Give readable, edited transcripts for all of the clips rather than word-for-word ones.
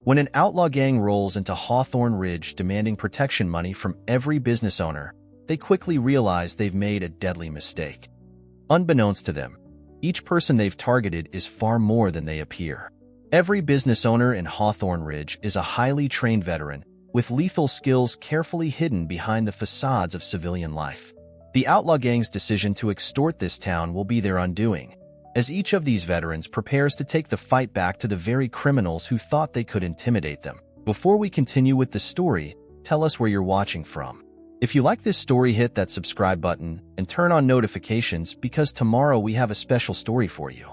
When an outlaw gang rolls into Hawthorne Ridge demanding protection money from every business owner, they quickly realize they've made a deadly mistake. Unbeknownst to them, each person they've targeted is far more than they appear. Every business owner in Hawthorne Ridge is a highly trained veteran with lethal skills carefully hidden behind the facades of civilian life. The outlaw gang's decision to extort this town will be their undoing, as each of these veterans prepares to take the fight back to the very criminals who thought they could intimidate them. Before we continue with the story, tell us where you're watching from. If you like this story, hit that subscribe button and turn on notifications because tomorrow we have a special story for you.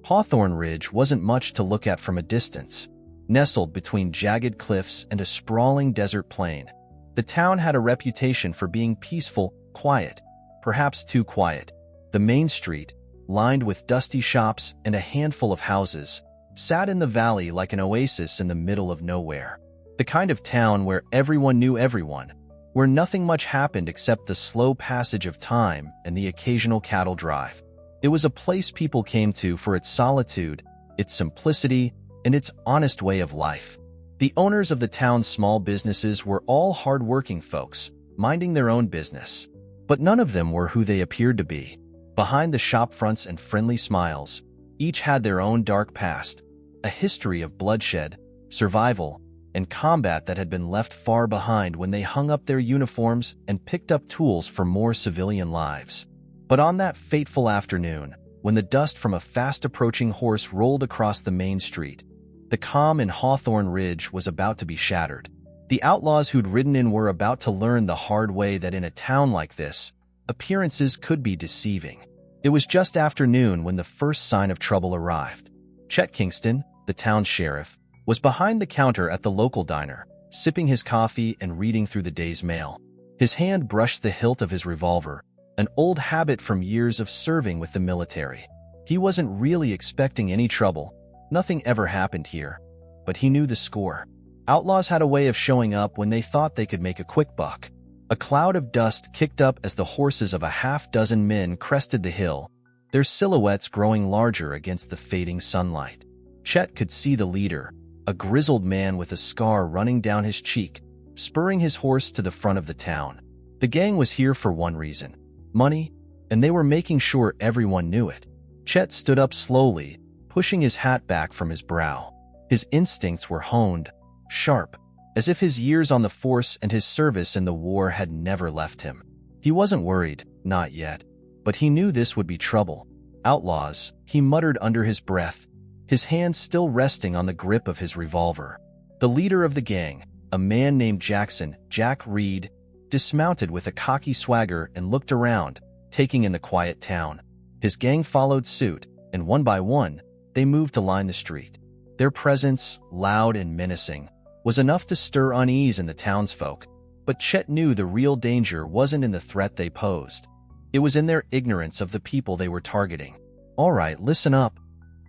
Hawthorne Ridge wasn't much to look at from a distance. Nestled between jagged cliffs and a sprawling desert plain, the town had a reputation for being peaceful, quiet, perhaps too quiet. The main street, lined with dusty shops and a handful of houses, sat in the valley like an oasis in the middle of nowhere. The kind of town where everyone knew everyone, where nothing much happened except the slow passage of time and the occasional cattle drive. It was a place people came to for its solitude, its simplicity, and its honest way of life. The owners of the town's small businesses were all hard-working folks, minding their own business. But none of them were who they appeared to be. Behind the shop fronts and friendly smiles, each had their own dark past, a history of bloodshed, survival, and combat that had been left far behind when they hung up their uniforms and picked up tools for more civilian lives. But on that fateful afternoon, when the dust from a fast-approaching horse rolled across the main street, the calm in Hawthorne Ridge was about to be shattered. The outlaws who'd ridden in were about to learn the hard way that in a town like this, appearances could be deceiving. It was just afternoon when the first sign of trouble arrived. Chet Kingston, the town sheriff, was behind the counter at the local diner, sipping his coffee and reading through the day's mail. His hand brushed the hilt of his revolver, an old habit from years of serving with the military. He wasn't really expecting any trouble. Nothing ever happened here, but he knew the score. Outlaws had a way of showing up when they thought they could make a quick buck. A cloud of dust kicked up as the horses of a half-dozen men crested the hill, their silhouettes growing larger against the fading sunlight. Chet could see the leader, a grizzled man with a scar running down his cheek, spurring his horse to the front of the town. The gang was here for one reason: money, and they were making sure everyone knew it. Chet stood up slowly, pushing his hat back from his brow. His instincts were honed, sharp, as if his years on the force and his service in the war had never left him. He wasn't worried, not yet, but he knew this would be trouble. Outlaws, he muttered under his breath, his hand still resting on the grip of his revolver. The leader of the gang, a man named Jack Reed, dismounted with a cocky swagger and looked around, taking in the quiet town. His gang followed suit, and one by one, they moved to line the street. Their presence, loud and menacing, was enough to stir unease in the townsfolk, but Chet knew the real danger wasn't in the threat they posed. It was in their ignorance of the people they were targeting. "All right, listen up,"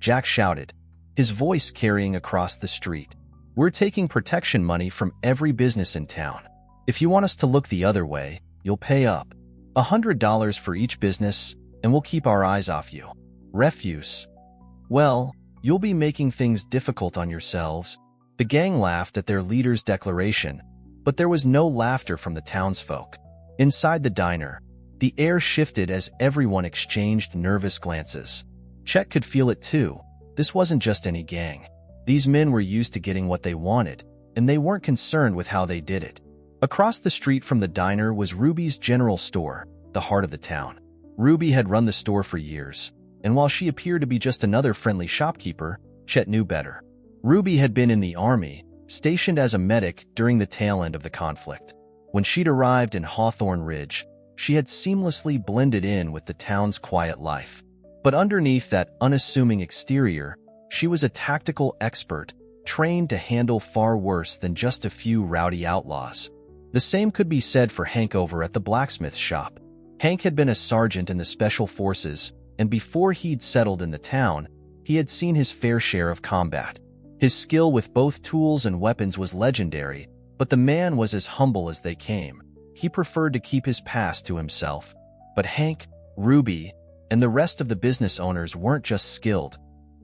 Jack shouted, his voice carrying across the street. "We're taking protection money from every business in town. If you want us to look the other way, you'll pay up. $100 for each business, and we'll keep our eyes off you. Refuse, well, you'll be making things difficult on yourselves." The gang laughed at their leader's declaration, but there was no laughter from the townsfolk. Inside the diner, the air shifted as everyone exchanged nervous glances. Chet could feel it too. This wasn't just any gang. These men were used to getting what they wanted, and they weren't concerned with how they did it. Across the street from the diner was Ruby's general store, the heart of the town. Ruby had run the store for years, and while she appeared to be just another friendly shopkeeper, Chet knew better. Ruby had been in the army, stationed as a medic during the tail end of the conflict. When she'd arrived in Hawthorne Ridge, she had seamlessly blended in with the town's quiet life. But underneath that unassuming exterior, she was a tactical expert, trained to handle far worse than just a few rowdy outlaws. The same could be said for Hank over at the blacksmith shop. Hank had been a sergeant in the Special Forces, and before he'd settled in the town, he had seen his fair share of combat. His skill with both tools and weapons was legendary, but the man was as humble as they came. He preferred to keep his past to himself. But Hank, Ruby, and the rest of the business owners weren't just skilled.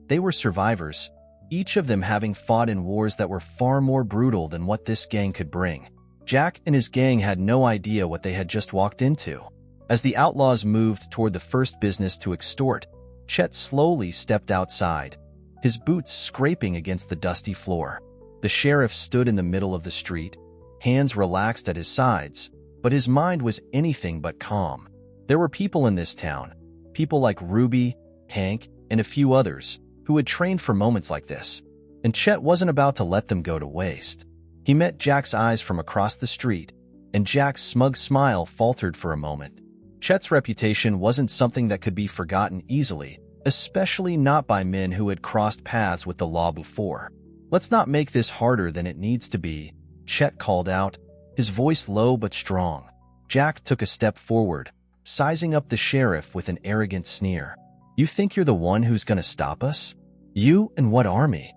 They were survivors, each of them having fought in wars that were far more brutal than what this gang could bring. Jack and his gang had no idea what they had just walked into. As the outlaws moved toward the first business to extort, Chet slowly stepped outside, his boots scraping against the dusty floor. The sheriff stood in the middle of the street, hands relaxed at his sides, but his mind was anything but calm. There were people in this town, people like Ruby, Hank, and a few others, who had trained for moments like this, and Chet wasn't about to let them go to waste. He met Jack's eyes from across the street, and Jack's smug smile faltered for a moment. Chet's reputation wasn't something that could be forgotten easily, especially not by men who had crossed paths with the law before. "Let's not make this harder than it needs to be," Chet called out, his voice low but strong. Jack took a step forward, sizing up the sheriff with an arrogant sneer. "You think you're the one who's going to stop us? You and what army?"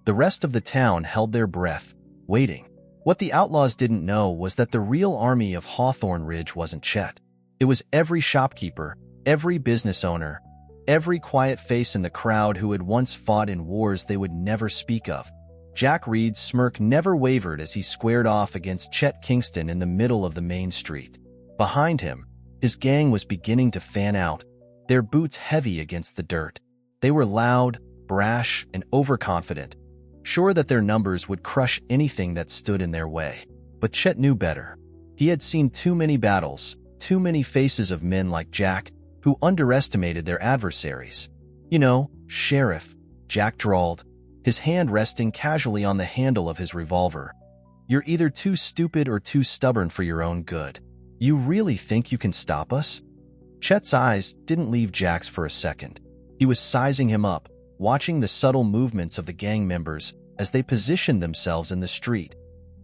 The rest of the town held their breath, waiting. What the outlaws didn't know was that the real army of Hawthorne Ridge wasn't Chet. It was every shopkeeper, every business owner, every quiet face in the crowd who had once fought in wars they would never speak of. Jack Reed's smirk never wavered as he squared off against Chet Kingston in the middle of the main street. Behind him, his gang was beginning to fan out, their boots heavy against the dirt. They were loud, brash, and overconfident, sure that their numbers would crush anything that stood in their way. But Chet knew better. He had seen too many battles, too many faces of men like Jack, who underestimated their adversaries. "You know, Sheriff," Jack drawled, his hand resting casually on the handle of his revolver. "You're either too stupid or too stubborn for your own good. You really think you can stop us?" Chet's eyes didn't leave Jack's for a second. He was sizing him up, watching the subtle movements of the gang members as they positioned themselves in the street,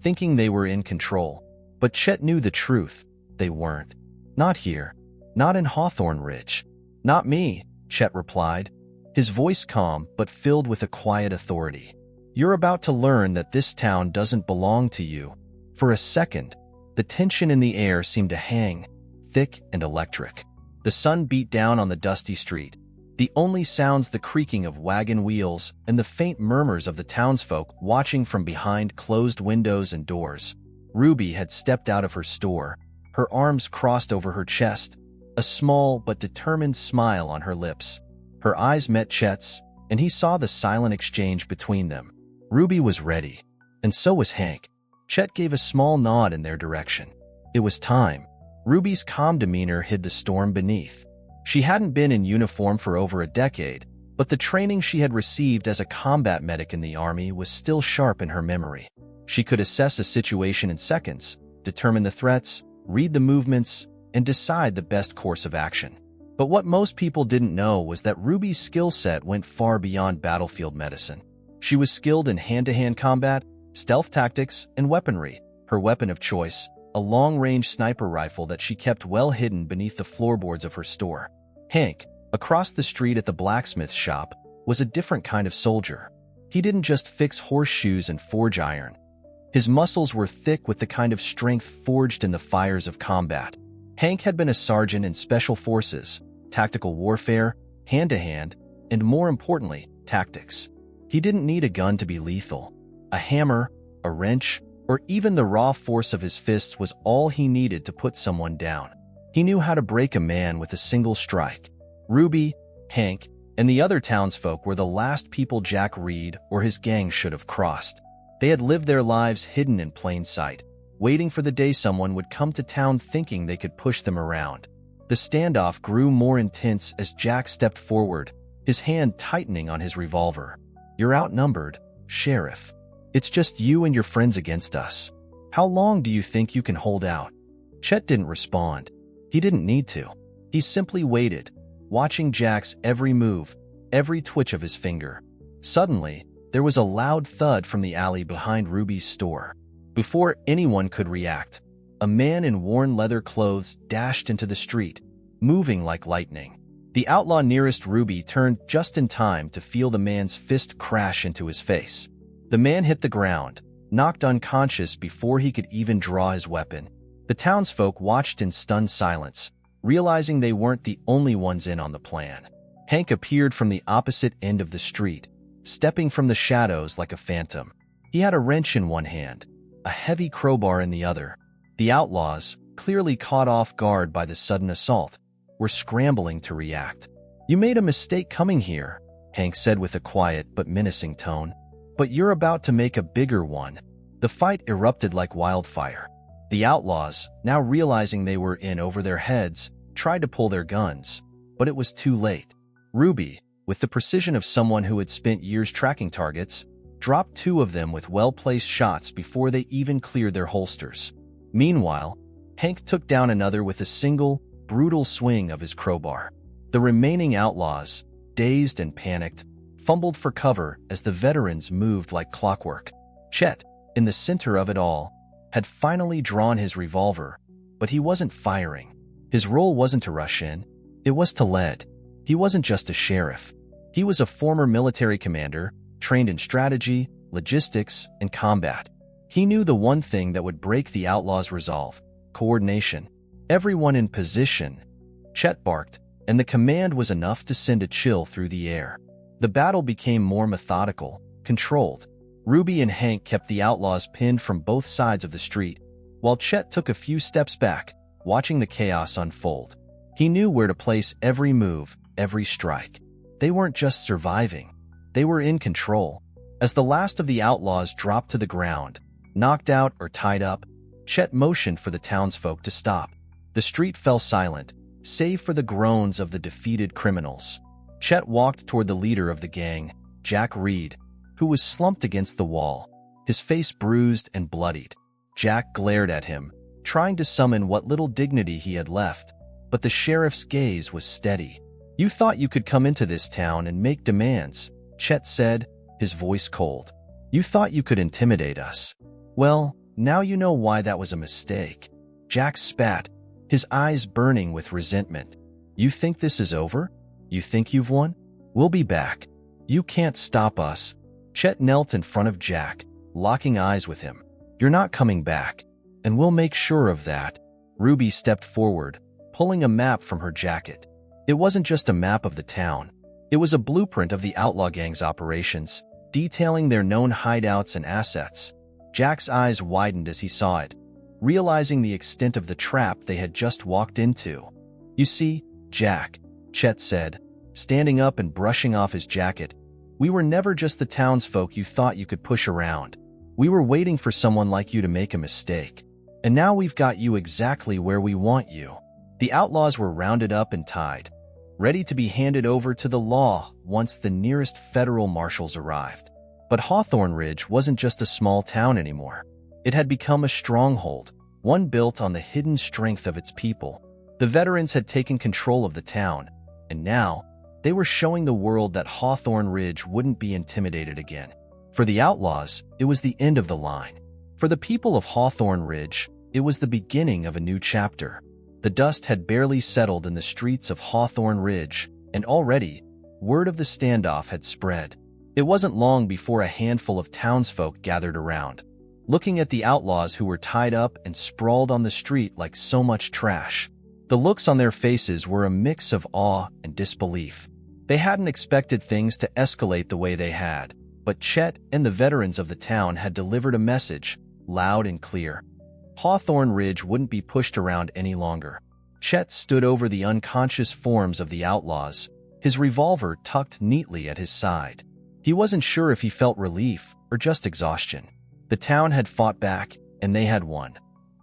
thinking they were in control. But Chet knew the truth. They weren't. "Not here. Not in Hawthorne Ridge." "Not me," Chet replied, his voice calm but filled with a quiet authority. "You're about to learn that this town doesn't belong to you." For a second, the tension in the air seemed to hang, thick and electric. The sun beat down on the dusty street, the only sounds the creaking of wagon wheels and the faint murmurs of the townsfolk watching from behind closed windows and doors. Ruby had stepped out of her store, her arms crossed over her chest, a small but determined smile on her lips. Her eyes met Chet's, and he saw the silent exchange between them. Ruby was ready, and so was Hank. Chet gave a small nod in their direction. It was time. Ruby's calm demeanor hid the storm beneath. She hadn't been in uniform for over a decade, but the training she had received as a combat medic in the Army was still sharp in her memory. She could assess a situation in seconds, determine the threats, read the movements, and decide the best course of action. But what most people didn't know was that Ruby's skill set went far beyond battlefield medicine. She was skilled in hand-to-hand combat, stealth tactics, and weaponry. Her weapon of choice, a long-range sniper rifle that she kept well hidden beneath the floorboards of her store. Hank, across the street at the blacksmith shop, was a different kind of soldier. He didn't just fix horseshoes and forge iron. His muscles were thick with the kind of strength forged in the fires of combat. Hank had been a sergeant in special forces, tactical warfare, hand-to-hand, and more importantly, tactics. He didn't need a gun to be lethal. A hammer, a wrench, or even the raw force of his fists was all he needed to put someone down. He knew how to break a man with a single strike. Ruby, Hank, and the other townsfolk were the last people Jack Reed or his gang should have crossed. They had lived their lives hidden in plain sight, waiting for the day someone would come to town thinking they could push them around. The standoff grew more intense as Jack stepped forward, his hand tightening on his revolver. "You're outnumbered, Sheriff. It's just you and your friends against us. How long do you think you can hold out?" Chet didn't respond. He didn't need to. He simply waited, watching Jack's every move, every twitch of his finger. Suddenly, there was a loud thud from the alley behind Ruby's store. Before anyone could react, a man in worn leather clothes dashed into the street, moving like lightning. The outlaw nearest Ruby turned just in time to feel the man's fist crash into his face. The man hit the ground, knocked unconscious before he could even draw his weapon. The townsfolk watched in stunned silence, realizing they weren't the only ones in on the plan. Hank appeared from the opposite end of the street, stepping from the shadows like a phantom. He had a wrench in one hand, a heavy crowbar in the other. The outlaws, clearly caught off guard by the sudden assault, were scrambling to react. "You made a mistake coming here," Hank said with a quiet but menacing tone. "But you're about to make a bigger one." The fight erupted like wildfire. The outlaws, now realizing they were in over their heads, tried to pull their guns, but it was too late. Ruby, with the precision of someone who had spent years tracking targets, dropped two of them with well-placed shots before they even cleared their holsters. Meanwhile, Hank took down another with a single, brutal swing of his crowbar. The remaining outlaws, dazed and panicked, fumbled for cover as the veterans moved like clockwork. Chet, in the center of it all, had finally drawn his revolver, but he wasn't firing. His role wasn't to rush in, it was to lead. He wasn't just a sheriff. He was a former military commander, trained in strategy, logistics, and combat. He knew the one thing that would break the outlaws' resolve: coordination. "Everyone in position," Chet barked, and the command was enough to send a chill through the air. The battle became more methodical, controlled. Ruby and Hank kept the outlaws pinned from both sides of the street, while Chet took a few steps back, watching the chaos unfold. He knew where to place every move, every strike. They weren't just surviving, they were in control. As the last of the outlaws dropped to the ground, knocked out or tied up, Chet motioned for the townsfolk to stop. The street fell silent, save for the groans of the defeated criminals. Chet walked toward the leader of the gang, Jack Reed, who was slumped against the wall, his face bruised and bloodied. Jack glared at him, trying to summon what little dignity he had left, but the sheriff's gaze was steady. "You thought you could come into this town and make demands," Chet said, his voice cold. "You thought you could intimidate us. Well, now you know why that was a mistake." Jack spat, his eyes burning with resentment. "You think this is over? You think you've won? We'll be back. You can't stop us." Chet knelt in front of Jack, locking eyes with him. "You're not coming back, and we'll make sure of that." Ruby stepped forward, pulling a map from her jacket. It wasn't just a map of the town. It was a blueprint of the outlaw gang's operations, detailing their known hideouts and assets. Jack's eyes widened as he saw it, realizing the extent of the trap they had just walked into. "You see, Jack," Chet said, standing up and brushing off his jacket, "we were never just the townsfolk you thought you could push around. We were waiting for someone like you to make a mistake. And now we've got you exactly where we want you." The outlaws were rounded up and tied, ready to be handed over to the law once the nearest federal marshals arrived. But Hawthorne Ridge wasn't just a small town anymore. It had become a stronghold, one built on the hidden strength of its people. The veterans had taken control of the town, and now they were showing the world that Hawthorne Ridge wouldn't be intimidated again. For the outlaws, it was the end of the line. For the people of Hawthorne Ridge, it was the beginning of a new chapter. The dust had barely settled in the streets of Hawthorne Ridge, and already, word of the standoff had spread. It wasn't long before a handful of townsfolk gathered around, looking at the outlaws who were tied up and sprawled on the street like so much trash. The looks on their faces were a mix of awe and disbelief. They hadn't expected things to escalate the way they had, but Chet and the veterans of the town had delivered a message, loud and clear. Hawthorne Ridge wouldn't be pushed around any longer. Chet stood over the unconscious forms of the outlaws, his revolver tucked neatly at his side. He wasn't sure if he felt relief or just exhaustion. The town had fought back, and they had won.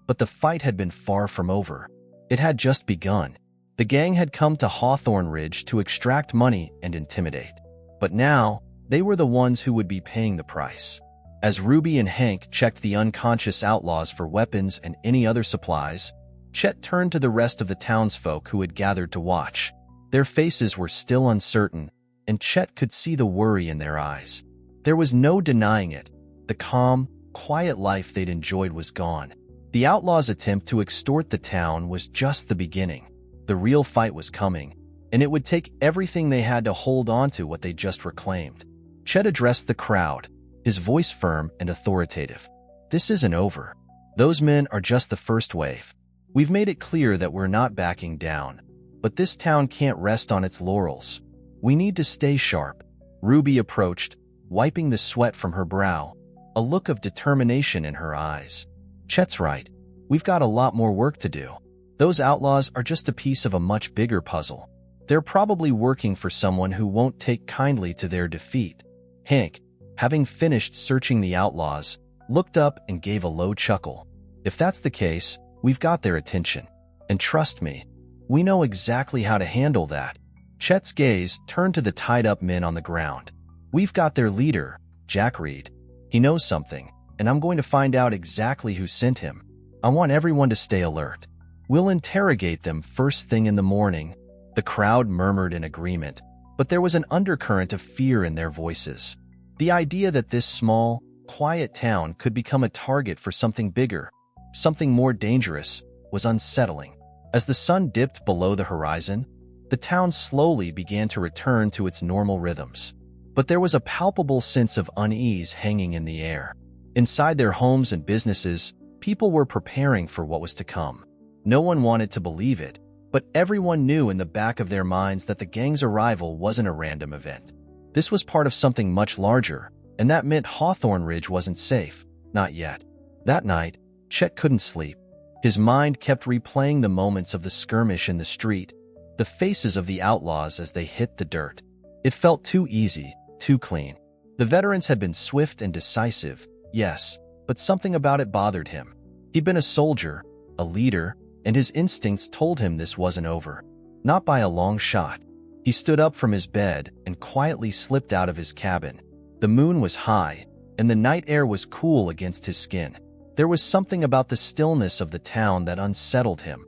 But the fight had been far from over. It had just begun. The gang had come to Hawthorne Ridge to extract money and intimidate. But now, they were the ones who would be paying the price. As Ruby and Hank checked the unconscious outlaws for weapons and any other supplies, Chet turned to the rest of the townsfolk who had gathered to watch. Their faces were still uncertain, and Chet could see the worry in their eyes. There was no denying it. The calm, quiet life they'd enjoyed was gone. The outlaws' attempt to extort the town was just the beginning. The real fight was coming, and it would take everything they had to hold on to what they just reclaimed. Chet addressed the crowd, his voice firm and authoritative. "This isn't over. Those men are just the first wave. We've made it clear that we're not backing down, but this town can't rest on its laurels. We need to stay sharp." Ruby approached, wiping the sweat from her brow, a look of determination in her eyes. Chet's right. We've got a lot more work to do. Those outlaws are just a piece of a much bigger puzzle. They're probably working for someone who won't take kindly to their defeat. Hank, having finished searching the outlaws, looked up and gave a low chuckle. If that's the case, we've got their attention. And trust me, we know exactly how to handle that. Chet's gaze turned to the tied-up men on the ground. We've got their leader, Jack Reed. He knows something, and I'm going to find out exactly who sent him. I want everyone to stay alert. We'll interrogate them first thing in the morning. The crowd murmured in agreement, but there was an undercurrent of fear in their voices. The idea that this small, quiet town could become a target for something bigger, something more dangerous, was unsettling. As the sun dipped below the horizon, the town slowly began to return to its normal rhythms. But there was a palpable sense of unease hanging in the air. Inside their homes and businesses, people were preparing for what was to come. No one wanted to believe it, but everyone knew in the back of their minds that the gang's arrival wasn't a random event. This was part of something much larger, and that meant Hawthorne Ridge wasn't safe. Not yet. That night, Chet couldn't sleep. His mind kept replaying the moments of the skirmish in the street, the faces of the outlaws as they hit the dirt. It felt too easy, too clean. The veterans had been swift and decisive, yes, but something about it bothered him. He'd been a soldier, a leader, and his instincts told him this wasn't over. Not by a long shot. He stood up from his bed and quietly slipped out of his cabin. The moon was high, and the night air was cool against his skin. There was something about the stillness of the town that unsettled him,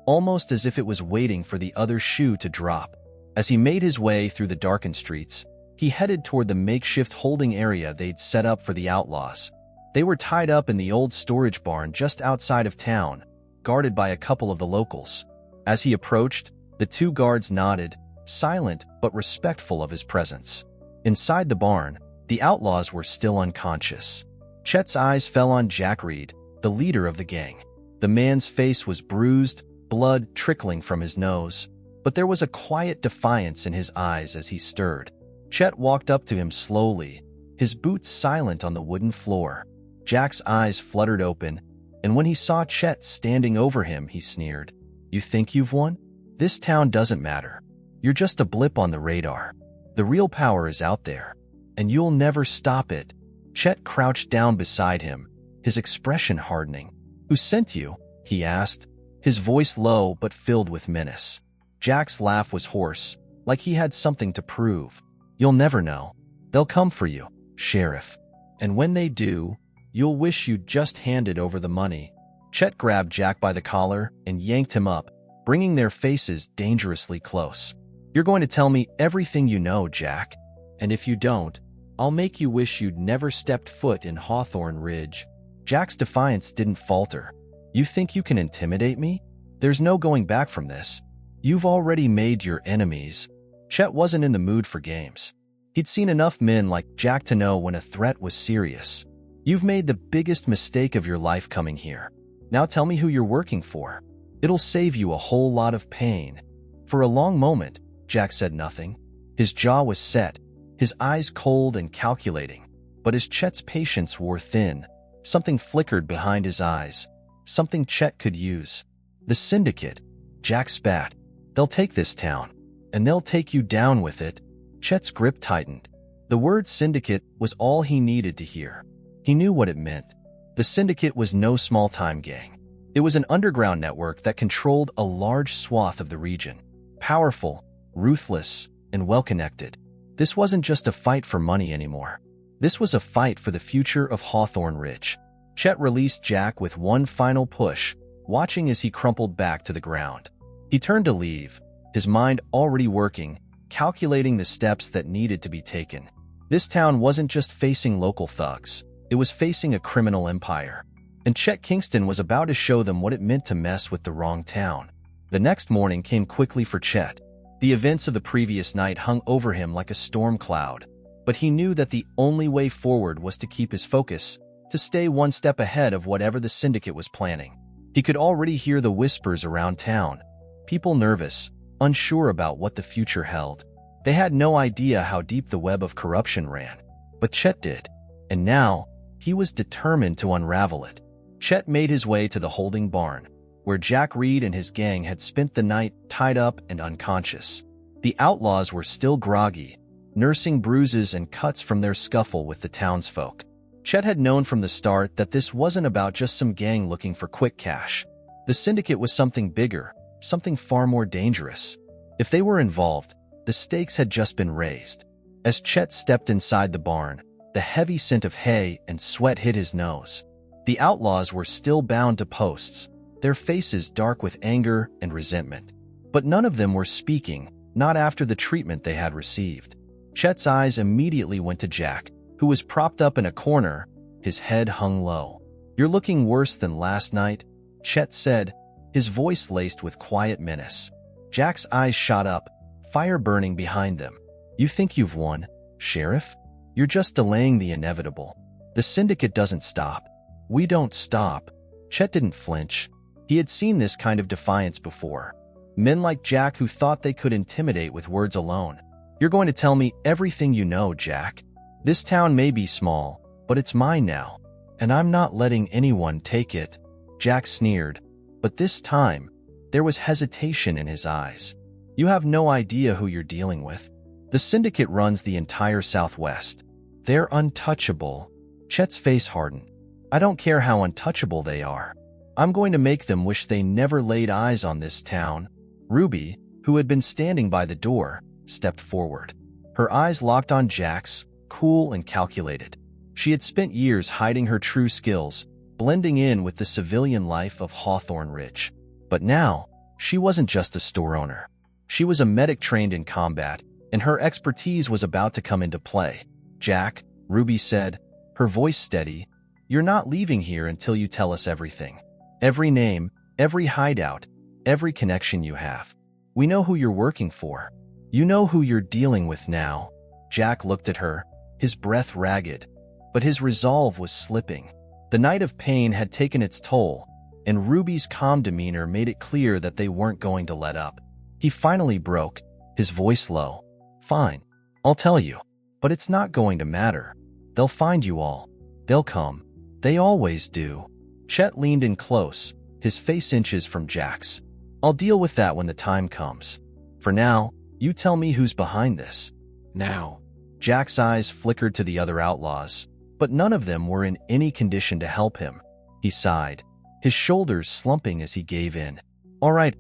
almost as if it was waiting for the other shoe to drop. As he made his way through the darkened streets, he headed toward the makeshift holding area they'd set up for the outlaws. They were tied up in the old storage barn just outside of town, guarded by a couple of the locals. As he approached, the two guards nodded, silent but respectful of his presence. Inside the barn, the outlaws were still unconscious. Chet's eyes fell on Jack Reed, the leader of the gang. The man's face was bruised, blood trickling from his nose, but there was a quiet defiance in his eyes as he stirred. Chet walked up to him slowly, his boots silent on the wooden floor. Jack's eyes fluttered open, and when he saw Chet standing over him, he sneered. "You think you've won? This town doesn't matter. You're just a blip on the radar. The real power is out there, and you'll never stop it." Chet crouched down beside him, his expression hardening. "Who sent you?" he asked, his voice low but filled with menace. Jack's laugh was hoarse, like he had something to prove. "You'll never know. They'll come for you, Sheriff. And when they do, you'll wish you'd just handed over the money." Chet grabbed Jack by the collar and yanked him up, bringing their faces dangerously close. "You're going to tell me everything you know, Jack. And if you don't, I'll make you wish you'd never stepped foot in Hawthorne Ridge." Jack's defiance didn't falter. "You think you can intimidate me? There's no going back from this. You've already made your enemies." Chet wasn't in the mood for games. He'd seen enough men like Jack to know when a threat was serious. "You've made the biggest mistake of your life coming here. Now tell me who you're working for. It'll save you a whole lot of pain." For a long moment, Jack said nothing. His jaw was set, his eyes cold and calculating. But as Chet's patience wore thin, something flickered behind his eyes, something Chet could use. "The syndicate," Jack spat. "They'll take this town, and they'll take you down with it." Chet's grip tightened. The word syndicate was all he needed to hear. He knew what it meant. The syndicate was no small-time gang. It was an underground network that controlled a large swath of the region. Powerful, ruthless, and well-connected. This wasn't just a fight for money anymore. This was a fight for the future of Hawthorne Ridge. Chet released Jack with one final push, watching as he crumpled back to the ground. He turned to leave, his mind already working, calculating the steps that needed to be taken. This town wasn't just facing local thugs. It was facing a criminal empire. And Chet Kingston was about to show them what it meant to mess with the wrong town. The next morning came quickly for Chet. The events of the previous night hung over him like a storm cloud. But he knew that the only way forward was to keep his focus, to stay one step ahead of whatever the syndicate was planning. He could already hear the whispers around town. People nervous, unsure about what the future held. They had no idea how deep the web of corruption ran. But Chet did, and now he was determined to unravel it. Chet made his way to the holding barn, where Jack Reed and his gang had spent the night tied up and unconscious. The outlaws were still groggy, nursing bruises and cuts from their scuffle with the townsfolk. Chet had known from the start that this wasn't about just some gang looking for quick cash. The syndicate was something bigger, something far more dangerous. If they were involved, the stakes had just been raised. As Chet stepped inside the barn, the heavy scent of hay and sweat hit his nose. The outlaws were still bound to posts, their faces dark with anger and resentment. But none of them were speaking, not after the treatment they had received. Chet's eyes immediately went to Jack, who was propped up in a corner, his head hung low. "You're looking worse than last night," Chet said, his voice laced with quiet menace. Jack's eyes shot up, fire burning behind them. "You think you've won, Sheriff? You're just delaying the inevitable. The syndicate doesn't stop. We don't stop." Chet didn't flinch. He had seen this kind of defiance before. Men like Jack who thought they could intimidate with words alone. "You're going to tell me everything you know, Jack. This town may be small, but it's mine now, and I'm not letting anyone take it." Jack sneered, but this time, there was hesitation in his eyes. "You have no idea who you're dealing with. The syndicate runs the entire Southwest. They're untouchable." Chet's face hardened. "I don't care how untouchable they are. I'm going to make them wish they never laid eyes on this town." Ruby, who had been standing by the door, stepped forward. Her eyes locked on Jack's, cool and calculated. She had spent years hiding her true skills, blending in with the civilian life of Hawthorne Ridge. But now, she wasn't just a store owner. She was a medic trained in combat, and her expertise was about to come into play. "Jack," Ruby said, her voice steady, "you're not leaving here until you tell us everything. Every name, every hideout, every connection you have. We know who you're working for. You know who you're dealing with now." Jack looked at her, his breath ragged, but his resolve was slipping. The night of pain had taken its toll, and Ruby's calm demeanor made it clear that they weren't going to let up. He finally broke, his voice low. "Fine, I'll tell you, but it's not going to matter. They'll find you all. They'll come. They always do." Chet leaned in close, his face inches from Jack's. "I'll deal with that when the time comes. For now, you tell me who's behind this." "Now." Jack's eyes flickered to the other outlaws, but none of them were in any condition to help him. He sighed, his shoulders slumping as he gave in. All right.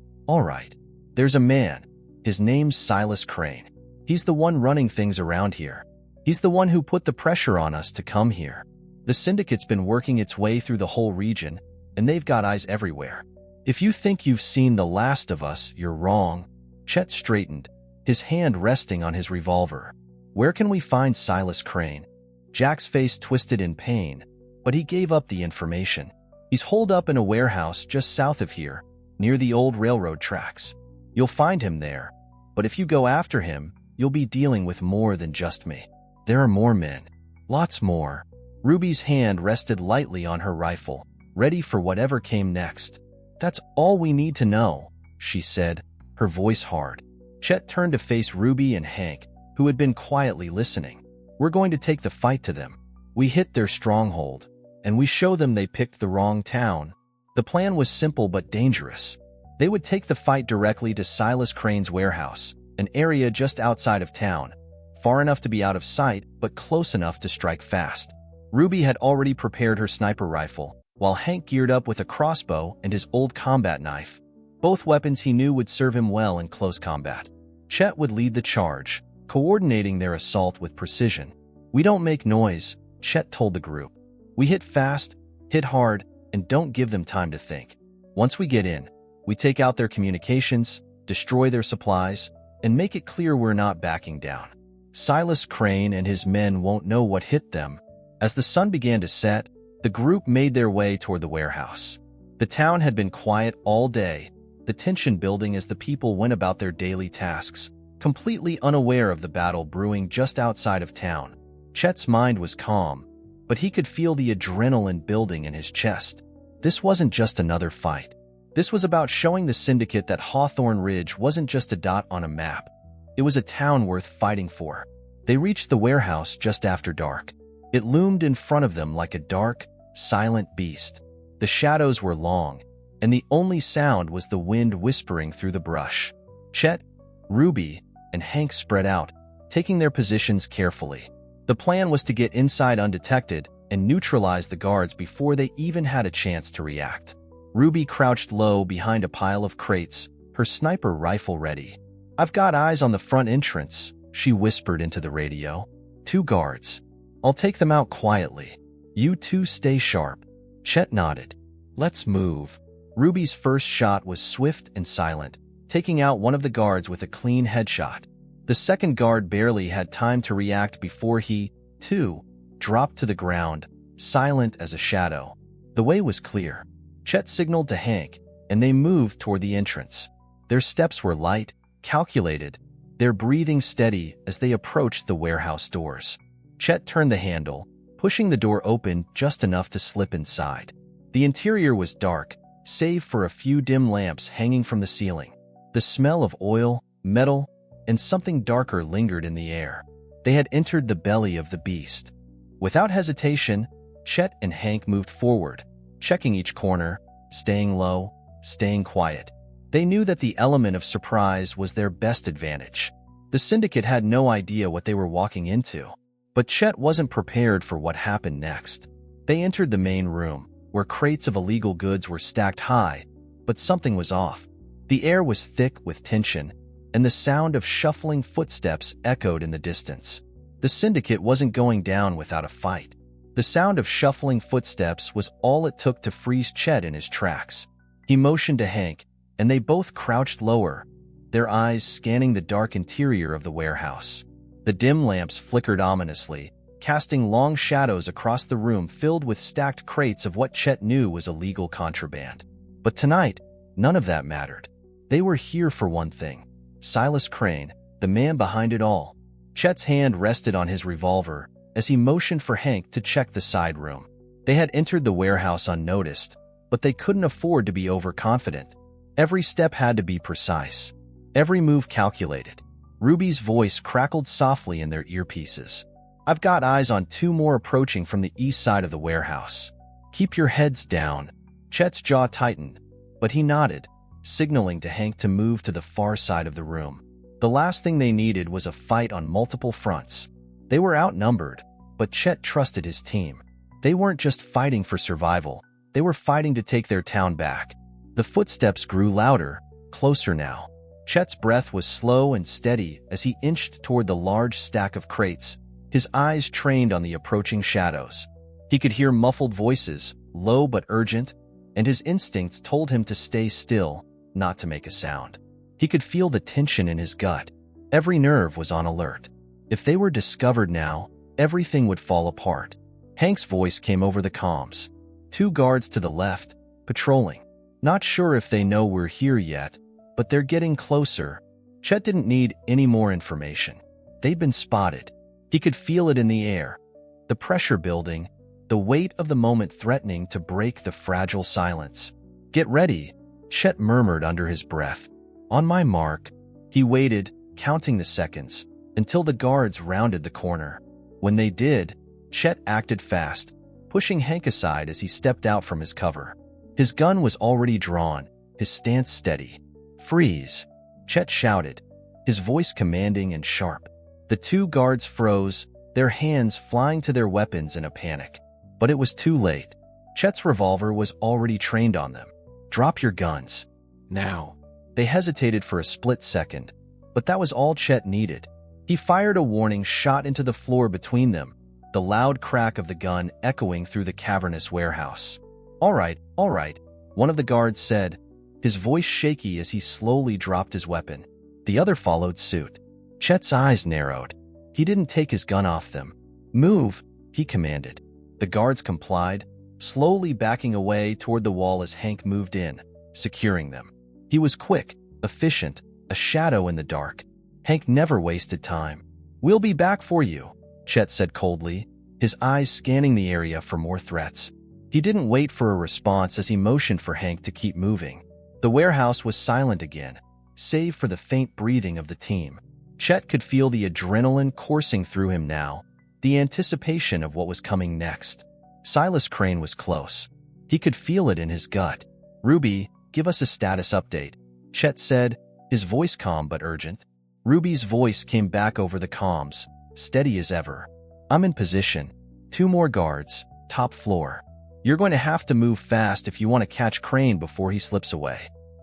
There's a man. His name's Silas Crane. He's the one running things around here. He's the one who put the pressure on us to come here. The syndicate's been working its way through the whole region, and they've got eyes everywhere. If you think you've seen the last of us, you're wrong." Chet straightened, his hand resting on his revolver. "Where can we find Silas Crane?" Jack's face twisted in pain, but he gave up the information. "He's holed up in a warehouse just south of here, near the old railroad tracks. You'll find him there, but if you go after him, you'll be dealing with more than just me. There are more men. Lots more." Ruby's hand rested lightly on her rifle, ready for whatever came next. "That's all we need to know," she said, her voice hard. Chet turned to face Ruby and Hank, who had been quietly listening. "We're going to take the fight to them. We hit their stronghold, and we show them they picked the wrong town." The plan was simple but dangerous. They would take the fight directly to Silas Crane's warehouse, an area just outside of town, far enough to be out of sight but close enough to strike fast. Ruby had already prepared her sniper rifle, while Hank geared up with a crossbow and his old combat knife. Both weapons he knew would serve him well in close combat. Chet would lead the charge, coordinating their assault with precision. "We don't make noise," Chet told the group. "We hit fast, hit hard, and don't give them time to think. Once we get in, we take out their communications, destroy their supplies, and make it clear we're not backing down. Silas Crane and his men won't know what hit them." As the sun began to set, the group made their way toward the warehouse. The town had been quiet all day, the tension building as the people went about their daily tasks, completely unaware of the battle brewing just outside of town. Chet's mind was calm, but he could feel the adrenaline building in his chest. This wasn't just another fight. This was about showing the syndicate that Hawthorne Ridge wasn't just a dot on a map. It was a town worth fighting for. They reached the warehouse just after dark. It loomed in front of them like a dark, silent beast. The shadows were long, and the only sound was the wind whispering through the brush. Chet, Ruby, and Hank spread out, taking their positions carefully. The plan was to get inside undetected and neutralize the guards before they even had a chance to react. Ruby crouched low behind a pile of crates, her sniper rifle ready. "I've got eyes on the front entrance," she whispered into the radio. "2 guards. I'll take them out quietly. You two stay sharp." Chet nodded. "Let's move." Ruby's first shot was swift and silent, taking out one of the guards with a clean headshot. The second guard barely had time to react before he, too, dropped to the ground, silent as a shadow. The way was clear. Chet signaled to Hank, and they moved toward the entrance. Their steps were light, calculated, their breathing steady as they approached the warehouse doors. Chet turned the handle, pushing the door open just enough to slip inside. The interior was dark, save for a few dim lamps hanging from the ceiling. The smell of oil, metal, and something darker lingered in the air. They had entered the belly of the beast. Without hesitation, Chet and Hank moved forward, checking each corner, staying low, staying quiet. They knew that the element of surprise was their best advantage. The syndicate had no idea what they were walking into, but Chet wasn't prepared for what happened next. They entered the main room, where crates of illegal goods were stacked high, but something was off. The air was thick with tension, and the sound of shuffling footsteps echoed in the distance. The syndicate wasn't going down without a fight. The sound of shuffling footsteps was all it took to freeze Chet in his tracks. He motioned to Hank, and they both crouched lower, their eyes scanning the dark interior of the warehouse. The dim lamps flickered ominously, casting long shadows across the room filled with stacked crates of what Chet knew was illegal contraband. But tonight, none of that mattered. They were here for one thing: Silas Crane, the man behind it all. Chet's hand rested on his revolver as he motioned for Hank to check the side room. They had entered the warehouse unnoticed, but they couldn't afford to be overconfident. Every step had to be precise, every move calculated. Ruby's voice crackled softly in their earpieces. "I've got eyes on 2 more approaching from the east side of the warehouse. Keep your heads down." Chet's jaw tightened, but he nodded, signaling to Hank to move to the far side of the room. The last thing they needed was a fight on multiple fronts. They were outnumbered, but Chet trusted his team. They weren't just fighting for survival, they were fighting to take their town back. The footsteps grew louder, closer now. Chet's breath was slow and steady as he inched toward the large stack of crates, his eyes trained on the approaching shadows. He could hear muffled voices, low but urgent, and his instincts told him to stay still, not to make a sound. He could feel the tension in his gut. Every nerve was on alert. If they were discovered now, everything would fall apart. Hank's voice came over the comms. 2 guards to the left, patrolling. Not sure if they know we're here yet, but they're getting closer. Chet didn't need any more information. They'd been spotted. He could feel it in the air. The pressure building, the weight of the moment threatening to break the fragile silence. "Get ready," Chet murmured under his breath. "On my mark." He waited, counting the seconds, until the guards rounded the corner. When they did, Chet acted fast, pushing Hank aside as he stepped out from his cover. His gun was already drawn, his stance steady. "Freeze," Chet shouted, his voice commanding and sharp. The 2 guards froze, their hands flying to their weapons in a panic. But it was too late. Chet's revolver was already trained on them. "Drop your guns. Now." They hesitated for a split second, but that was all Chet needed. He fired a warning shot into the floor between them, the loud crack of the gun echoing through the cavernous warehouse. All right," one of the guards said, his voice shaky as he slowly dropped his weapon. The other followed suit. Chet's eyes narrowed. He didn't take his gun off them. "Move," he commanded. The guards complied, slowly backing away toward the wall as Hank moved in, securing them. He was quick, efficient, a shadow in the dark. Hank never wasted time. "We'll be back for you," Chet said coldly, his eyes scanning the area for more threats. He didn't wait for a response as he motioned for Hank to keep moving. The warehouse was silent again, save for the faint breathing of the team. Chet could feel the adrenaline coursing through him now, the anticipation of what was coming next. Silas Crane was close. He could feel it in his gut. "Ruby, give us a status update," Chet said, his voice calm but urgent. Ruby's voice came back over the comms, steady as ever. "I'm in position. 2 more guards, top floor. You're going to have to move fast if you want to catch Crane before he slips away.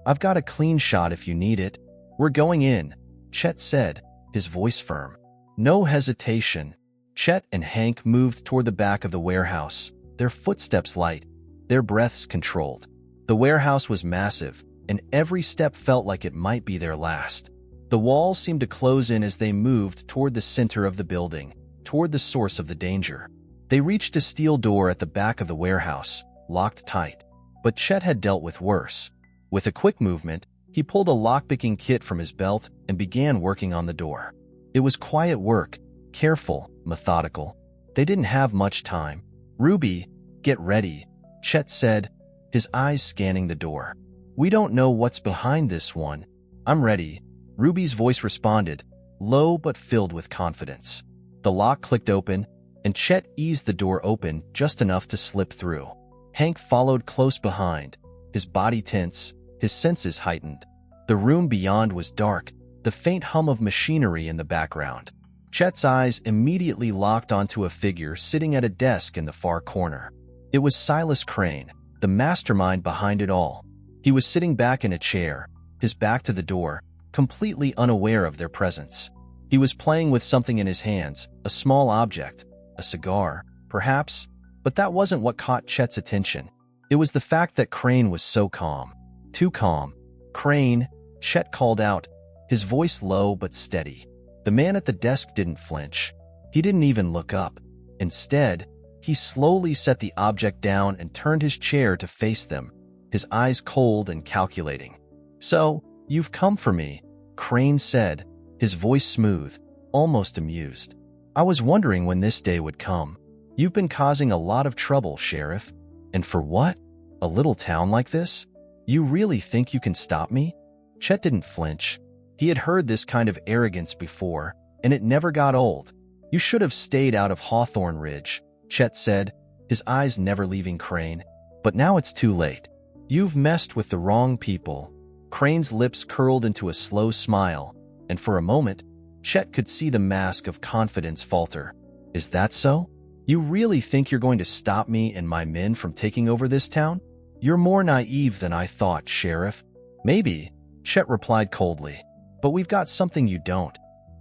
I've got a clean shot if you need it." "We're going in," Chet said, his voice firm. No hesitation. Chet and Hank moved toward the back of the warehouse, their footsteps light, their breaths controlled. The warehouse was massive, and every step felt like it might be their last. The walls seemed to close in as they moved toward the center of the building, toward the source of the danger. They reached a steel door at the back of the warehouse, locked tight. But Chet had dealt with worse. With a quick movement, he pulled a lockpicking kit from his belt and began working on the door. It was quiet work, careful, methodical. They didn't have much time. "Ruby, get ready," Chet said, his eyes scanning the door. "We don't know what's behind this one." "I'm ready," Ruby's voice responded, low but filled with confidence. The lock clicked open, and Chet eased the door open just enough to slip through. Hank followed close behind, his body tense, his senses heightened. The room beyond was dark, the faint hum of machinery in the background. Chet's eyes immediately locked onto a figure sitting at a desk in the far corner. It was Silas Crane, the mastermind behind it all. He was sitting back in a chair, his back to the door, completely unaware of their presence. He was playing with something in his hands, a small object, a cigar, perhaps, but that wasn't what caught Chet's attention. It was the fact that Crane was so calm. Too calm. "Crane," Chet called out, his voice low but steady. The man at the desk didn't flinch. He didn't even look up. Instead, he slowly set the object down and turned his chair to face them, his eyes cold and calculating. "So, you've come for me," Crane said, his voice smooth, almost amused. "I was wondering when this day would come. You've been causing a lot of trouble, Sheriff. And for what? A little town like this? You really think you can stop me?" Chet didn't flinch. He had heard this kind of arrogance before, and it never got old. "You should have stayed out of Hawthorne Ridge," Chet said, his eyes never leaving Crane. "But now it's too late. You've messed with the wrong people." Crane's lips curled into a slow smile, and for a moment, Chet could see the mask of confidence falter. "Is that so? You really think you're going to stop me and my men from taking over this town? You're more naive than I thought, Sheriff." "Maybe," Chet replied coldly. "But we've got something you don't.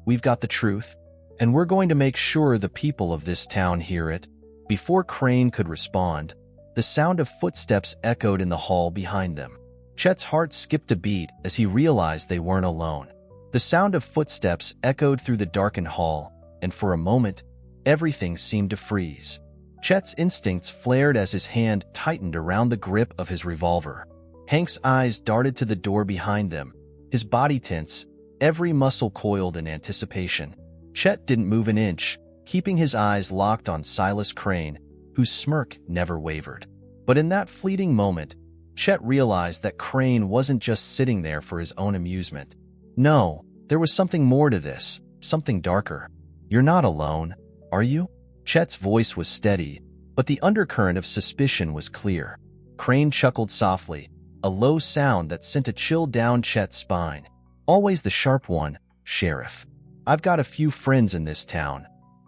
We've got the truth, and we're going to make sure the people of this town hear it." Before Crane could respond, the sound of footsteps echoed in the hall behind them. Chet's heart skipped a beat as he realized they weren't alone. The sound of footsteps echoed through the darkened hall, and for a moment, everything seemed to freeze. Chet's instincts flared as his hand tightened around the grip of his revolver. Hank's eyes darted to the door behind them, his body tense, every muscle coiled in anticipation. Chet didn't move an inch, keeping his eyes locked on Silas Crane, whose smirk never wavered. But in that fleeting moment, Chet realized that Crane wasn't just sitting there for his own amusement. No, there was something more to this, something darker. "You're not alone, are you?" Chet's voice was steady, but the undercurrent of suspicion was clear. Crane chuckled softly, a low sound that sent a chill down Chet's spine. "Always the sharp one, Sheriff. I've got a few friends in this town.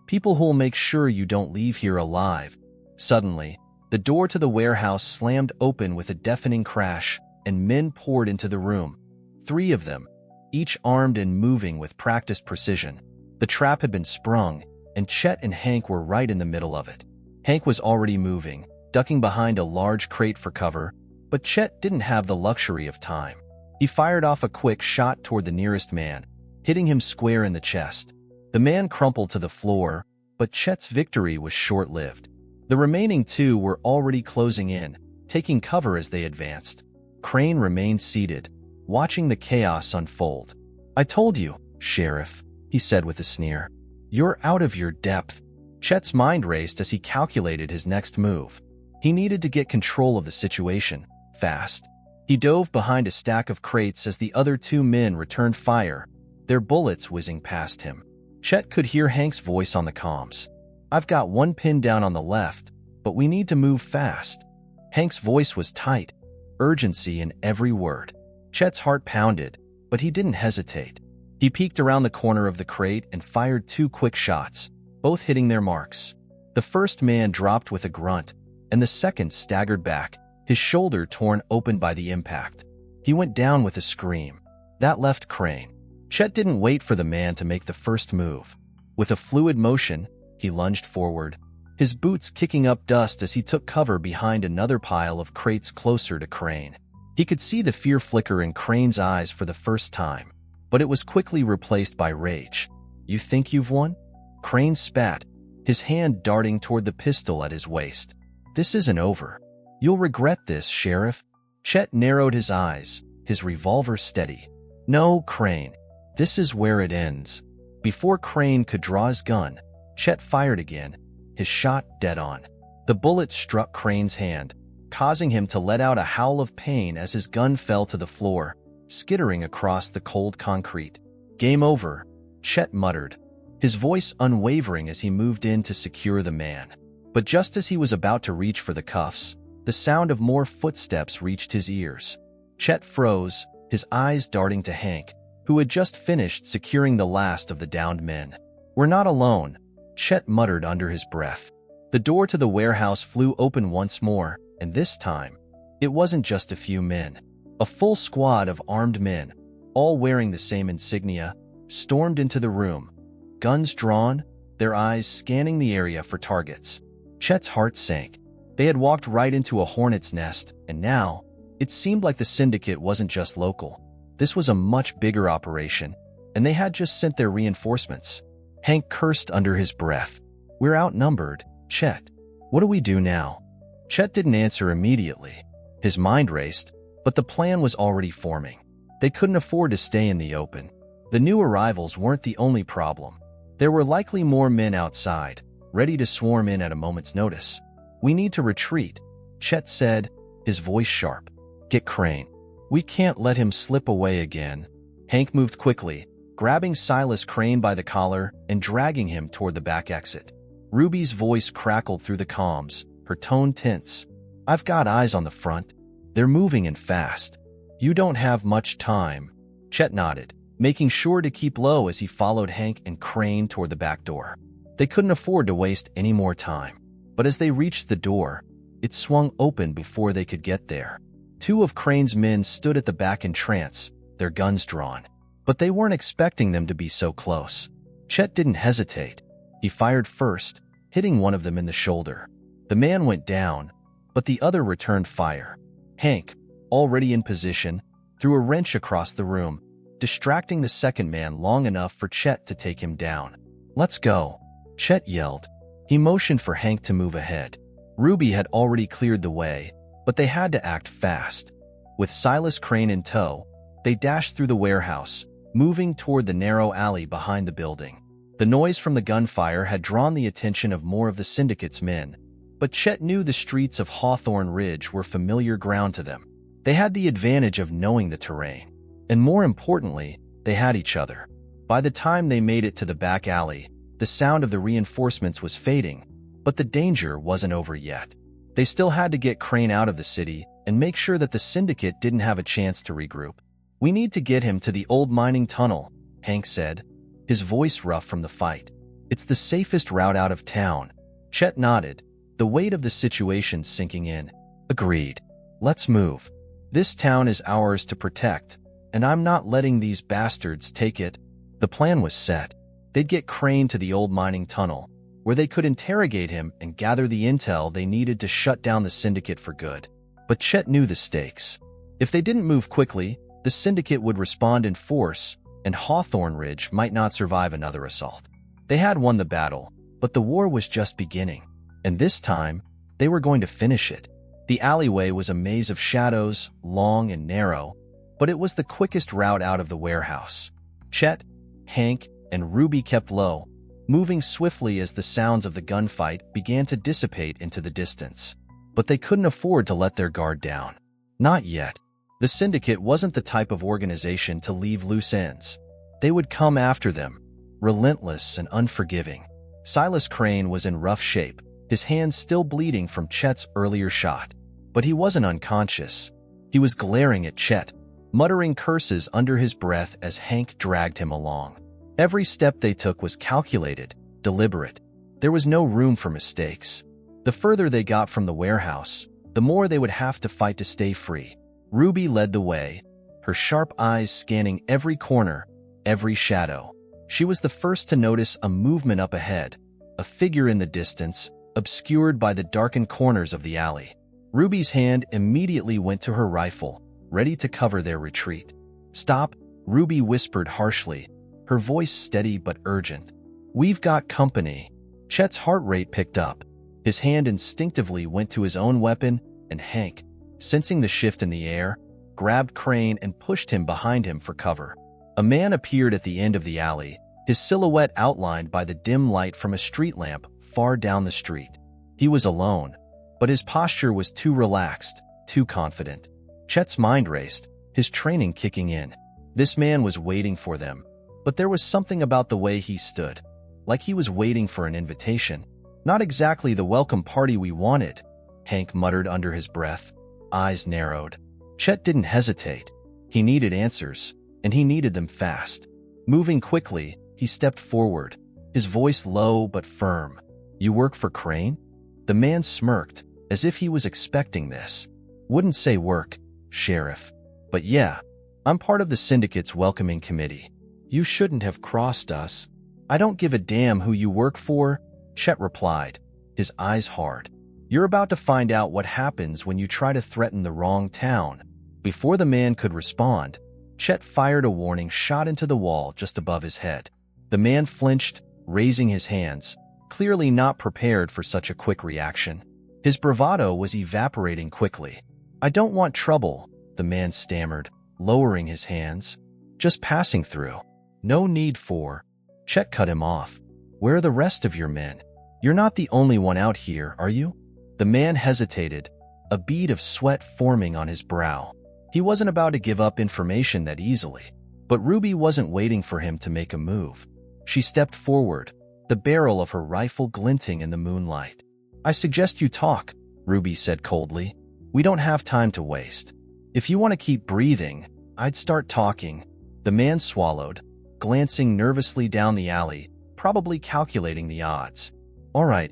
People who'll make sure you don't leave here alive." Suddenly, the door to the warehouse slammed open with a deafening crash, and men poured into the room. 3 of them, each armed and moving with practiced precision. The trap had been sprung, and Chet and Hank were right in the middle of it. Hank was already moving, ducking behind a large crate for cover, but Chet didn't have the luxury of time. He fired off a quick shot toward the nearest man, hitting him square in the chest. The man crumpled to the floor, but Chet's victory was short-lived. The remaining 2 were already closing in, taking cover as they advanced. Crane remained seated, watching the chaos unfold. "I told you, Sheriff," he said with a sneer. "You're out of your depth." Chet's mind raced as he calculated his next move. He needed to get control of the situation, fast. He dove behind a stack of crates as the other 2 men returned fire, their bullets whizzing past him. Chet could hear Hank's voice on the comms. "I've got one pinned down on the left, but we need to move fast." Hank's voice was tight, urgency in every word. Chet's heart pounded, but he didn't hesitate. He peeked around the corner of the crate and fired 2 quick shots, both hitting their marks. The first man dropped with a grunt, and the second staggered back, his shoulder torn open by the impact. He went down with a scream. That left Crane. Chet didn't wait for the man to make the first move. With a fluid motion, he lunged forward, his boots kicking up dust as he took cover behind another pile of crates closer to Crane. He could see the fear flicker in Crane's eyes for the first time, but it was quickly replaced by rage. "You think you've won?" Crane spat, his hand darting toward the pistol at his waist. "This isn't over. You'll regret this, Sheriff." Chet narrowed his eyes, his revolver steady. "No, Crane. This is where it ends." Before Crane could draw his gun, Chet fired again, his shot dead on. The bullet struck Crane's hand, causing him to let out a howl of pain as his gun fell to the floor, skittering across the cold concrete. "Game over," Chet muttered, his voice unwavering as he moved in to secure the man. But just as he was about to reach for the cuffs, the sound of more footsteps reached his ears. Chet froze, his eyes darting to Hank, who had just finished securing the last of the downed men. "We're not alone," Chet muttered under his breath. The door to the warehouse flew open once more, and this time, it wasn't just a few men. A full squad of armed men, all wearing the same insignia, stormed into the room, guns drawn, their eyes scanning the area for targets. Chet's heart sank. They had walked right into a hornet's nest, and now, it seemed like the syndicate wasn't just local. This was a much bigger operation, and they had just sent their reinforcements. Hank cursed under his breath. "We're outnumbered, Chet. What do we do now?" Chet didn't answer immediately. His mind raced, but the plan was already forming. They couldn't afford to stay in the open. The new arrivals weren't the only problem. There were likely more men outside, ready to swarm in at a moment's notice. "We need to retreat," Chet said, his voice sharp. "Get Crane. We can't let him slip away again." Hank moved quickly, grabbing Silas Crane by the collar and dragging him toward the back exit. Ruby's voice crackled through the comms, her tone tense. "I've got eyes on the front. They're moving in fast. You don't have much time." Chet nodded, making sure to keep low as he followed Hank and Crane toward the back door. They couldn't afford to waste any more time. But as they reached the door, it swung open before they could get there. 2 of Crane's men stood at the back in trance, their guns drawn. But they weren't expecting them to be so close. Chet didn't hesitate. He fired first, hitting one of them in the shoulder. The man went down, but the other returned fire. Hank, already in position, threw a wrench across the room, distracting the second man long enough for Chet to take him down. "Let's go," Chet yelled. He motioned for Hank to move ahead. Ruby had already cleared the way, but they had to act fast. With Silas Crane in tow, they dashed through the warehouse, moving toward the narrow alley behind the building. The noise from the gunfire had drawn the attention of more of the syndicate's men, but Chet knew the streets of Hawthorne Ridge were familiar ground to them. They had the advantage of knowing the terrain, and more importantly, they had each other. By the time they made it to the back alley, the sound of the reinforcements was fading, but the danger wasn't over yet. They still had to get Crane out of the city and make sure that the syndicate didn't have a chance to regroup. "We need to get him to the old mining tunnel," Hank said, his voice rough from the fight. "It's the safest route out of town." Chet nodded, the weight of the situation sinking in. "Agreed. Let's move. This town is ours to protect, and I'm not letting these bastards take it." The plan was set. They'd get Crane to the old mining tunnel, where they could interrogate him and gather the intel they needed to shut down the syndicate for good. But Chet knew the stakes. If they didn't move quickly, the syndicate would respond in force, and Hawthorne Ridge might not survive another assault. They had won the battle, but the war was just beginning, and this time, they were going to finish it. The alleyway was a maze of shadows, long and narrow, but it was the quickest route out of the warehouse. Chet, Hank, and Ruby kept low, moving swiftly as the sounds of the gunfight began to dissipate into the distance. But they couldn't afford to let their guard down. Not yet. The syndicate wasn't the type of organization to leave loose ends. They would come after them, relentless and unforgiving. Silas Crane was in rough shape, his hands still bleeding from Chet's earlier shot. But he wasn't unconscious. He was glaring at Chet, muttering curses under his breath as Hank dragged him along. Every step they took was calculated, deliberate. There was no room for mistakes. The further they got from the warehouse, the more they would have to fight to stay free. Ruby led the way, her sharp eyes scanning every corner, every shadow. She was the first to notice a movement up ahead, a figure in the distance, obscured by the darkened corners of the alley. Ruby's hand immediately went to her rifle, ready to cover their retreat. "Stop," Ruby whispered harshly, her voice steady but urgent. "We've got company." Chet's heart rate picked up. His hand instinctively went to his own weapon, and Hank, sensing the shift in the air, grabbed Crane and pushed him behind him for cover. A man appeared at the end of the alley, his silhouette outlined by the dim light from a street lamp far down the street. He was alone, but his posture was too relaxed, too confident. Chet's mind raced, his training kicking in. This man was waiting for them, but there was something about the way he stood, like he was waiting for an invitation. "Not exactly the welcome party we wanted," Hank muttered under his breath, eyes narrowed. Chet didn't hesitate. He needed answers, and he needed them fast. Moving quickly, he stepped forward, his voice low but firm. "You work for Crane?" The man smirked, as if he was expecting this. "Wouldn't say work, Sheriff. But yeah, I'm part of the syndicate's welcoming committee. You shouldn't have crossed us." "I don't give a damn who you work for," Chet replied, his eyes hard. "You're about to find out what happens when you try to threaten the wrong town." Before the man could respond, Chet fired a warning shot into the wall just above his head. The man flinched, raising his hands, clearly not prepared for such a quick reaction. His bravado was evaporating quickly. "I don't want trouble," the man stammered, lowering his hands. "Just passing through." "No need for." Chet cut him off. "Where are the rest of your men? You're not the only one out here, are you?" The man hesitated, a bead of sweat forming on his brow. He wasn't about to give up information that easily, but Ruby wasn't waiting for him to make a move. She stepped forward, the barrel of her rifle glinting in the moonlight. "I suggest you talk," Ruby said coldly. "We don't have time to waste. If you want to keep breathing, I'd start talking." The man swallowed, glancing nervously down the alley, probably calculating the odds. All right.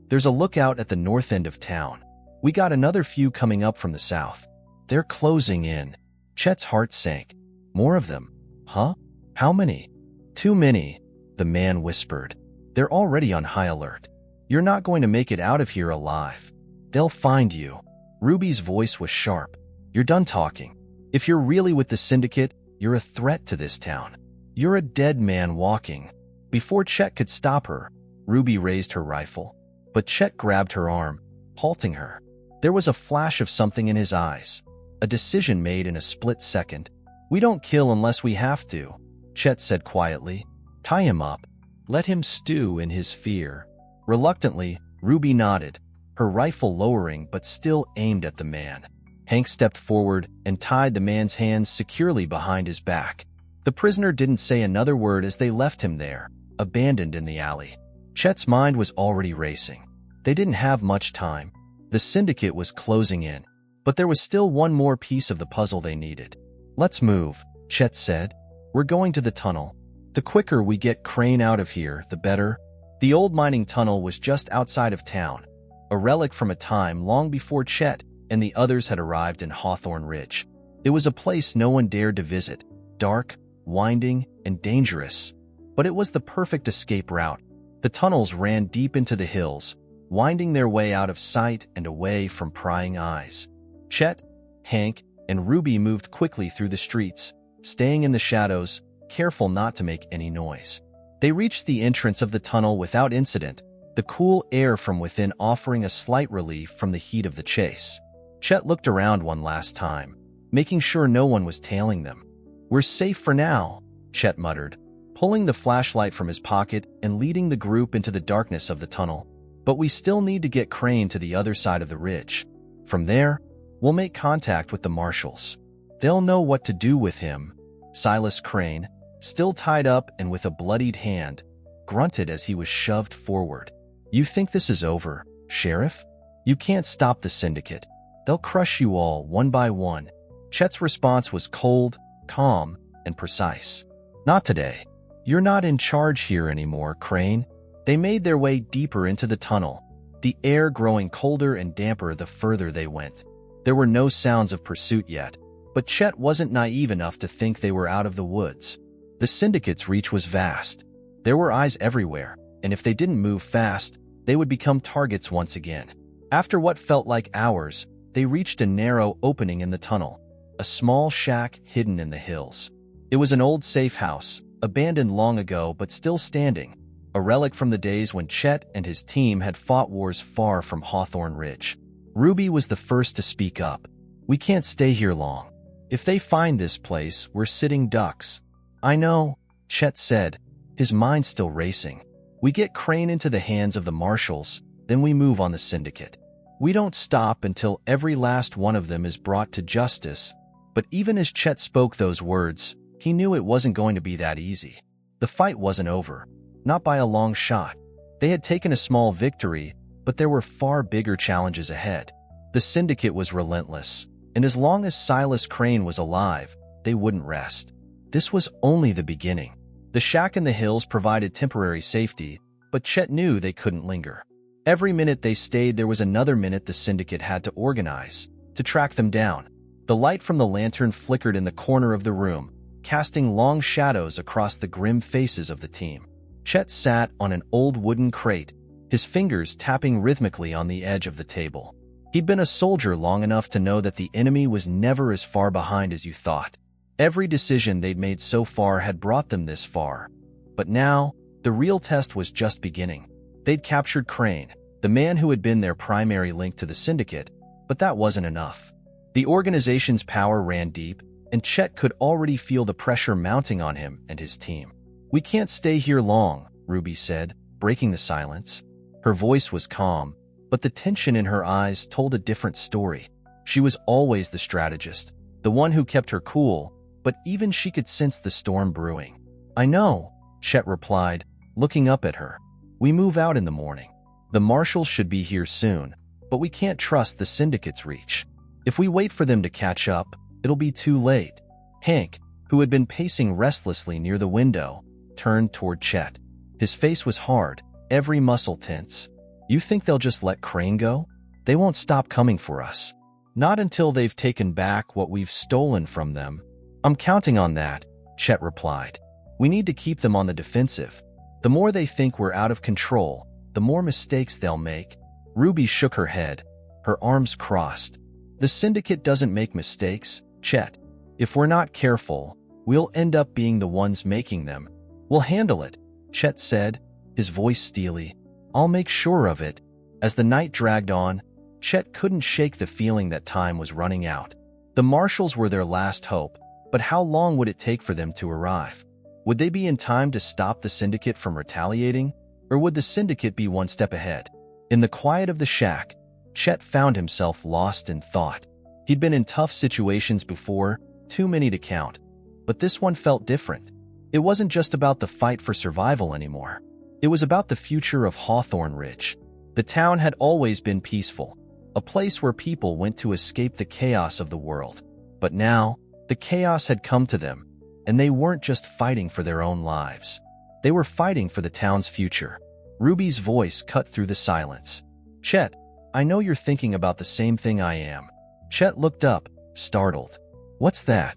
There's a lookout at the north end of town. We got another few coming up from the south. They're closing in." Chet's heart sank. "More of them? Huh? How many?" "Too many," the man whispered. "They're already on high alert. You're not going to make it out of here alive. They'll find you." Ruby's voice was sharp. "You're done talking. If you're really with the syndicate, you're a threat to this town. You're a dead man walking." Before Chet could stop her, Ruby raised her rifle, but Chet grabbed her arm, halting her. There was a flash of something in his eyes, a decision made in a split second. "We don't kill unless we have to," Chet said quietly. "Tie him up. Let him stew in his fear." Reluctantly, Ruby nodded, her rifle lowering but still aimed at the man. Hank stepped forward and tied the man's hands securely behind his back. The prisoner didn't say another word as they left him there, abandoned in the alley. Chet's mind was already racing. They didn't have much time. The syndicate was closing in, but there was still one more piece of the puzzle they needed. "Let's move," Chet said. "We're going to the tunnel. The quicker we get Crane out of here, the better." The old mining tunnel was just outside of town, a relic from a time long before Chet and the others had arrived in Hawthorne Ridge. It was a place no one dared to visit, dark, winding, and dangerous. But it was the perfect escape route. The tunnels ran deep into the hills, winding their way out of sight and away from prying eyes. Chet, Hank, and Ruby moved quickly through the streets, staying in the shadows, careful not to make any noise. They reached the entrance of the tunnel without incident, the cool air from within offering a slight relief from the heat of the chase. Chet looked around one last time, making sure no one was tailing them. "We're safe for now," Chet muttered, pulling the flashlight from his pocket and leading the group into the darkness of the tunnel. "But we still need to get Crane to the other side of the ridge. From there, we'll make contact with the marshals. They'll know what to do with him." Silas Crane, still tied up and with a bloodied hand, grunted as he was shoved forward. "You think this is over, Sheriff? You can't stop the syndicate. They'll crush you all one by one." Chet's response was cold, calm, and precise. "Not today. You're not in charge here anymore, Crane." They made their way deeper into the tunnel, the air growing colder and damper the further they went. There were no sounds of pursuit yet, but Chet wasn't naive enough to think they were out of the woods. The syndicate's reach was vast. There were eyes everywhere, and if they didn't move fast, they would become targets once again. After what felt like hours, they reached a narrow opening in the tunnel, a small shack hidden in the hills. It was an old safe house, abandoned long ago but still standing, a relic from the days when Chet and his team had fought wars far from Hawthorne Ridge. Ruby was the first to speak up. "We can't stay here long. If they find this place, we're sitting ducks." "I know," Chet said, his mind still racing. "We get Crane into the hands of the marshals, then we move on the syndicate. We don't stop until every last one of them is brought to justice." But even as Chet spoke those words, he knew it wasn't going to be that easy. The fight wasn't over, not by a long shot. They had taken a small victory, but there were far bigger challenges ahead. The syndicate was relentless, and as long as Silas Crane was alive, they wouldn't rest. This was only the beginning. The shack in the hills provided temporary safety, but Chet knew they couldn't linger. Every minute they stayed, there was another minute the syndicate had to organize, to track them down. The light from the lantern flickered in the corner of the room, casting long shadows across the grim faces of the team. Chet sat on an old wooden crate, his fingers tapping rhythmically on the edge of the table. He'd been a soldier long enough to know that the enemy was never as far behind as you thought. Every decision they'd made so far had brought them this far. But now, the real test was just beginning. They'd captured Crane, the man who had been their primary link to the syndicate, but that wasn't enough. The organization's power ran deep, and Chet could already feel the pressure mounting on him and his team. "We can't stay here long," Ruby said, breaking the silence. Her voice was calm, but the tension in her eyes told a different story. She was always the strategist, the one who kept her cool, but even she could sense the storm brewing. "I know," Chet replied, looking up at her. "We move out in the morning. The marshals should be here soon, but we can't trust the syndicate's reach. If we wait for them to catch up, it'll be too late." Hank, who had been pacing restlessly near the window, turned toward Chet. His face was hard, every muscle tense. "You think they'll just let Crane go? They won't stop coming for us. Not until they've taken back what we've stolen from them." "I'm counting on that," Chet replied. "We need to keep them on the defensive. The more they think we're out of control, the more mistakes they'll make." Ruby shook her head, her arms crossed. "The syndicate doesn't make mistakes, Chet. If we're not careful, we'll end up being the ones making them." "We'll handle it," Chet said, his voice steely. "I'll make sure of it." As the night dragged on, Chet couldn't shake the feeling that time was running out. The marshals were their last hope, but how long would it take for them to arrive? Would they be in time to stop the syndicate from retaliating, or would the syndicate be one step ahead? In the quiet of the shack, Chet found himself lost in thought. He'd been in tough situations before, too many to count, but this one felt different. It wasn't just about the fight for survival anymore. It was about the future of Hawthorne Ridge. The town had always been peaceful, a place where people went to escape the chaos of the world. But now, the chaos had come to them, and they weren't just fighting for their own lives. They were fighting for the town's future. Ruby's voice cut through the silence. "Chet, I know you're thinking about the same thing I am." Chet looked up, startled. "What's that?"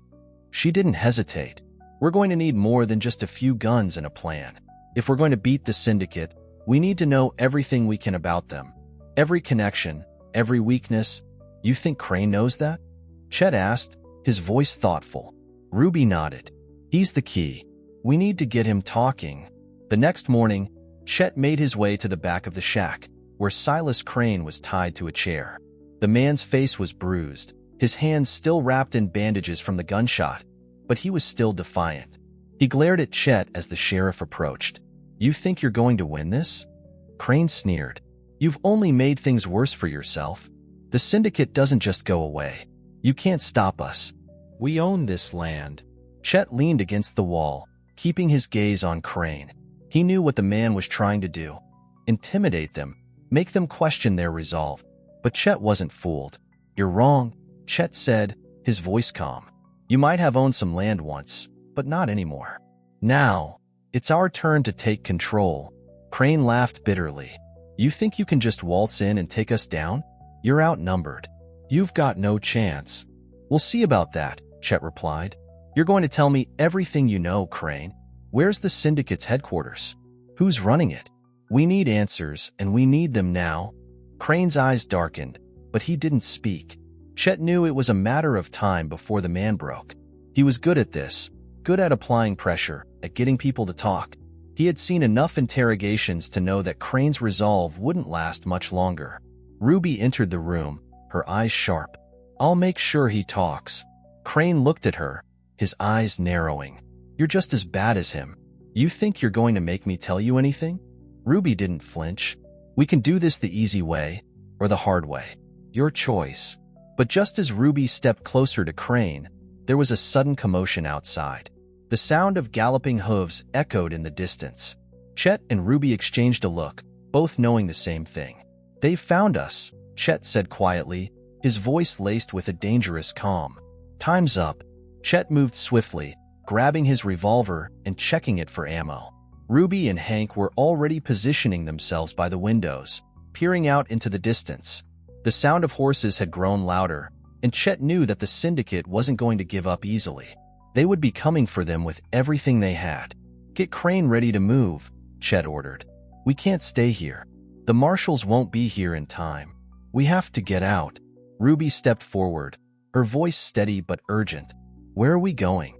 She didn't hesitate. "We're going to need more than just a few guns and a plan. If we're going to beat the syndicate, we need to know everything we can about them. Every connection, every weakness. You think Crane knows that?" Chet asked, his voice thoughtful. Ruby nodded. "He's the key. We need to get him talking." The next morning, Chet made his way to the back of the shack, where Silas Crane was tied to a chair. The man's face was bruised, his hands still wrapped in bandages from the gunshot, but he was still defiant. He glared at Chet as the sheriff approached. "You think you're going to win this?" Crane sneered. "You've only made things worse for yourself. The syndicate doesn't just go away. You can't stop us. We own this land." Chet leaned against the wall, keeping his gaze on Crane. He knew what the man was trying to do. Intimidate them, make them question their resolve. But Chet wasn't fooled. "You're wrong," Chet said, his voice calm. "You might have owned some land once, but not anymore. Now, it's our turn to take control." Crane laughed bitterly. "You think you can just waltz in and take us down? You're outnumbered. You've got no chance." "We'll see about that," Chet replied. "You're going to tell me everything you know, Crane. Where's the syndicate's headquarters? Who's running it? We need answers, and we need them now." Crane's eyes darkened, but he didn't speak. Chet knew it was a matter of time before the man broke. He was good at this, good at applying pressure, at getting people to talk. He had seen enough interrogations to know that Crane's resolve wouldn't last much longer. Ruby entered the room, her eyes sharp. "I'll make sure he talks." Crane looked at her, his eyes narrowing. "You're just as bad as him. You think you're going to make me tell you anything?" Ruby didn't flinch. "We can do this the easy way, or the hard way. Your choice." But just as Ruby stepped closer to Crane, there was a sudden commotion outside. The sound of galloping hooves echoed in the distance. Chet and Ruby exchanged a look, both knowing the same thing. "They've found us," Chet said quietly, his voice laced with a dangerous calm. "Time's up." Chet moved swiftly, grabbing his revolver and checking it for ammo. Ruby and Hank were already positioning themselves by the windows, peering out into the distance. The sound of horses had grown louder, and Chet knew that the syndicate wasn't going to give up easily. They would be coming for them with everything they had. "Get Crane ready to move," Chet ordered. "We can't stay here. The marshals won't be here in time. We have to get out." Ruby stepped forward, her voice steady but urgent. "Where are we going?"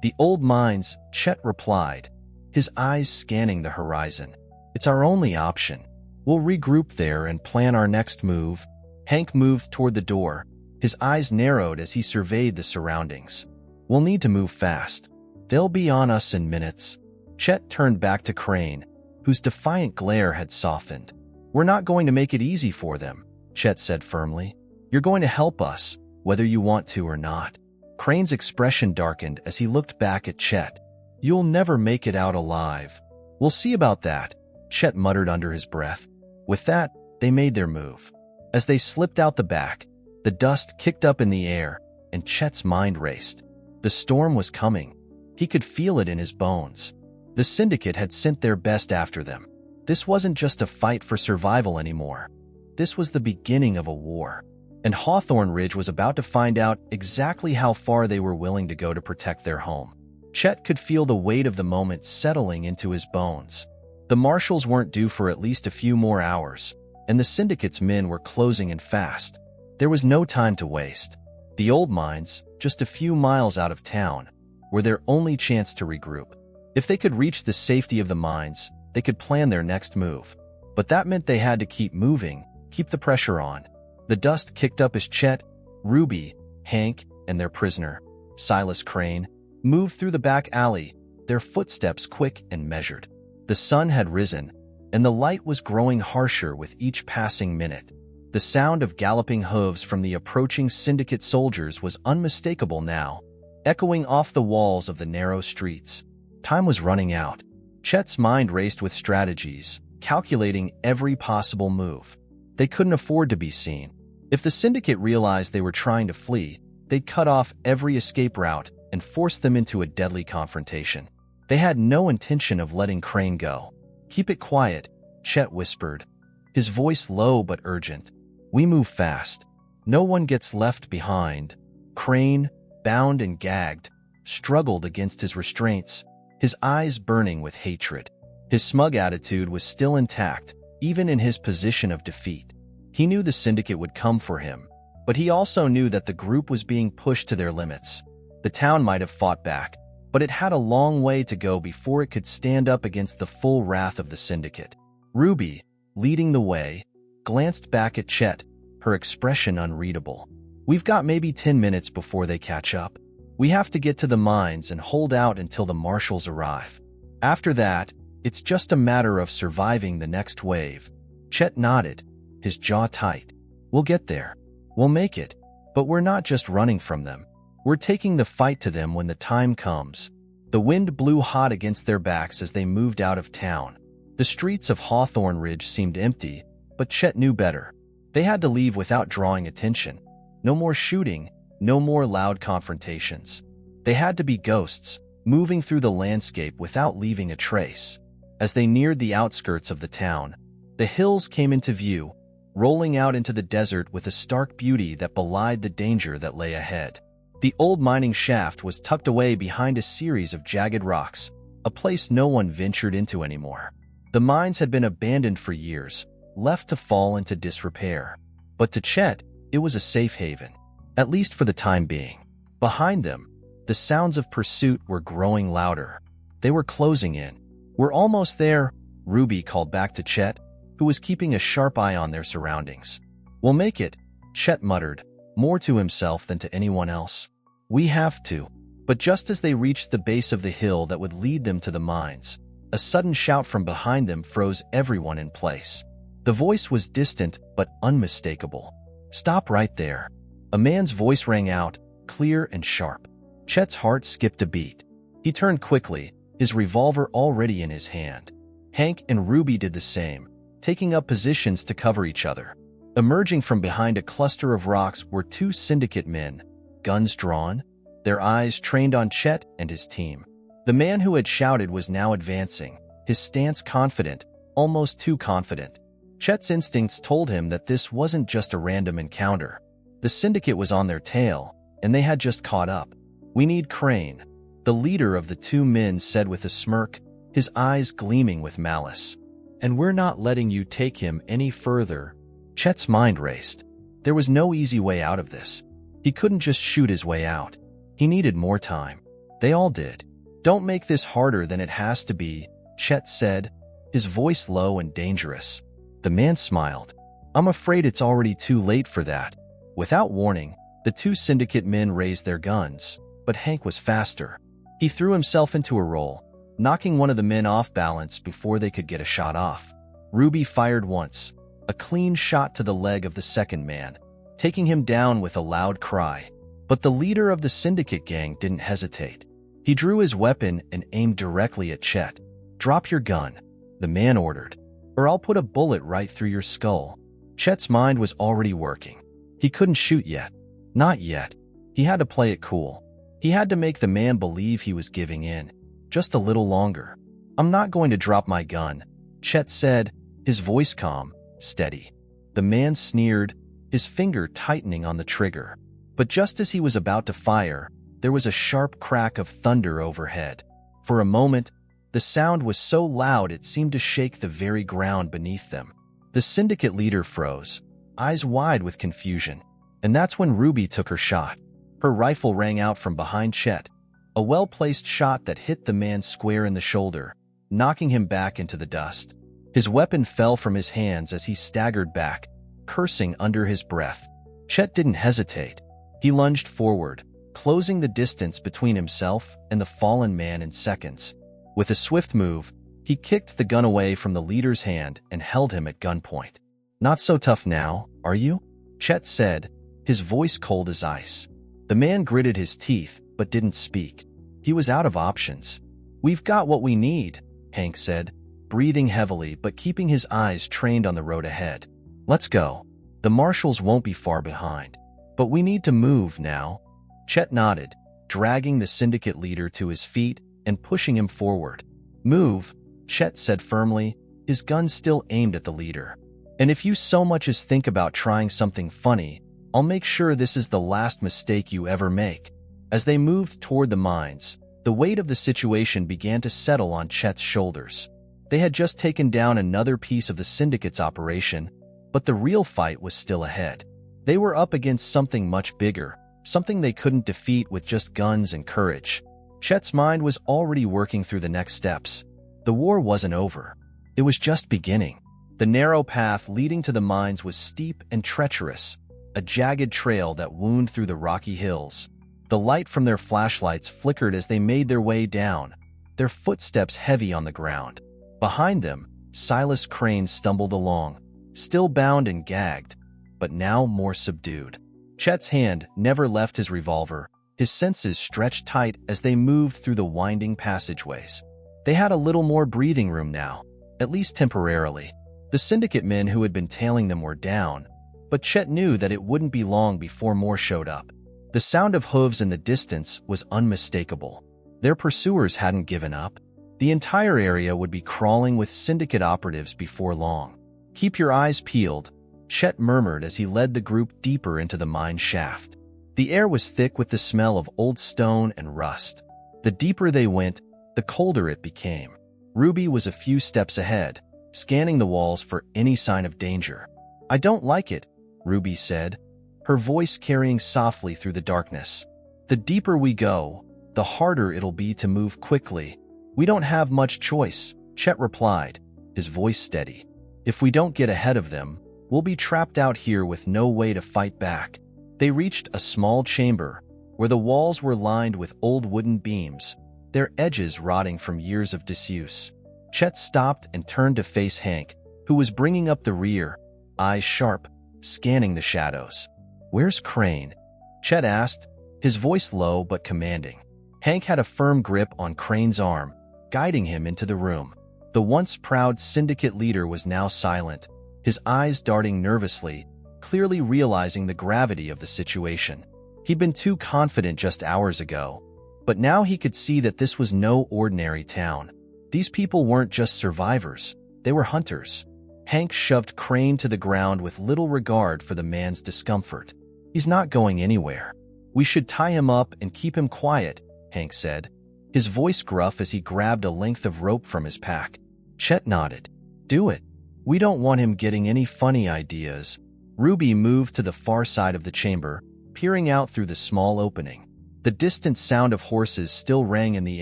"The old mines," Chet replied, his eyes scanning the horizon. "It's our only option. We'll regroup there and plan our next move." Hank moved toward the door, his eyes narrowed as he surveyed the surroundings. "We'll need to move fast. They'll be on us in minutes." Chet turned back to Crane, whose defiant glare had softened. "We're not going to make it easy for them," Chet said firmly. "You're going to help us, whether you want to or not." Crane's expression darkened as he looked back at Chet. "You'll never make it out alive." "We'll see about that," Chet muttered under his breath. With that, they made their move. As they slipped out the back, the dust kicked up in the air, and Chet's mind raced. The storm was coming. He could feel it in his bones. The syndicate had sent their best after them. This wasn't just a fight for survival anymore. This was the beginning of a war. And Hawthorne Ridge was about to find out exactly how far they were willing to go to protect their home. Chet could feel the weight of the moment settling into his bones. The marshals weren't due for at least a few more hours, and the syndicate's men were closing in fast. There was no time to waste. The old mines, just a few miles out of town, were their only chance to regroup. If they could reach the safety of the mines, they could plan their next move. But that meant they had to keep moving, keep the pressure on. The dust kicked up as Chet, Ruby, Hank, and their prisoner, Silas Crane, moved through the back alley, their footsteps quick and measured. The sun had risen, and the light was growing harsher with each passing minute. The sound of galloping hooves from the approaching syndicate soldiers was unmistakable now, echoing off the walls of the narrow streets. Time was running out. Chet's mind raced with strategies, calculating every possible move. They couldn't afford to be seen. If the syndicate realized they were trying to flee, they'd cut off every escape route and force them into a deadly confrontation. They had no intention of letting Crane go. "Keep it quiet," Chet whispered, his voice low but urgent. "We move fast. No one gets left behind." Crane, bound and gagged, struggled against his restraints, his eyes burning with hatred. His smug attitude was still intact, even in his position of defeat. He knew the syndicate would come for him, but he also knew that the group was being pushed to their limits. The town might have fought back, but it had a long way to go before it could stand up against the full wrath of the syndicate. Ruby, leading the way, glanced back at Chet, her expression unreadable. "We've got maybe 10 minutes before they catch up. We have to get to the mines and hold out until the marshals arrive. After that, it's just a matter of surviving the next wave." Chet nodded, his jaw tight. "We'll get there. We'll make it. But we're not just running from them. We're taking the fight to them when the time comes." The wind blew hot against their backs as they moved out of town. The streets of Hawthorne Ridge seemed empty, but Chet knew better. They had to leave without drawing attention. No more shooting, no more loud confrontations. They had to be ghosts, moving through the landscape without leaving a trace. As they neared the outskirts of the town, the hills came into view, rolling out into the desert with a stark beauty that belied the danger that lay ahead. The old mining shaft was tucked away behind a series of jagged rocks, a place no one ventured into anymore. The mines had been abandoned for years, left to fall into disrepair. But to Chet, it was a safe haven, at least for the time being. Behind them, the sounds of pursuit were growing louder. They were closing in. "We're almost there," Ruby called back to Chet, who was keeping a sharp eye on their surroundings. "We'll make it," Chet muttered, more to himself than to anyone else. "We have to." But just as they reached the base of the hill that would lead them to the mines, a sudden shout from behind them froze everyone in place. The voice was distant but unmistakable. "Stop right there." A man's voice rang out, clear and sharp. Chet's heart skipped a beat. He turned quickly, his revolver already in his hand. Hank and Ruby did the same, taking up positions to cover each other. Emerging from behind a cluster of rocks were two syndicate men, guns drawn, their eyes trained on Chet and his team. The man who had shouted was now advancing, his stance confident, almost too confident. Chet's instincts told him that this wasn't just a random encounter. The syndicate was on their tail, and they had just caught up. "We need Crane," the leader of the two men said with a smirk, his eyes gleaming with malice. "And we're not letting you take him any further." Chet's mind raced. There was no easy way out of this. He couldn't just shoot his way out. He needed more time. They all did. "Don't make this harder than it has to be," Chet said, his voice low and dangerous. The man smiled. "I'm afraid it's already too late for that." Without warning, the two syndicate men raised their guns, but Hank was faster. He threw himself into a roll, knocking one of the men off balance before they could get a shot off. Ruby fired once, a clean shot to the leg of the second man, taking him down with a loud cry. But the leader of the syndicate gang didn't hesitate. He drew his weapon and aimed directly at Chet. "Drop your gun," the man ordered, "or I'll put a bullet right through your skull." Chet's mind was already working. He couldn't shoot yet. Not yet. He had to play it cool. He had to make the man believe he was giving in. Just a little longer. "I'm not going to drop my gun," Chet said, his voice calm, steady. The man sneered, his finger tightening on the trigger. But just as he was about to fire, there was a sharp crack of thunder overhead. For a moment, the sound was so loud it seemed to shake the very ground beneath them. The syndicate leader froze, eyes wide with confusion. And that's when Ruby took her shot. Her rifle rang out from behind Chet, a well-placed shot that hit the man square in the shoulder, knocking him back into the dust. His weapon fell from his hands as he staggered back, cursing under his breath. Chet didn't hesitate. He lunged forward, closing the distance between himself and the fallen man in seconds. With a swift move, he kicked the gun away from the leader's hand and held him at gunpoint. "Not so tough now, are you?" Chet said, his voice cold as ice. The man gritted his teeth but didn't speak. He was out of options. "We've got what we need," Hank said, breathing heavily but keeping his eyes trained on the road ahead. "Let's go. The marshals won't be far behind. But we need to move now." Chet nodded, dragging the syndicate leader to his feet and pushing him forward. "Move," Chet said firmly, his gun still aimed at the leader. "And if you so much as think about trying something funny, I'll make sure this is the last mistake you ever make." As they moved toward the mines, the weight of the situation began to settle on Chet's shoulders. They had just taken down another piece of the syndicate's operation, but the real fight was still ahead. They were up against something much bigger, something they couldn't defeat with just guns and courage. Chet's mind was already working through the next steps. The war wasn't over. It was just beginning. The narrow path leading to the mines was steep and treacherous, a jagged trail that wound through the rocky hills. The light from their flashlights flickered as they made their way down, their footsteps heavy on the ground. Behind them, Silas Crane stumbled along, still bound and gagged, but now more subdued. Chet's hand never left his revolver, His senses stretched tight as they moved through the winding passageways. They had a little more breathing room now, at least temporarily. The syndicate men who had been tailing them were down, but Chet knew that it wouldn't be long before more showed up. The sound of hooves in the distance was unmistakable. Their pursuers hadn't given up. The entire area would be crawling with syndicate operatives before long. "Keep your eyes peeled," Chet murmured as he led the group deeper into the mine shaft. The air was thick with the smell of old stone and rust. The deeper they went, the colder it became. Ruby was a few steps ahead, scanning the walls for any sign of danger. "I don't like it," Ruby said, her voice carrying softly through the darkness. "The deeper we go, the harder it'll be to move quickly." "We don't have much choice," Chet replied, his voice steady. "If we don't get ahead of them, we'll be trapped out here with no way to fight back." They reached a small chamber where the walls were lined with old wooden beams, their edges rotting from years of disuse. Chet stopped and turned to face Hank, who was bringing up the rear, eyes sharp, scanning the shadows. "Where's Crane?" Chet asked, his voice low but commanding. Hank had a firm grip on Crane's arm, guiding him into the room. The once proud syndicate leader was now silent, his eyes darting nervously, clearly realizing the gravity of the situation. He'd been too confident just hours ago, but now he could see that this was no ordinary town. These people weren't just survivors, they were hunters. Hank shoved Crane to the ground with little regard for the man's discomfort. "He's not going anywhere. We should tie him up and keep him quiet," Hank said, his voice gruff as he grabbed a length of rope from his pack. Chet nodded. "Do it. We don't want him getting any funny ideas." Ruby moved to the far side of the chamber, peering out through the small opening. The distant sound of horses still rang in the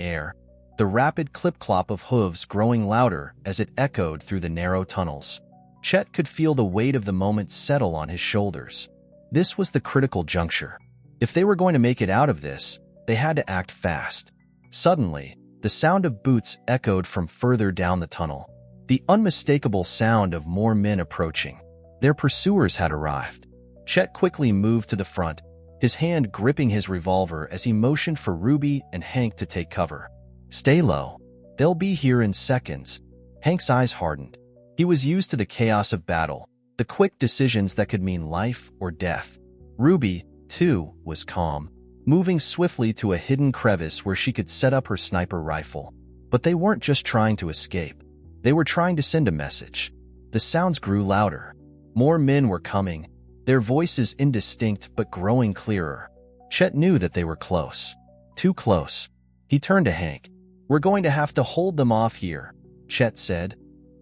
air, the rapid clip-clop of hooves growing louder as it echoed through the narrow tunnels. Chet could feel the weight of the moment settle on his shoulders. This was the critical juncture. If they were going to make it out of this, they had to act fast. Suddenly, the sound of boots echoed from further down the tunnel, the unmistakable sound of more men approaching. Their pursuers had arrived. Chet quickly moved to the front, his hand gripping his revolver as he motioned for Ruby and Hank to take cover. "Stay low. They'll be here in seconds." Hank's eyes hardened. He was used to the chaos of battle, the quick decisions that could mean life or death. Ruby, too, was calm, moving swiftly to a hidden crevice where she could set up her sniper rifle. But they weren't just trying to escape. They were trying to send a message. The sounds grew louder. More men were coming, their voices indistinct but growing clearer. Chet knew that they were close. Too close. He turned to Hank. "We're going to have to hold them off here," Chet said,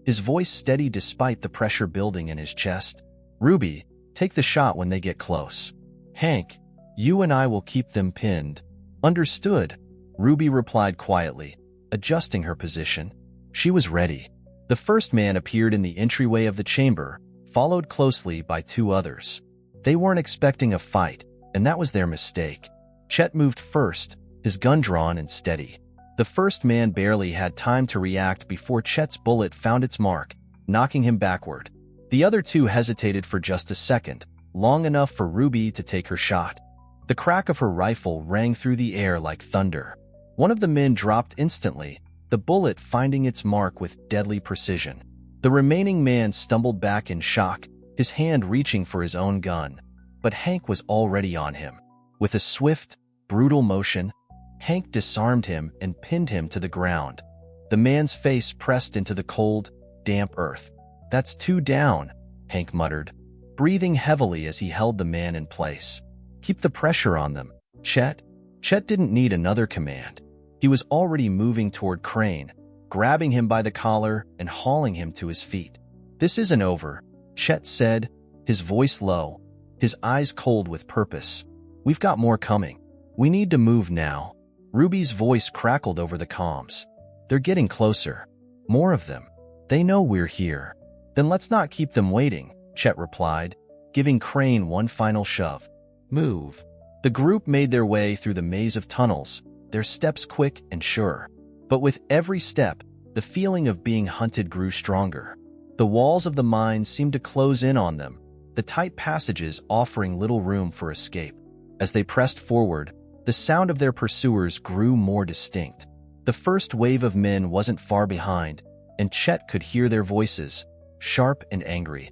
his voice steady despite the pressure building in his chest. "Ruby, take the shot when they get close. Hank, you and I will keep them pinned." "Understood," Ruby replied quietly, adjusting her position. She was ready. The first man appeared in the entryway of the chamber, followed closely by two others. They weren't expecting a fight, and that was their mistake. Chet moved first, his gun drawn and steady. The first man barely had time to react before Chet's bullet found its mark, knocking him backward. The other two hesitated for just a second, long enough for Ruby to take her shot. The crack of her rifle rang through the air like thunder. One of the men dropped instantly, the bullet finding its mark with deadly precision. The remaining man stumbled back in shock, his hand reaching for his own gun. But Hank was already on him. With a swift, brutal motion, Hank disarmed him and pinned him to the ground. The man's face pressed into the cold, damp earth. "That's two down," Hank muttered, breathing heavily as he held the man in place. "Keep the pressure on them, Chet." Chet didn't need another command. He was already moving toward Crane, grabbing him by the collar and hauling him to his feet. "This isn't over," Chet said, his voice low, his eyes cold with purpose. "We've got more coming. We need to move now." Ruby's voice crackled over the comms. "They're getting closer. More of them. They know we're here." "Then let's not keep them waiting," Chet replied, giving Crane one final shove. "Move." The group made their way through the maze of tunnels, their steps quick and sure. But with every step, the feeling of being hunted grew stronger. The walls of the mine seemed to close in on them, the tight passages offering little room for escape. As they pressed forward, the sound of their pursuers grew more distinct. The first wave of men wasn't far behind, and Chet could hear their voices, sharp and angry,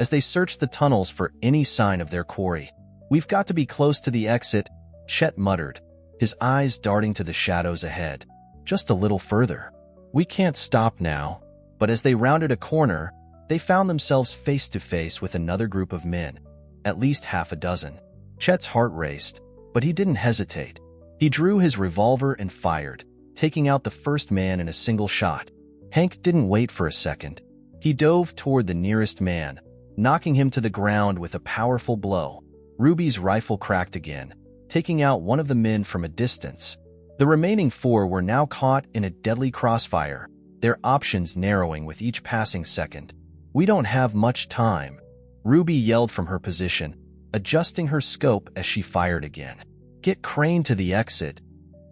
as they searched the tunnels for any sign of their quarry. "We've got to be close to the exit," Chet muttered, his eyes darting to the shadows ahead. "Just a little further. We can't stop now." But as they rounded a corner, they found themselves face to face with another group of men, at least half a dozen. Chet's heart raced, but he didn't hesitate. He drew his revolver and fired, taking out the first man in a single shot. Hank didn't wait for a second. He dove toward the nearest man, knocking him to the ground with a powerful blow. Ruby's rifle cracked again, taking out one of the men from a distance. The remaining 4 were now caught in a deadly crossfire, their options narrowing with each passing second. "We don't have much time," Ruby yelled from her position, adjusting her scope as she fired again. "Get Crane to the exit,"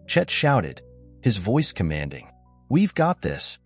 Chet shouted, his voice commanding. "We've got this."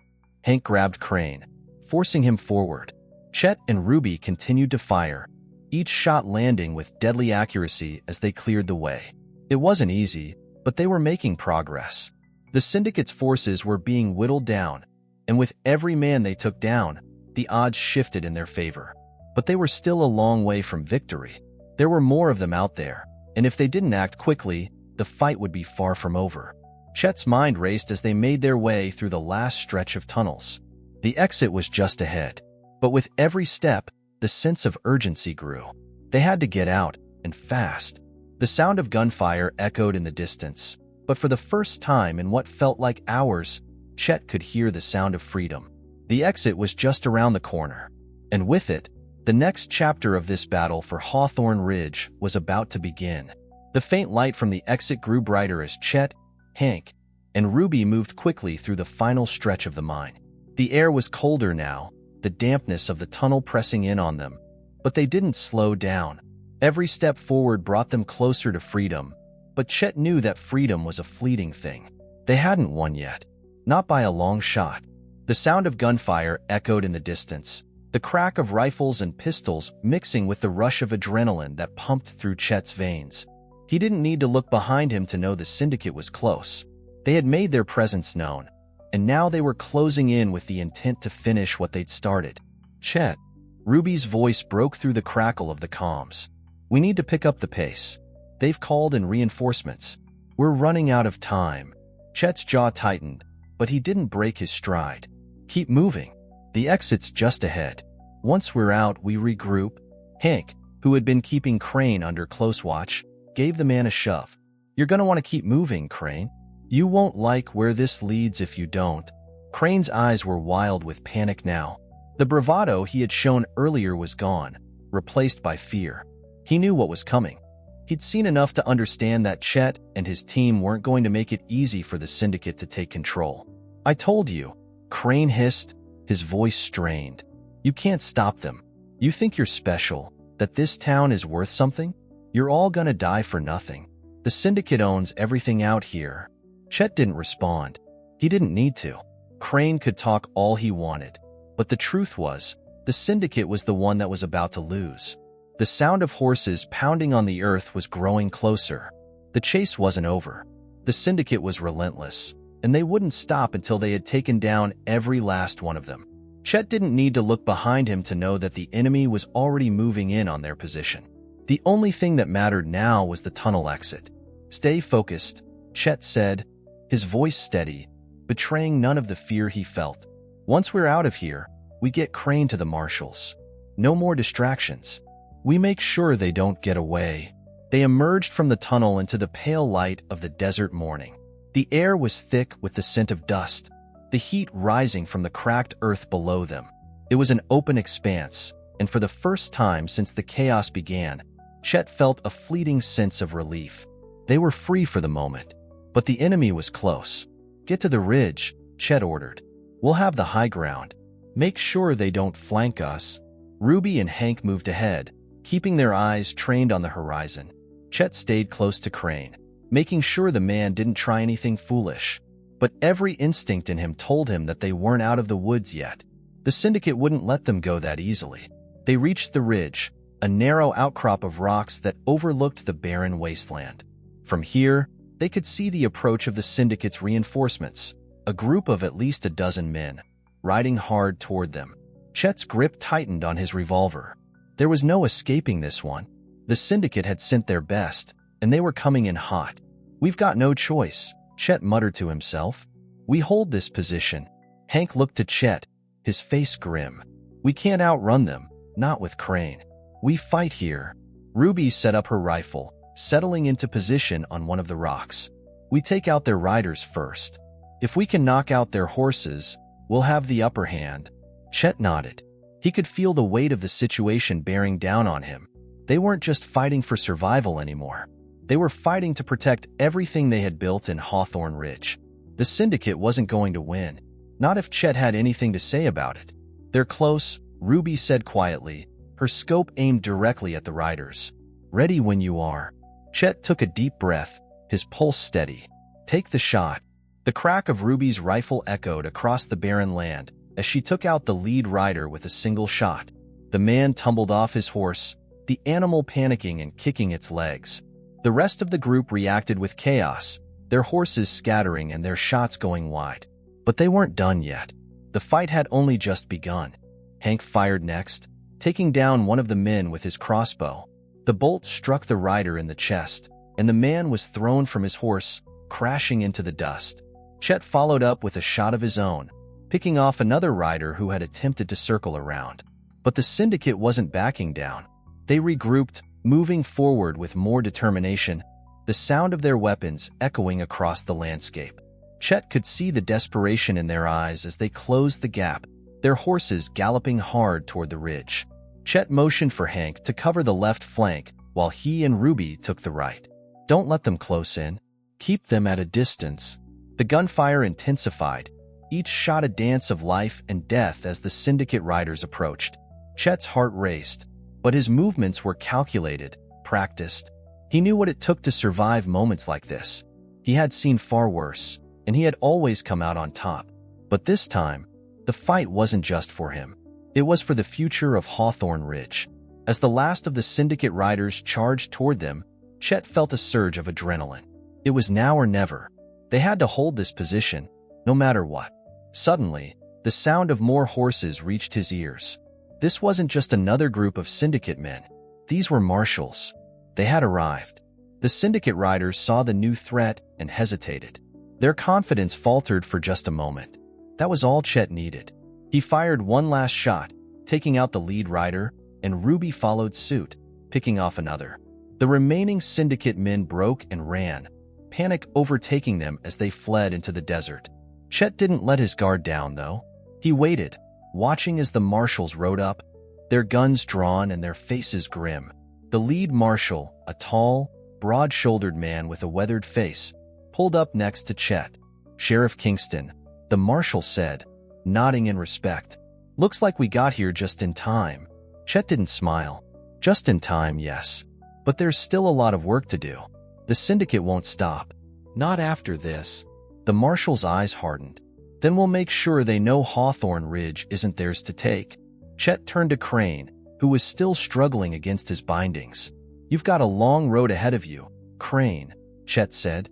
Hank grabbed Crane, forcing him forward. Chet and Ruby continued to fire, each shot landing with deadly accuracy as they cleared the way. It wasn't easy, but they were making progress. The Syndicate's forces were being whittled down, and with every man they took down, the odds shifted in their favor. But they were still a long way from victory. There were more of them out there, and if they didn't act quickly, the fight would be far from over. Chet's mind raced as they made their way through the last stretch of tunnels. The exit was just ahead, but with every step, the sense of urgency grew. They had to get out, and fast. The sound of gunfire echoed in the distance, but for the first time in what felt like hours, Chet could hear the sound of freedom. The exit was just around the corner, and with it, the next chapter of this battle for Hawthorne Ridge was about to begin. The faint light from the exit grew brighter as Chet, Hank, and Ruby moved quickly through the final stretch of the mine. The air was colder now, the dampness of the tunnel pressing in on them, but they didn't slow down. Every step forward brought them closer to freedom, but Chet knew that freedom was a fleeting thing. They hadn't won yet, not by a long shot. The sound of gunfire echoed in the distance, the crack of rifles and pistols mixing with the rush of adrenaline that pumped through Chet's veins. He didn't need to look behind him to know the Syndicate was close. They had made their presence known, and now they were closing in with the intent to finish what they'd started. "Chet," Ruby's voice broke through the crackle of the comms. "We need to pick up the pace. They've called in reinforcements. We're running out of time." Chet's jaw tightened, but he didn't break his stride. "Keep moving. The exit's just ahead. Once we're out, we regroup." Hank, who had been keeping Crane under close watch, gave the man a shove. "You're gonna want to keep moving, Crane. You won't like where this leads if you don't." Crane's eyes were wild with panic now. The bravado he had shown earlier was gone, replaced by fear. He knew what was coming. He'd seen enough to understand that Chet and his team weren't going to make it easy for the Syndicate to take control. "I told you," Crane hissed, his voice strained. "You can't stop them. You think you're special, that this town is worth something? You're all gonna die for nothing. The Syndicate owns everything out here." Chet didn't respond. He didn't need to. Crane could talk all he wanted, but the truth was, the Syndicate was the one that was about to lose. The sound of horses pounding on the earth was growing closer. The chase wasn't over. The Syndicate was relentless, and they wouldn't stop until they had taken down every last one of them. Chet didn't need to look behind him to know that the enemy was already moving in on their position. The only thing that mattered now was the tunnel exit. "Stay focused," Chet said, his voice steady, betraying none of the fear he felt. "Once we're out of here, we get Crane to the marshals. No more distractions. We make sure they don't get away." They emerged from the tunnel into the pale light of the desert morning. The air was thick with the scent of dust, the heat rising from the cracked earth below them. It was an open expanse, and for the first time since the chaos began, Chet felt a fleeting sense of relief. They were free for the moment, but the enemy was close. "Get to the ridge," Chet ordered. "We'll have the high ground. Make sure they don't flank us." Ruby and Hank moved ahead, keeping their eyes trained on the horizon. Chet stayed close to Crane, making sure the man didn't try anything foolish. But every instinct in him told him that they weren't out of the woods yet. The Syndicate wouldn't let them go that easily. They reached the ridge, a narrow outcrop of rocks that overlooked the barren wasteland. From here, They could see the approach of the syndicate's reinforcements, a group of at least a dozen men, riding hard toward them. Chet's grip tightened on his revolver. There was no escaping this one. The syndicate had sent their best, and they were coming in hot. "We've got no choice," Chet muttered to himself. "We hold this position." Hank looked to Chet, his face grim. "We can't outrun them, not with Crane. We fight here." Ruby set up her rifle, settling into position on one of the rocks. "We take out their riders first. If we can knock out their horses, we'll have the upper hand." Chet nodded. He could feel the weight of the situation bearing down on him. They weren't just fighting for survival anymore. They were fighting to protect everything they had built in Hawthorne Ridge. The syndicate wasn't going to win, not if Chet had anything to say about it. "They're close," Ruby said quietly, her scope aimed directly at the riders. "Ready when you are." Chet took a deep breath, his pulse steady. "Take the shot." The crack of Ruby's rifle echoed across the barren land as she took out the lead rider with a single shot. The man tumbled off his horse, the animal panicking and kicking its legs. The rest of the group reacted with chaos, their horses scattering and their shots going wide. But they weren't done yet. The fight had only just begun. Hank fired next, taking down one of the men with his crossbow. The bolt struck the rider in the chest, and the man was thrown from his horse, crashing into the dust. Chet followed up with a shot of his own, picking off another rider who had attempted to circle around. But the syndicate wasn't backing down. They regrouped, moving forward with more determination, the sound of their weapons echoing across the landscape. Chet could see the desperation in their eyes as they closed the gap, their horses galloping hard toward the ridge. Chet motioned for Hank to cover the left flank while he and Ruby took the right. "Don't let them close in. Keep them at a distance." The gunfire intensified, each shot a dance of life and death as the syndicate riders approached. Chet's heart raced, but his movements were calculated, practiced. He knew what it took to survive moments like this. He had seen far worse, and he had always come out on top. But this time, the fight wasn't just for him. It was for the future of Hawthorne Ridge. As the last of the syndicate riders charged toward them, Chet felt a surge of adrenaline. It was now or never. They had to hold this position, no matter what. Suddenly, the sound of more horses reached his ears. This wasn't just another group of syndicate men. These were marshals. They had arrived. The syndicate riders saw the new threat and hesitated. Their confidence faltered for just a moment. That was all Chet needed. He fired one last shot, taking out the lead rider, and Ruby followed suit, picking off another. The remaining syndicate men broke and ran, panic overtaking them as they fled into the desert. Chet didn't let his guard down, though. He waited, watching as the marshals rode up, their guns drawn and their faces grim. The lead marshal, a tall, broad-shouldered man with a weathered face, pulled up next to Chet. "Sheriff Kingston," the marshal said, nodding in respect. "Looks like we got here just in time." Chet didn't smile. "Just in time, yes. But there's still a lot of work to do. The syndicate won't stop. Not after this." The marshal's eyes hardened. "Then we'll make sure they know Hawthorne Ridge isn't theirs to take." Chet turned to Crane, who was still struggling against his bindings. "You've got a long road ahead of you, Crane," Chet said.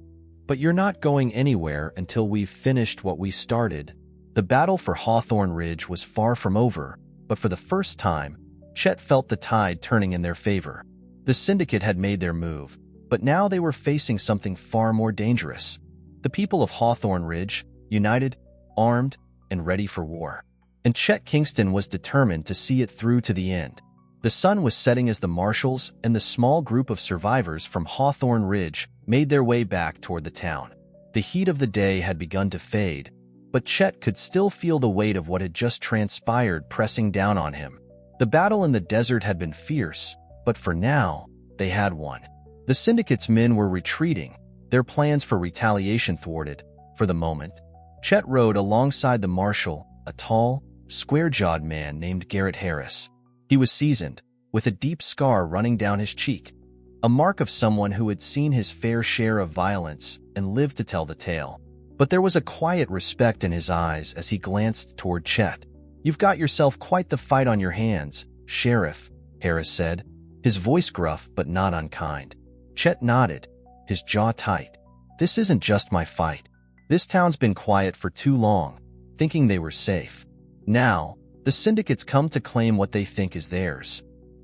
"But you're not going anywhere until we've finished what we started." The battle for Hawthorne Ridge was far from over, but for the first time, Chet felt the tide turning in their favor. The syndicate had made their move, but now they were facing something far more dangerous. The people of Hawthorne Ridge, united, armed, and ready for war. And Chet Kingston was determined to see it through to the end. The sun was setting as the marshals and the small group of survivors from Hawthorne Ridge made their way back toward the town. The heat of the day had begun to fade, but Chet could still feel the weight of what had just transpired pressing down on him. The battle in the desert had been fierce, but for now, they had won. The syndicate's men were retreating, their plans for retaliation thwarted, for the moment. Chet rode alongside the marshal, a tall, square-jawed man named Garrett Harris. He was seasoned, with a deep scar running down his cheek, a mark of someone who had seen his fair share of violence and lived to tell the tale. But there was a quiet respect in his eyes as he glanced toward Chet. "You've got yourself quite the fight on your hands, Sheriff," Harris said, his voice gruff but not unkind. Chet nodded, his jaw tight. This isn't just my fight. This town's been quiet for too long, thinking they were safe. Now, the syndicates come to claim what they think is theirs.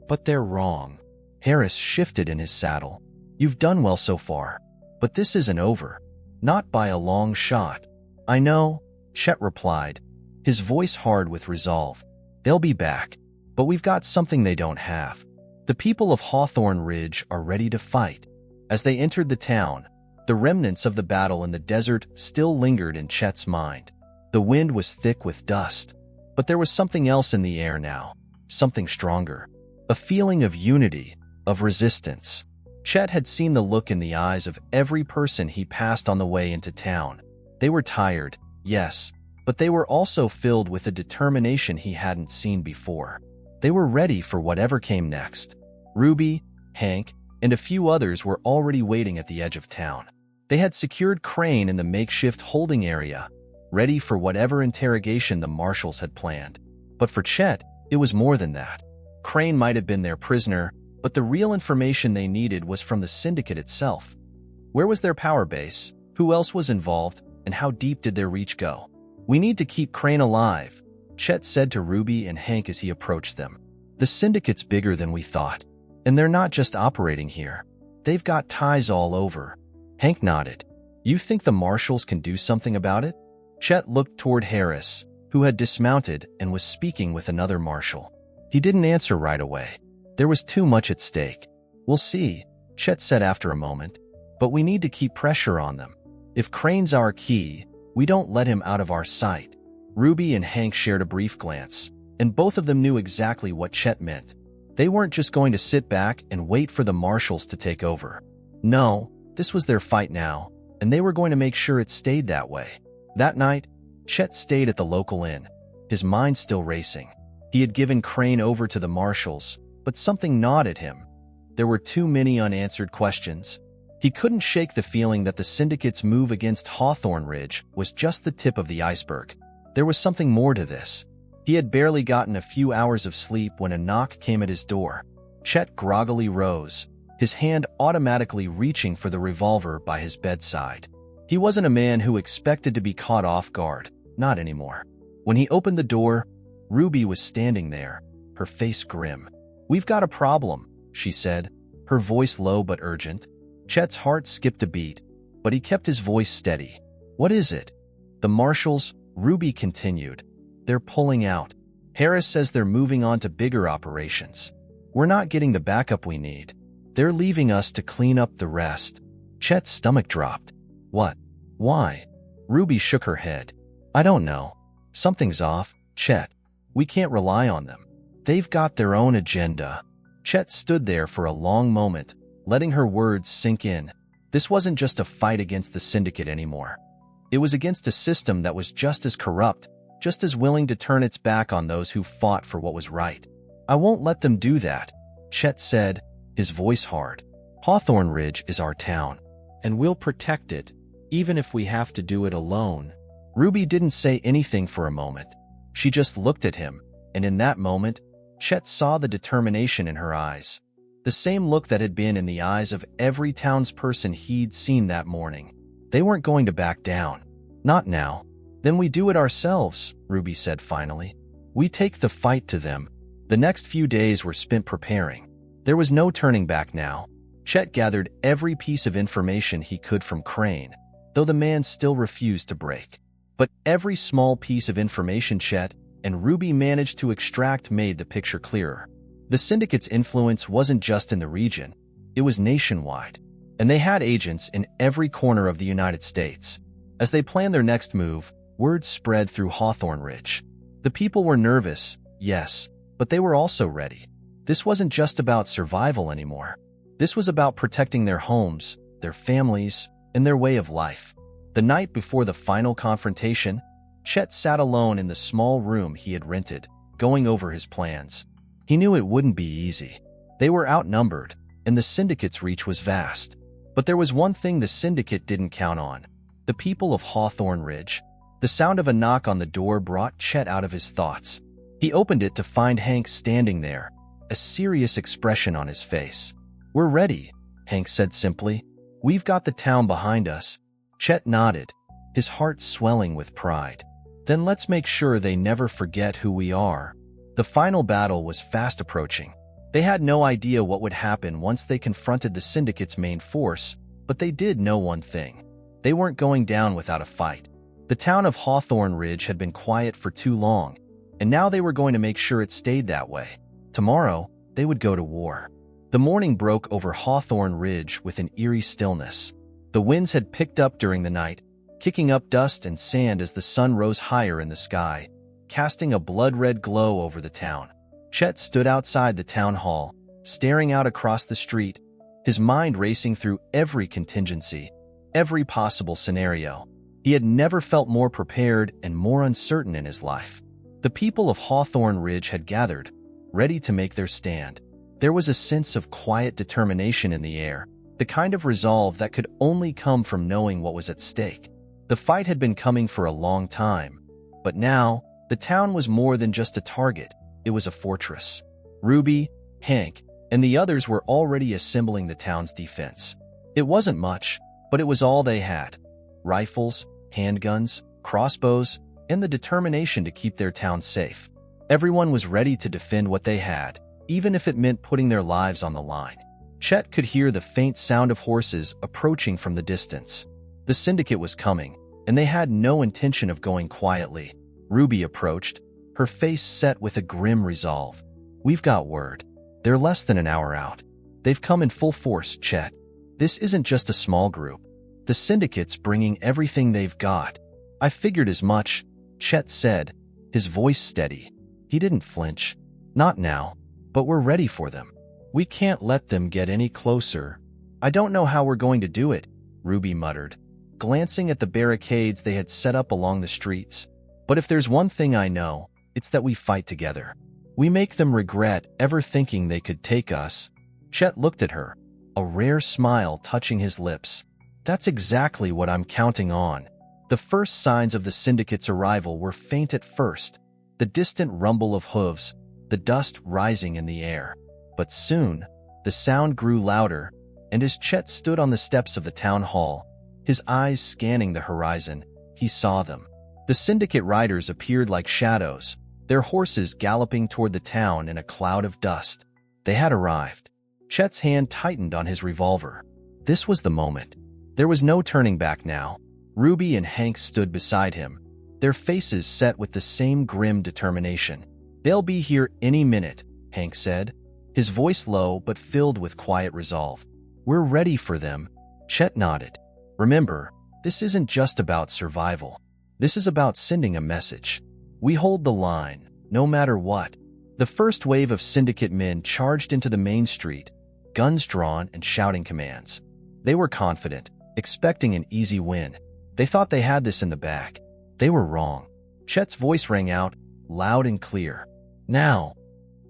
But they're wrong. Harris shifted in his saddle. You've done well so far, but this isn't over. Not by a long shot. I know, Chet replied, his voice hard with resolve. They'll be back, but we've got something they don't have. The people of Hawthorne Ridge are ready to fight. As they entered the town, the remnants of the battle in the desert still lingered in Chet's mind. The wind was thick with dust, but there was something else in the air now, something stronger. A feeling of unity, of resistance. Chet had seen the look in the eyes of every person he passed on the way into town. They were tired, yes, but they were also filled with a determination he hadn't seen before. They were ready for whatever came next. Ruby, Hank, and a few others were already waiting at the edge of town. They had secured Crane in the makeshift holding area, ready for whatever interrogation the marshals had planned. But for Chet, it was more than that. Crane might have been their prisoner, but the real information they needed was from the syndicate itself. Where was their power base? Who else was involved? And how deep did their reach go? We need to keep Crane alive, Chet said to Ruby and Hank as he approached them. The syndicate's bigger than we thought, and they're not just operating here. They've got ties all over. Hank nodded. You think the marshals can do something about it? Chet looked toward Harris, who had dismounted and was speaking with another marshal. He didn't answer right away. There was too much at stake. We'll see, Chet said after a moment, but we need to keep pressure on them. If Crane's our key, we don't let him out of our sight. Ruby and Hank shared a brief glance, and both of them knew exactly what Chet meant. They weren't just going to sit back and wait for the marshals to take over. No, this was their fight now, and they were going to make sure it stayed that way. That night, Chet stayed at the local inn, his mind still racing. He had given Crane over to the marshals, but something gnawed at him. There were too many unanswered questions. He couldn't shake the feeling that the syndicate's move against Hawthorne Ridge was just the tip of the iceberg. There was something more to this. He had barely gotten a few hours of sleep when a knock came at his door. Chet groggily rose, his hand automatically reaching for the revolver by his bedside. He wasn't a man who expected to be caught off guard, not anymore. When he opened the door, Ruby was standing there, her face grim. We've got a problem, she said, her voice low but urgent. Chet's heart skipped a beat, but he kept his voice steady. What is it? The marshals, Ruby continued. They're pulling out. Harris says they're moving on to bigger operations. We're not getting the backup we need. They're leaving us to clean up the rest. Chet's stomach dropped. What? Why? Ruby shook her head. I don't know. Something's off, Chet. We can't rely on them. They've got their own agenda. Chet stood there for a long moment, letting her words sink in. This wasn't just a fight against the syndicate anymore. It was against a system that was just as corrupt, just as willing to turn its back on those who fought for what was right. I won't let them do that, Chet said, his voice hard. Hawthorne Ridge is our town, and we'll protect it, even if we have to do it alone. Ruby didn't say anything for a moment. She just looked at him, and in that moment, Chet saw the determination in her eyes. The same look that had been in the eyes of every townsperson he'd seen that morning. They weren't going to back down. Not now. Then we do it ourselves, Ruby said finally. We take the fight to them. The next few days were spent preparing. There was no turning back now. Chet gathered every piece of information he could from Crane, though the man still refused to break. But every small piece of information Chet and Ruby managed to extract made the picture clearer. The syndicate's influence wasn't just in the region, it was nationwide, and they had agents in every corner of the United States. As they planned their next move, word spread through Hawthorne Ridge. The people were nervous, yes, but they were also ready. This wasn't just about survival anymore. This was about protecting their homes, their families, and their way of life. The night before the final confrontation, Chet sat alone in the small room he had rented, going over his plans. He knew it wouldn't be easy. They were outnumbered, and the syndicate's reach was vast. But there was one thing the syndicate didn't count on: the people of Hawthorne Ridge. The sound of a knock on the door brought Chet out of his thoughts. He opened it to find Hank standing there, a serious expression on his face. "We're ready," Hank said simply. "We've got the town behind us." Chet nodded, his heart swelling with pride. "Then let's make sure they never forget who we are." The final battle was fast approaching. They had no idea what would happen once they confronted the syndicate's main force, but they did know one thing. They weren't going down without a fight. The town of Hawthorne Ridge had been quiet for too long, and now they were going to make sure it stayed that way. Tomorrow, they would go to war. The morning broke over Hawthorne Ridge with an eerie stillness. The winds had picked up during the night, kicking up dust and sand as the sun rose higher in the sky, casting a blood-red glow over the town. Chet stood outside the town hall, staring out across the street, his mind racing through every contingency, every possible scenario. He had never felt more prepared and more uncertain in his life. The people of Hawthorne Ridge had gathered, ready to make their stand. There was a sense of quiet determination in the air, the kind of resolve that could only come from knowing what was at stake. The fight had been coming for a long time, but now, the town was more than just a target, it was a fortress. Ruby, Hank, and the others were already assembling the town's defense. It wasn't much, but it was all they had. Rifles, handguns, crossbows, and the determination to keep their town safe. Everyone was ready to defend what they had, even if it meant putting their lives on the line. Chet could hear the faint sound of horses approaching from the distance. The syndicate was coming, and they had no intention of going quietly. Ruby approached, her face set with a grim resolve. "We've got word. They're less than an hour out. They've come in full force, Chet. This isn't just a small group. The syndicate's bringing everything they've got." "I figured as much," Chet said, his voice steady. He didn't flinch. "Not now, but we're ready for them. We can't let them get any closer." "I don't know how we're going to do it," Ruby muttered, glancing at the barricades they had set up along the streets. "But if there's one thing I know, it's that we fight together. We make them regret ever thinking they could take us." Chet looked at her, a rare smile touching his lips. "That's exactly what I'm counting on." The first signs of the syndicate's arrival were faint at first, the distant rumble of hooves, the dust rising in the air. But soon, the sound grew louder, and as Chet stood on the steps of the town hall, his eyes scanning the horizon, he saw them. The syndicate riders appeared like shadows, their horses galloping toward the town in a cloud of dust. They had arrived. Chet's hand tightened on his revolver. This was the moment. There was no turning back now. Ruby and Hank stood beside him, their faces set with the same grim determination. "They'll be here any minute," Hank said, his voice low but filled with quiet resolve. "We're ready for them." Chet nodded. "Remember, this isn't just about survival. This is about sending a message. We hold the line, no matter what." The first wave of syndicate men charged into the main street, guns drawn and shouting commands. They were confident, expecting an easy win. They thought they had this in the bag. They were wrong. Chet's voice rang out, loud and clear. "Now!"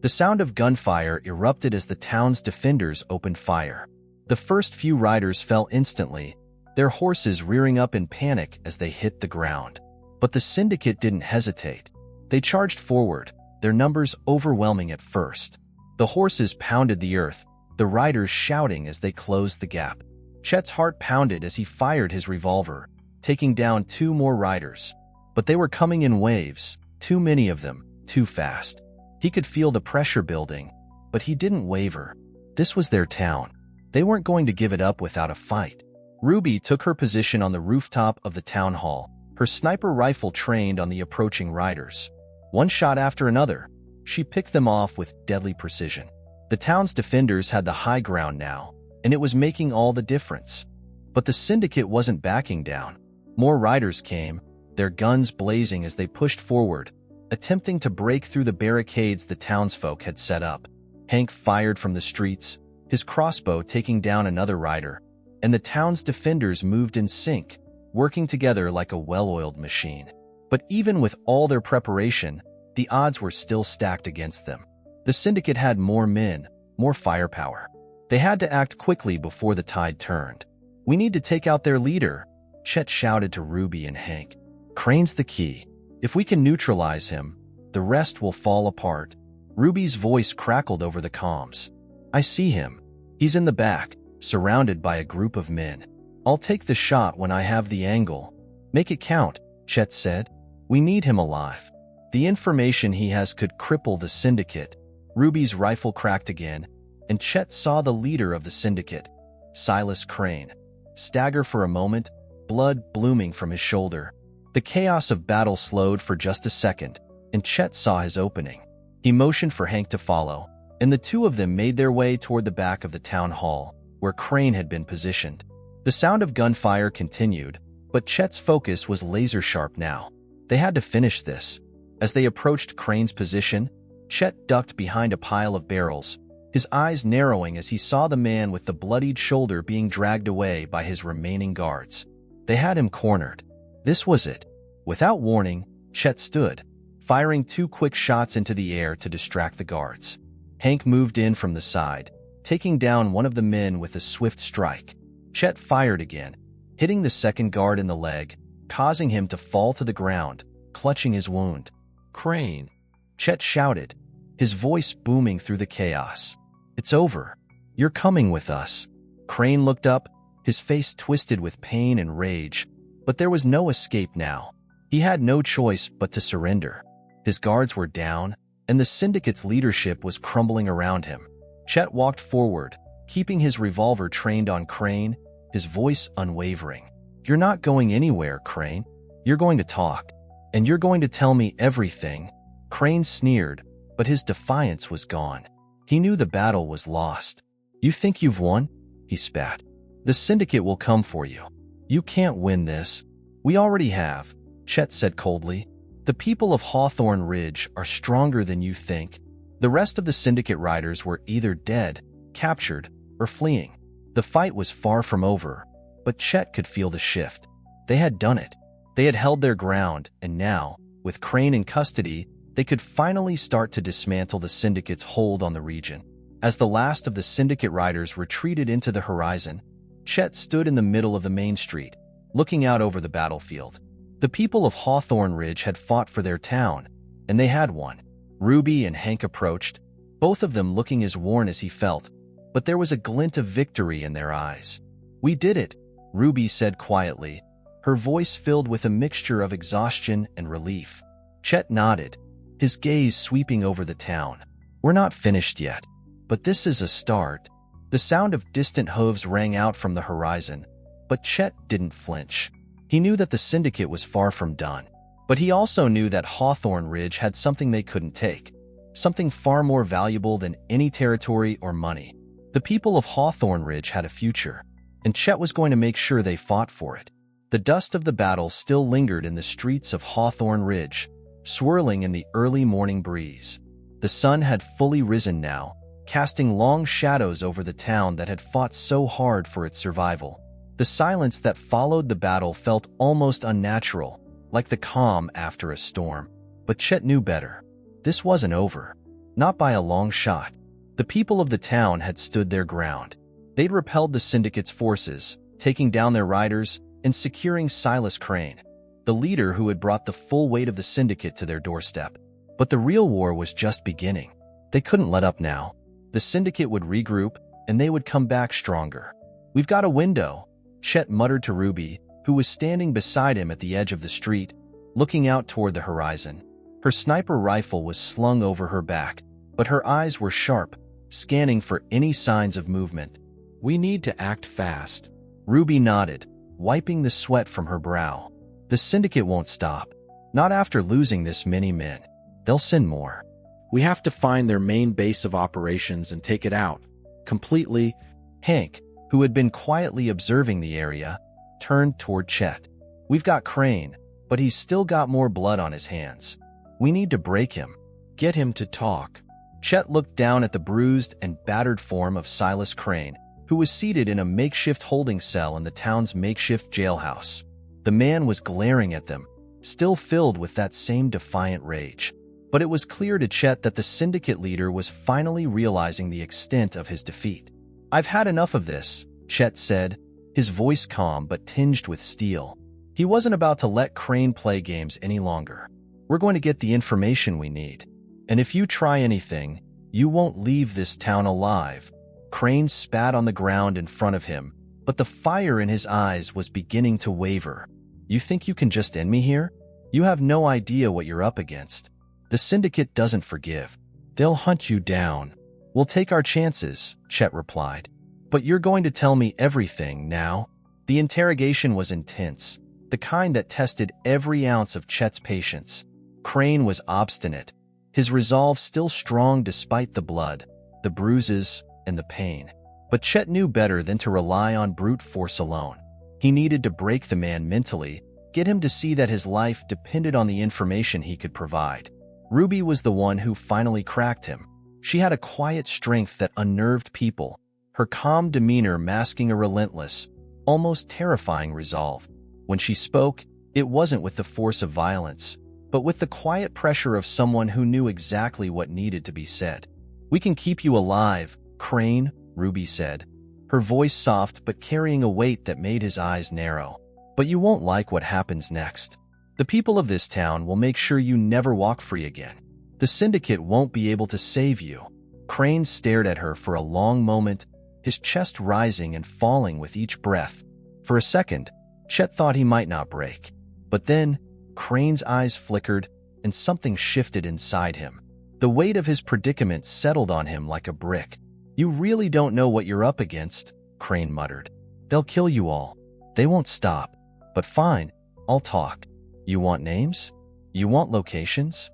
The sound of gunfire erupted as the town's defenders opened fire. The first few riders fell instantly, their horses rearing up in panic as they hit the ground. But the syndicate didn't hesitate. They charged forward, their numbers overwhelming at first. The horses pounded the earth, the riders shouting as they closed the gap. Chet's heart pounded as he fired his revolver, taking down 2 more riders. But they were coming in waves, too many of them, too fast. He could feel the pressure building, but he didn't waver. This was their town. They weren't going to give it up without a fight. Ruby took her position on the rooftop of the town hall, her sniper rifle trained on the approaching riders. One shot after another, she picked them off with deadly precision. The town's defenders had the high ground now, and it was making all the difference. But the syndicate wasn't backing down. More riders came, their guns blazing as they pushed forward, attempting to break through the barricades the townsfolk had set up. Hank fired from the streets, his crossbow taking down another rider, and the town's defenders moved in sync, working together like a well-oiled machine. But even with all their preparation, the odds were still stacked against them. The syndicate had more men, more firepower. They had to act quickly before the tide turned. "We need to take out their leader," Chet shouted to Ruby and Hank. "Crane's the key. If we can neutralize him, the rest will fall apart." Ruby's voice crackled over the comms. "I see him. He's in the back, surrounded by a group of men. "I'll take the shot when I have the angle." "Make it count," Chet said. "We need him alive. The information he has could cripple the syndicate." Ruby's rifle cracked again, and Chet saw the leader of the syndicate, Silas Crane, stagger for a moment, blood blooming from his shoulder. The chaos of battle slowed for just a second, and Chet saw his opening. He motioned for Hank to follow, and the two of them made their way toward the back of the town hall, where Crane had been positioned. The sound of gunfire continued, but Chet's focus was laser-sharp now. They had to finish this. As they approached Crane's position, Chet ducked behind a pile of barrels, his eyes narrowing as he saw the man with the bloodied shoulder being dragged away by his remaining guards. They had him cornered. This was it. Without warning, Chet stood, firing 2 quick shots into the air to distract the guards. Hank moved in from the side, taking down one of the men with a swift strike. Chet fired again, hitting the second guard in the leg, causing him to fall to the ground, clutching his wound. "Crane!" Chet shouted, his voice booming through the chaos. "It's over. You're coming with us." Crane looked up, his face twisted with pain and rage, but there was no escape now. He had no choice but to surrender. His guards were down, and the syndicate's leadership was crumbling around him. Chet walked forward, keeping his revolver trained on Crane, his voice unwavering. "You're not going anywhere, Crane. You're going to talk, and you're going to tell me everything." Crane sneered, but his defiance was gone. He knew the battle was lost. "You think you've won?" he spat. "The syndicate will come for you. You can't win this." "We already have," Chet said coldly. "The people of Hawthorne Ridge are stronger than you think." The rest of the syndicate riders were either dead, captured, or fleeing. The fight was far from over, but Chet could feel the shift. They had done it. They had held their ground, and now, with Crane in custody, they could finally start to dismantle the syndicate's hold on the region. As the last of the syndicate riders retreated into the horizon, Chet stood in the middle of the main street, looking out over the battlefield. The people of Hawthorne Ridge had fought for their town, and they had won. Ruby and Hank approached, both of them looking as worn as he felt, but there was a glint of victory in their eyes. "We did it," Ruby said quietly, her voice filled with a mixture of exhaustion and relief. Chet nodded, his gaze sweeping over the town. "We're not finished yet, but this is a start." The sound of distant hooves rang out from the horizon, but Chet didn't flinch. He knew that the syndicate was far from done, but he also knew that Hawthorne Ridge had something they couldn't take, something far more valuable than any territory or money. The people of Hawthorne Ridge had a future, and Chet was going to make sure they fought for it. The dust of the battle still lingered in the streets of Hawthorne Ridge, swirling in the early morning breeze. The sun had fully risen now, casting long shadows over the town that had fought so hard for its survival. The silence that followed the battle felt almost unnatural, like the calm after a storm. But Chet knew better. This wasn't over. Not by a long shot. The people of the town had stood their ground. They'd repelled the syndicate's forces, taking down their riders and securing Silas Crane, the leader who had brought the full weight of the syndicate to their doorstep. But the real war was just beginning. They couldn't let up now. The syndicate would regroup, and they would come back stronger. "We've got a window," Chet muttered to Ruby, who was standing beside him at the edge of the street, looking out toward the horizon. Her sniper rifle was slung over her back, but her eyes were sharp, scanning for any signs of movement. "We need to act fast." Ruby nodded, wiping the sweat from her brow. "The syndicate won't stop. Not after losing this many men. They'll send more. We have to find their main base of operations and take it out completely." Hank, who had been quietly observing the area, turned toward Chet. "We've got Crane, but he's still got more blood on his hands. We need to break him. Get him to talk." Chet looked down at the bruised and battered form of Silas Crane, who was seated in a makeshift holding cell in the town's makeshift jailhouse. The man was glaring at them, still filled with that same defiant rage. But it was clear to Chet that the syndicate leader was finally realizing the extent of his defeat. "I've had enough of this," Chet said, his voice calm but tinged with steel. He wasn't about to let Crane play games any longer. "We're going to get the information we need. And if you try anything, you won't leave this town alive." Crane spat on the ground in front of him, but the fire in his eyes was beginning to waver. You think you can just end me here? You have no idea what you're up against. The syndicate doesn't forgive. They'll hunt you down. We'll take our chances, Chet replied. But you're going to tell me everything now? The interrogation was intense, the kind that tested every ounce of Chet's patience. Crane was obstinate, his resolve still strong despite the blood, the bruises, and the pain. But Chet knew better than to rely on brute force alone. He needed to break the man mentally, get him to see that his life depended on the information he could provide. Ruby was the one who finally cracked him. She had a quiet strength that unnerved people, her calm demeanor masking a relentless, almost terrifying resolve. When she spoke, it wasn't with the force of violence, but with the quiet pressure of someone who knew exactly what needed to be said. "We can keep you alive, Crane," Ruby said, her voice soft but carrying a weight that made his eyes narrow. "But you won't like what happens next. The people of this town will make sure you never walk free again. The syndicate won't be able to save you." Crane stared at her for a long moment, his chest rising and falling with each breath. For a second, Chet thought he might not break. But then, Crane's eyes flickered, and something shifted inside him. The weight of his predicament settled on him like a brick. "You really don't know what you're up against," Crane muttered. "They'll kill you all. They won't stop. But fine, I'll talk. You want names? You want locations?"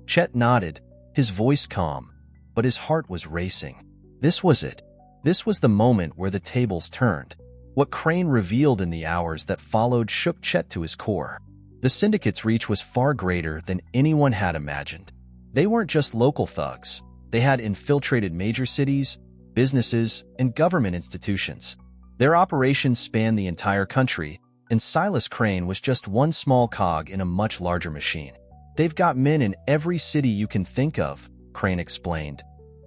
Chet nodded, his voice calm, but his heart was racing. This was it. This was the moment where the tables turned. What Crane revealed in the hours that followed shook Chet to his core. The syndicate's reach was far greater than anyone had imagined. They weren't just local thugs. They had infiltrated major cities, businesses, and government institutions. Their operations spanned the entire country, and Silas Crane was just one small cog in a much larger machine. "They've got men in every city you can think of," Crane explained,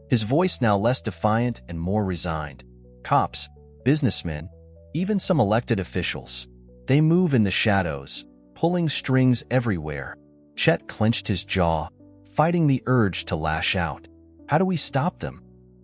his voice now less defiant and more resigned. "Cops, businessmen, even some elected officials. They move in the shadows, pulling strings everywhere." Chet clenched his jaw, fighting the urge to lash out. "How do we stop them?"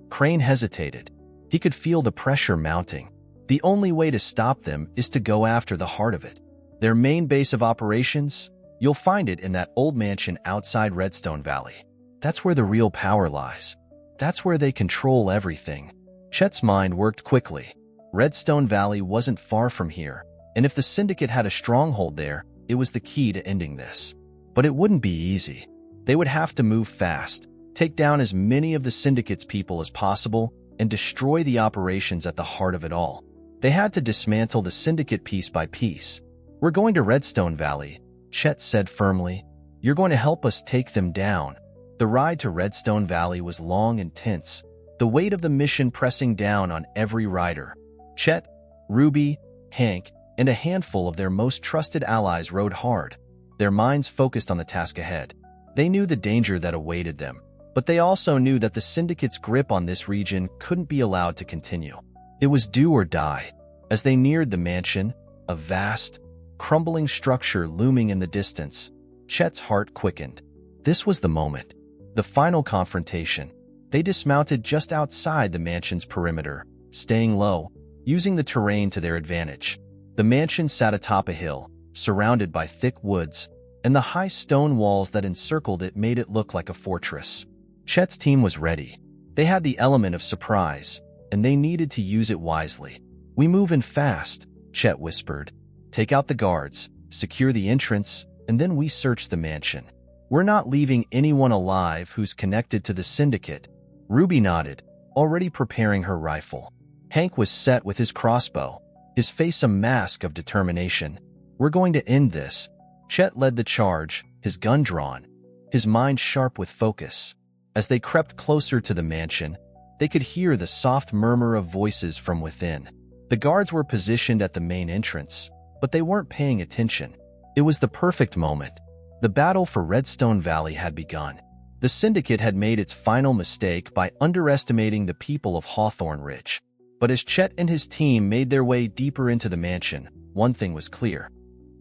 Crane hesitated. He could feel the pressure mounting. The only way to stop them is to go after the heart of it. Their main base of operations? You'll find it in that old mansion outside Redstone Valley. That's where the real power lies. That's where they control everything. Chet's mind worked quickly. Redstone Valley wasn't far from here, and if the syndicate had a stronghold there, it was the key to ending this. But it wouldn't be easy. They would have to move fast, take down as many of the syndicate's people as possible, and destroy the operations at the heart of it all. They had to dismantle the syndicate piece by piece. "We're going to Redstone Valley," Chet said firmly. "You're going to help us take them down." The ride to Redstone Valley was long and tense, the weight of the mission pressing down on every rider. Chet, Ruby, Hank, and a handful of their most trusted allies rode hard, their minds focused on the task ahead. They knew the danger that awaited them, but they also knew that the syndicate's grip on this region couldn't be allowed to continue. It was do or die. As they neared the mansion, a vast, crumbling structure looming in the distance, Chet's heart quickened. This was the moment. The final confrontation. They dismounted just outside the mansion's perimeter, staying low, using the terrain to their advantage. The mansion sat atop a hill, surrounded by thick woods, and the high stone walls that encircled it made it look like a fortress. Chet's team was ready. They had the element of surprise, and they needed to use it wisely. "We move in fast," Chet whispered. "Take out the guards, secure the entrance, and then we search the mansion. We're not leaving anyone alive who's connected to the syndicate." Ruby nodded, already preparing her rifle. Hank was set with his crossbow, his face a mask of determination. "We're going to end this." Chet led the charge, his gun drawn, his mind sharp with focus. As they crept closer to the mansion, they could hear the soft murmur of voices from within. The guards were positioned at the main entrance, but they weren't paying attention. It was the perfect moment. The battle for Redstone Valley had begun. The syndicate had made its final mistake by underestimating the people of Hawthorne Ridge. But as Chet and his team made their way deeper into the mansion, one thing was clear.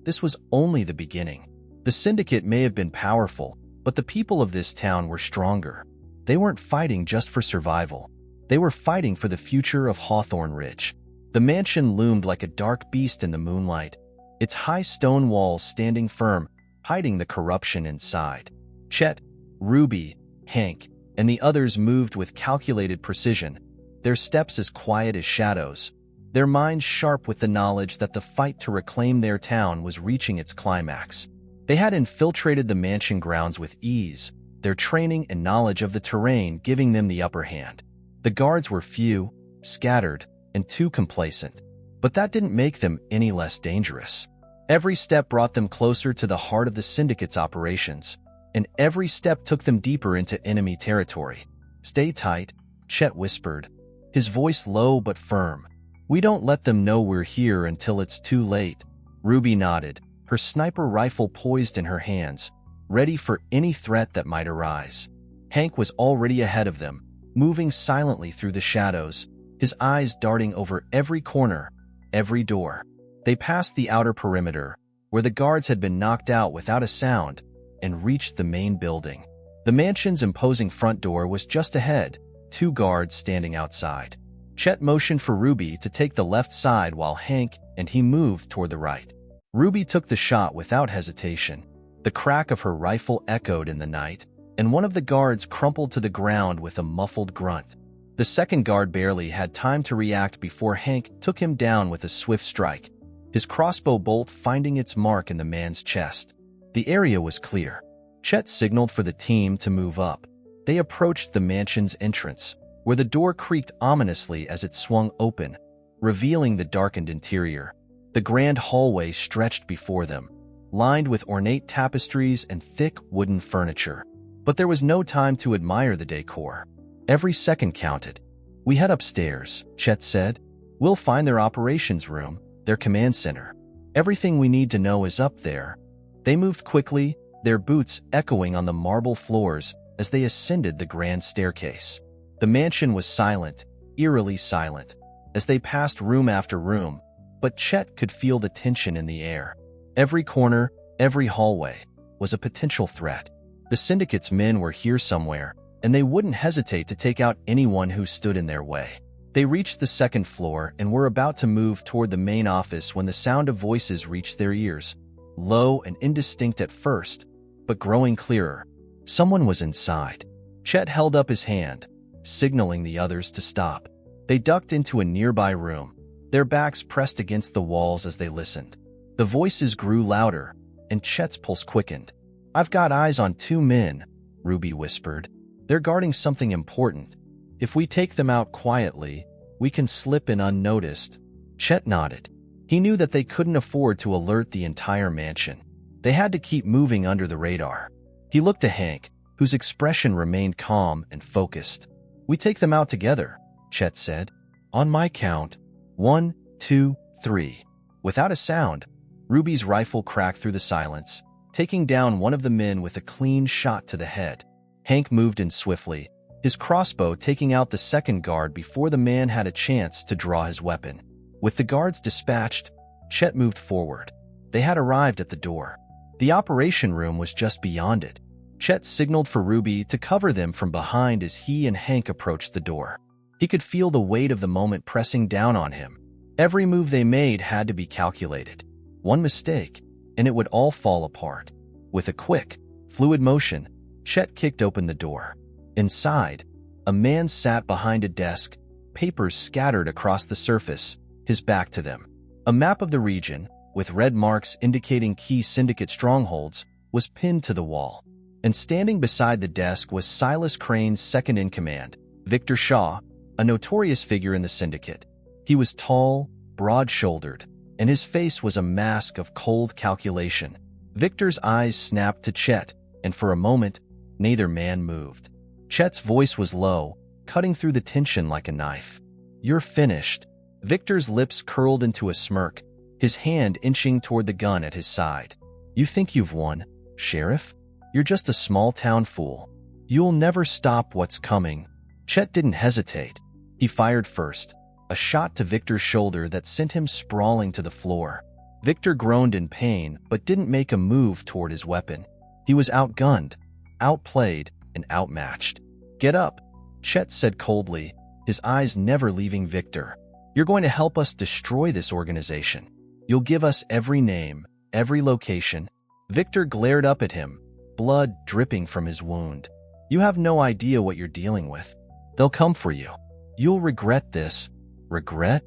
This was only the beginning. The syndicate may have been powerful, but the people of this town were stronger. They weren't fighting just for survival. They were fighting for the future of Hawthorne Ridge. The mansion loomed like a dark beast in the moonlight, its high stone walls standing firm, hiding the corruption inside. Chet, Ruby, Hank, and the others moved with calculated precision, their steps as quiet as shadows, their minds sharp with the knowledge that the fight to reclaim their town was reaching its climax. They had infiltrated the mansion grounds with ease, their training and knowledge of the terrain giving them the upper hand. The guards were few, scattered, and too complacent, but that didn't make them any less dangerous. Every step brought them closer to the heart of the syndicate's operations, and every step took them deeper into enemy territory. "Stay tight," Chet whispered, his voice low but firm. "We don't let them know we're here until it's too late." Ruby nodded, her sniper rifle poised in her hands, ready for any threat that might arise. Hank was already ahead of them, moving silently through the shadows, his eyes darting over every corner, every door. They passed the outer perimeter, where the guards had been knocked out without a sound, and reached the main building. The mansion's imposing front door was just ahead, 2 guards standing outside. Chet motioned for Ruby to take the left side while Hank and he moved toward the right. Ruby took the shot without hesitation. The crack of her rifle echoed in the night, and one of the guards crumpled to the ground with a muffled grunt. The second guard barely had time to react before Hank took him down with a swift strike, his crossbow bolt finding its mark in the man's chest. The area was clear. Chet signaled for the team to move up. They approached the mansion's entrance, where the door creaked ominously as it swung open, revealing the darkened interior. The grand hallway stretched before them, lined with ornate tapestries and thick wooden furniture. But there was no time to admire the decor. Every second counted. "We head upstairs," Chet said. "We'll find their operations room, their command center. Everything we need to know is up there." They moved quickly, their boots echoing on the marble floors as they ascended the grand staircase. The mansion was silent, eerily silent, as they passed room after room, but Chet could feel the tension in the air. Every corner, every hallway, was a potential threat. The syndicate's men were here somewhere, and they wouldn't hesitate to take out anyone who stood in their way. They reached the second floor and were about to move toward the main office when the sound of voices reached their ears, low and indistinct at first, but growing clearer. Someone was inside. Chet held up his hand, signaling the others to stop. They ducked into a nearby room, their backs pressed against the walls as they listened. The voices grew louder, and Chet's pulse quickened. "I've got eyes on 2 men," Ruby whispered. "They're guarding something important. If we take them out quietly, we can slip in unnoticed." Chet nodded. He knew that they couldn't afford to alert the entire mansion. They had to keep moving under the radar. He looked to Hank, whose expression remained calm and focused. "We take them out together," Chet said. "On my count. 1, 2, 3. Without a sound, Ruby's rifle cracked through the silence, taking down one of the men with a clean shot to the head. Hank moved in swiftly, his crossbow taking out the second guard before the man had a chance to draw his weapon. With the guards dispatched, Chet moved forward. They had arrived at the door. The operation room was just beyond it. Chet signaled for Ruby to cover them from behind as he and Hank approached the door. He could feel the weight of the moment pressing down on him. Every move they made had to be calculated. One mistake, and it would all fall apart. With a quick, fluid motion, Chet kicked open the door. Inside, a man sat behind a desk, papers scattered across the surface, his back to them. A map of the region, with red marks indicating key syndicate strongholds, was pinned to the wall. And standing beside the desk was Silas Crane's second-in-command, Victor Shaw, a notorious figure in the syndicate. He was tall, broad-shouldered, and his face was a mask of cold calculation. Victor's eyes snapped to Chet, and for a moment, neither man moved. Chet's voice was low, cutting through the tension like a knife. "You're finished." Victor's lips curled into a smirk, his hand inching toward the gun at his side. "You think you've won, Sheriff? You're just a small-town fool. You'll never stop what's coming." Chet didn't hesitate. He fired first, a shot to Victor's shoulder that sent him sprawling to the floor. Victor groaned in pain but didn't make a move toward his weapon. He was outgunned, outplayed, and outmatched. "Get up," Chet said coldly, his eyes never leaving Victor. "You're going to help us destroy this organization. You'll give us every name, every location." Victor glared up at him, blood dripping from his wound. "You have no idea what you're dealing with. They'll come for you. You'll regret this." "Regret?"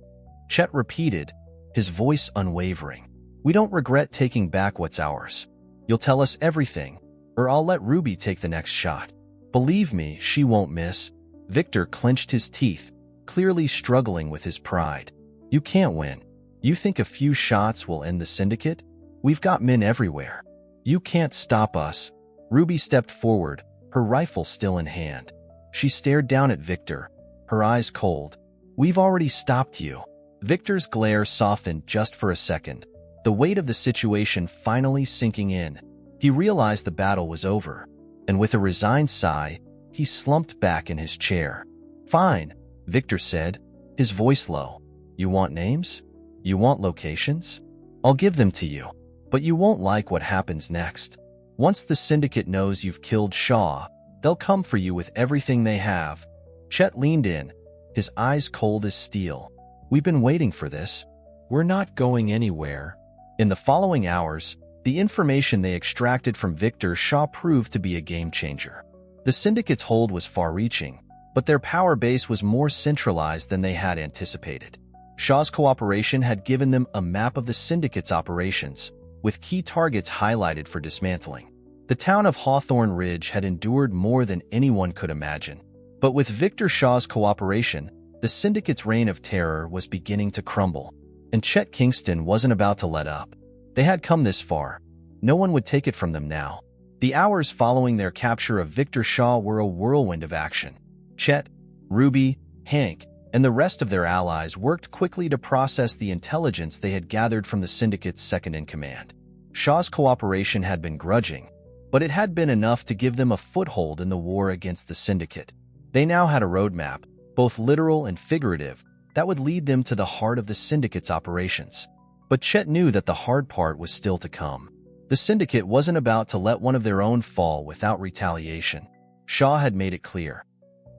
Chet repeated, his voice unwavering. "We don't regret taking back what's ours. You'll tell us everything, or I'll let Ruby take the next shot. Believe me, she won't miss." Victor clenched his teeth, clearly struggling with his pride. "You can't win. You think a few shots will end the syndicate? We've got men everywhere. You can't stop us." Ruby stepped forward, her rifle still in hand. She stared down at Victor, her eyes cold. "We've already stopped you." Victor's glare softened just for a second, the weight of the situation finally sinking in. He realized the battle was over, and with a resigned sigh, he slumped back in his chair. "Fine," Victor said, his voice low. "You want names? You want locations? I'll give them to you, but you won't like what happens next. Once the syndicate knows you've killed Shaw, they'll come for you with everything they have." Chet leaned in, his eyes cold as steel. "We've been waiting for this. We're not going anywhere." In the following hours, the information they extracted from Victor Shaw proved to be a game-changer. The syndicate's hold was far-reaching, but their power base was more centralized than they had anticipated. Shaw's cooperation had given them a map of the syndicate's operations, with key targets highlighted for dismantling. The town of Hawthorne Ridge had endured more than anyone could imagine. But with Victor Shaw's cooperation, the syndicate's reign of terror was beginning to crumble, and Chet Kingston wasn't about to let up. They had come this far. No one would take it from them now. The hours following their capture of Victor Shaw were a whirlwind of action. Chet, Ruby, Hank, and the rest of their allies worked quickly to process the intelligence they had gathered from the syndicate's second-in-command. Shaw's cooperation had been grudging, but it had been enough to give them a foothold in the war against the syndicate. They now had a roadmap, both literal and figurative, that would lead them to the heart of the syndicate's operations. But Chet knew that the hard part was still to come. The syndicate wasn't about to let one of their own fall without retaliation. Shaw had made it clear.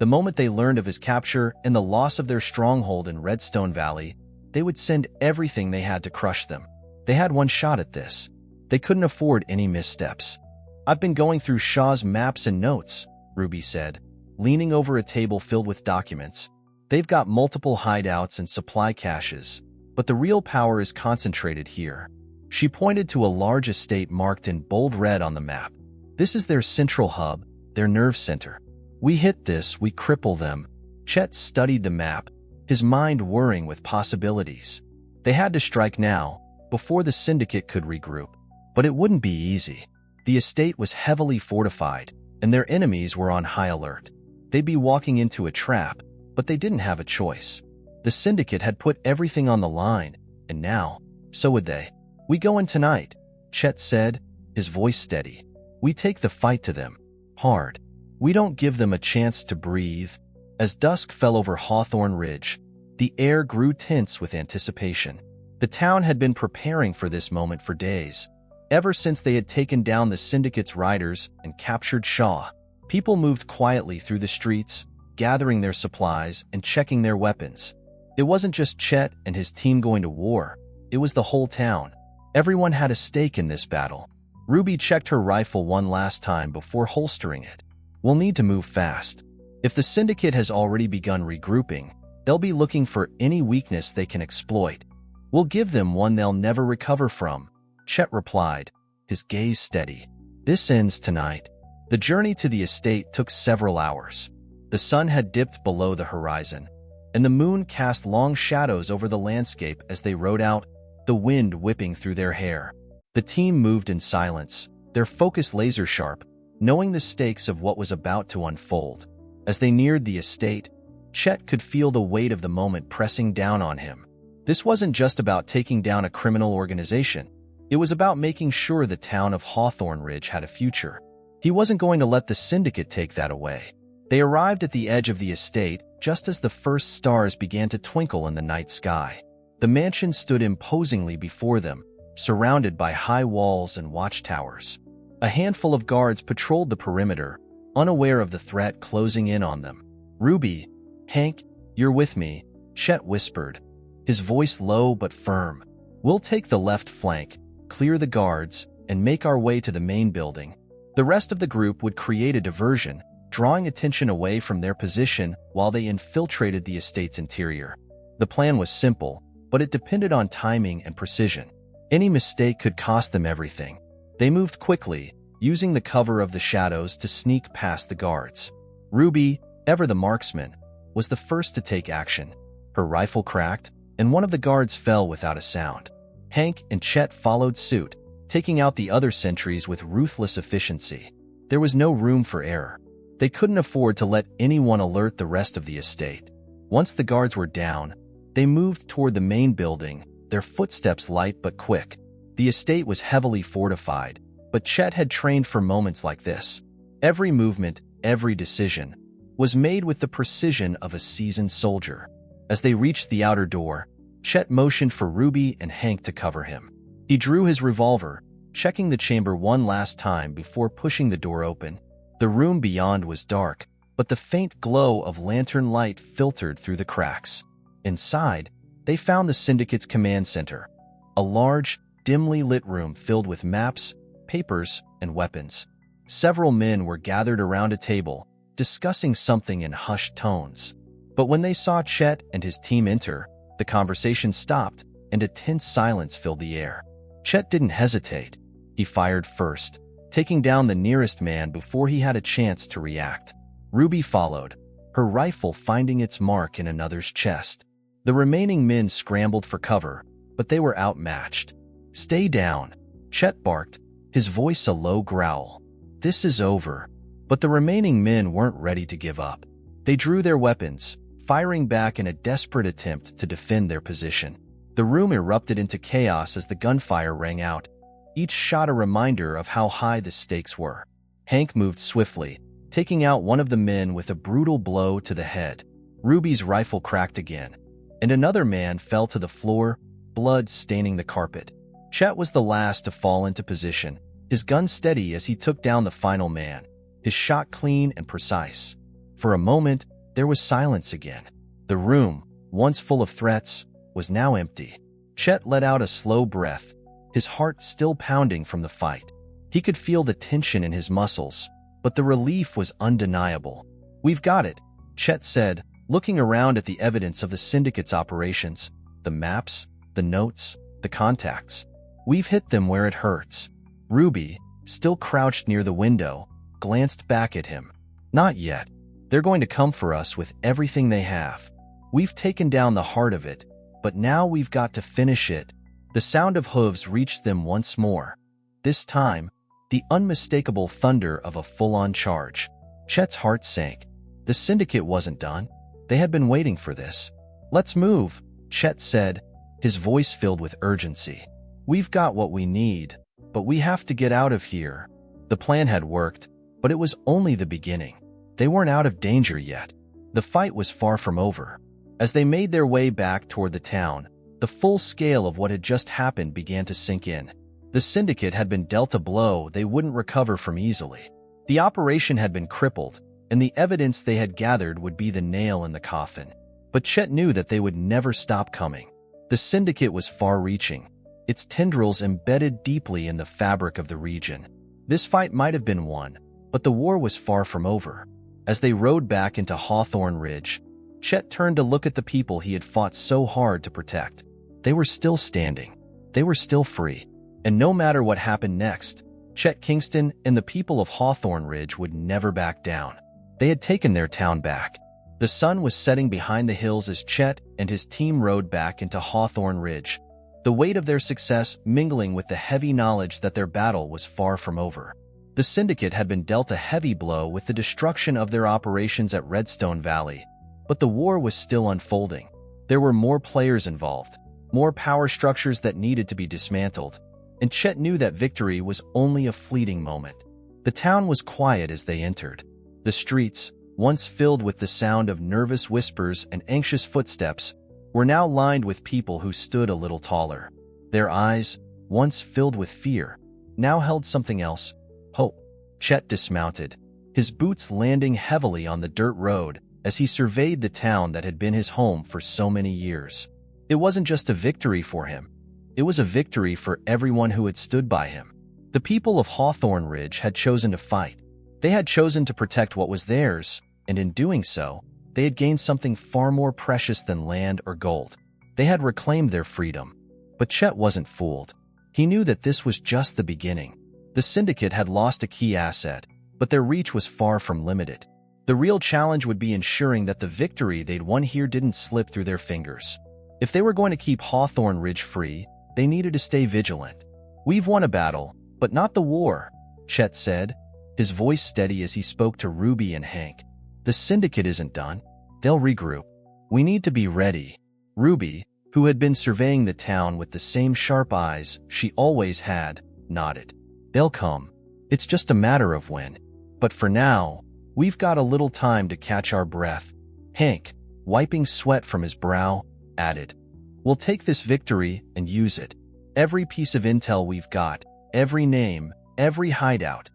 The moment they learned of his capture and the loss of their stronghold in Redstone Valley, they would send everything they had to crush them. They had one shot at this. They couldn't afford any missteps. "I've been going through Shaw's maps and notes," Ruby said, leaning over a table filled with documents. "They've got multiple hideouts and supply caches, but the real power is concentrated here." She pointed to a large estate marked in bold red on the map. "This is their central hub, their nerve center. We hit this, we cripple them." Chet studied the map, his mind whirring with possibilities. They had to strike now, before the syndicate could regroup. But it wouldn't be easy. The estate was heavily fortified, and their enemies were on high alert. They'd be walking into a trap, but they didn't have a choice. The syndicate had put everything on the line, and now, so would they. "We go in tonight," Chet said, his voice steady. "We take the fight to them. Hard. We don't give them a chance to breathe." As dusk fell over Hawthorne Ridge, the air grew tense with anticipation. The town had been preparing for this moment for days. Ever since they had taken down the syndicate's riders and captured Shaw, people moved quietly through the streets, gathering their supplies and checking their weapons. It wasn't just Chet and his team going to war. It was the whole town. Everyone had a stake in this battle. Ruby checked her rifle one last time before holstering it. "We'll need to move fast. If the syndicate has already begun regrouping, they'll be looking for any weakness they can exploit. We'll give them one they'll never recover from," Chet replied, his gaze steady. "This ends tonight." The journey to the estate took several hours. The sun had dipped below the horizon, and the moon cast long shadows over the landscape as they rode out, the wind whipping through their hair. The team moved in silence, their focus laser-sharp, knowing the stakes of what was about to unfold. As they neared the estate, Chet could feel the weight of the moment pressing down on him. This wasn't just about taking down a criminal organization. It was about making sure the town of Hawthorne Ridge had a future. He wasn't going to let the syndicate take that away. They arrived at the edge of the estate just as the first stars began to twinkle in the night sky. The mansion stood imposingly before them, surrounded by high walls and watchtowers. A handful of guards patrolled the perimeter, unaware of the threat closing in on them. "Ruby, Hank, "You're with me," Chet whispered, his voice low but firm. "We'll take the left flank, clear the guards, and make our way to the main building." The rest of the group would create a diversion, drawing attention away from their position while they infiltrated the estate's interior. The plan was simple, but it depended on timing and precision. Any mistake could cost them everything. They moved quickly, using the cover of the shadows to sneak past the guards. Ruby, ever the marksman, was the first to take action. Her rifle cracked, and one of the guards fell without a sound. Hank and Chet followed suit, taking out the other sentries with ruthless efficiency. There was no room for error. They couldn't afford to let anyone alert the rest of the estate. Once the guards were down, they moved toward the main building, their footsteps light but quick. The estate was heavily fortified, but Chet had trained for moments like this. Every movement, every decision, was made with the precision of a seasoned soldier. As they reached the outer door, Chet motioned for Ruby and Hank to cover him. He drew his revolver, checking the chamber one last time before pushing the door open. The room beyond was dark, but the faint glow of lantern light filtered through the cracks. Inside, they found the Syndicate's command center, a large, dimly lit room filled with maps, papers, and weapons. Several men were gathered around a table, discussing something in hushed tones. But when they saw Chet and his team enter, the conversation stopped and a tense silence filled the air. Chet didn't hesitate. He fired first, taking down the nearest man before he had a chance to react. Ruby followed, her rifle finding its mark in another's chest. The remaining men scrambled for cover, but they were outmatched. "Stay down," Chet barked, his voice a low growl. "This is over." But the remaining men weren't ready to give up. They drew their weapons, firing back in a desperate attempt to defend their position. The room erupted into chaos as the gunfire rang out, each shot a reminder of how high the stakes were. Hank moved swiftly, taking out one of the men with a brutal blow to the head. Ruby's rifle cracked again, and another man fell to the floor, blood staining the carpet. Chet was the last to fall into position, his gun steady as he took down the final man, his shot clean and precise. For a moment, there was silence again. The room, once full of threats, was now empty. Chet let out a slow breath, his heart still pounding from the fight. He could feel the tension in his muscles, but the relief was undeniable. "We've got it," Chet said, looking around at the evidence of the Syndicate's operations, the maps, the notes, the contacts. "We've hit them where it hurts." Ruby, still crouched near the window, glanced back at him. "Not yet. They're going to come for us with everything they have. We've taken down the heart of it, but now we've got to finish it." The sound of hooves reached them once more. This time, the unmistakable thunder of a full-on charge. Chet's heart sank. The Syndicate wasn't done. They had been waiting for this. "Let's move," Chet said, his voice filled with urgency. "We've got what we need, but we have to get out of here." The plan had worked, but it was only the beginning. They weren't out of danger yet. The fight was far from over. As they made their way back toward the town, the full scale of what had just happened began to sink in. The Syndicate had been dealt a blow they wouldn't recover from easily. The operation had been crippled, and the evidence they had gathered would be the nail in the coffin. But Chet knew that they would never stop coming. The Syndicate was far-reaching, its tendrils embedded deeply in the fabric of the region. This fight might have been won, but the war was far from over. As they rode back into Hawthorne Ridge, Chet turned to look at the people he had fought so hard to protect. They were still standing. They were still free. And no matter what happened next, Chet Kingston and the people of Hawthorne Ridge would never back down. They had taken their town back. The sun was setting behind the hills as Chet and his team rode back into Hawthorne Ridge, the weight of their success mingling with the heavy knowledge that their battle was far from over. The Syndicate had been dealt a heavy blow with the destruction of their operations at Redstone Valley, but the war was still unfolding. There were more players involved, more power structures that needed to be dismantled, and Chet knew that victory was only a fleeting moment. The town was quiet as they entered. The streets, once filled with the sound of nervous whispers and anxious footsteps, were now lined with people who stood a little taller. Their eyes, once filled with fear, now held something else, hope. Chet dismounted, his boots landing heavily on the dirt road, as he surveyed the town that had been his home for so many years. It wasn't just a victory for him. It was a victory for everyone who had stood by him. The people of Hawthorne Ridge had chosen to fight. They had chosen to protect what was theirs, and in doing so, they had gained something far more precious than land or gold. They had reclaimed their freedom. But Chet wasn't fooled. He knew that this was just the beginning. The syndicate had lost a key asset, but their reach was far from limited. The real challenge would be ensuring that the victory they'd won here didn't slip through their fingers. If they were going to keep Hawthorne Ridge free, they needed to stay vigilant. "We've won a battle, but not the war," Chet said, his voice steady as he spoke to Ruby and Hank. "The syndicate isn't done. They'll regroup. We need to be ready." Ruby, who had been surveying the town with the same sharp eyes she always had, nodded. "They'll come. It's just a matter of when. But for now, we've got a little time to catch our breath." Hank, wiping sweat from his brow, added, "We'll take this victory and use it. Every piece of intel we've got, every name, every hideout.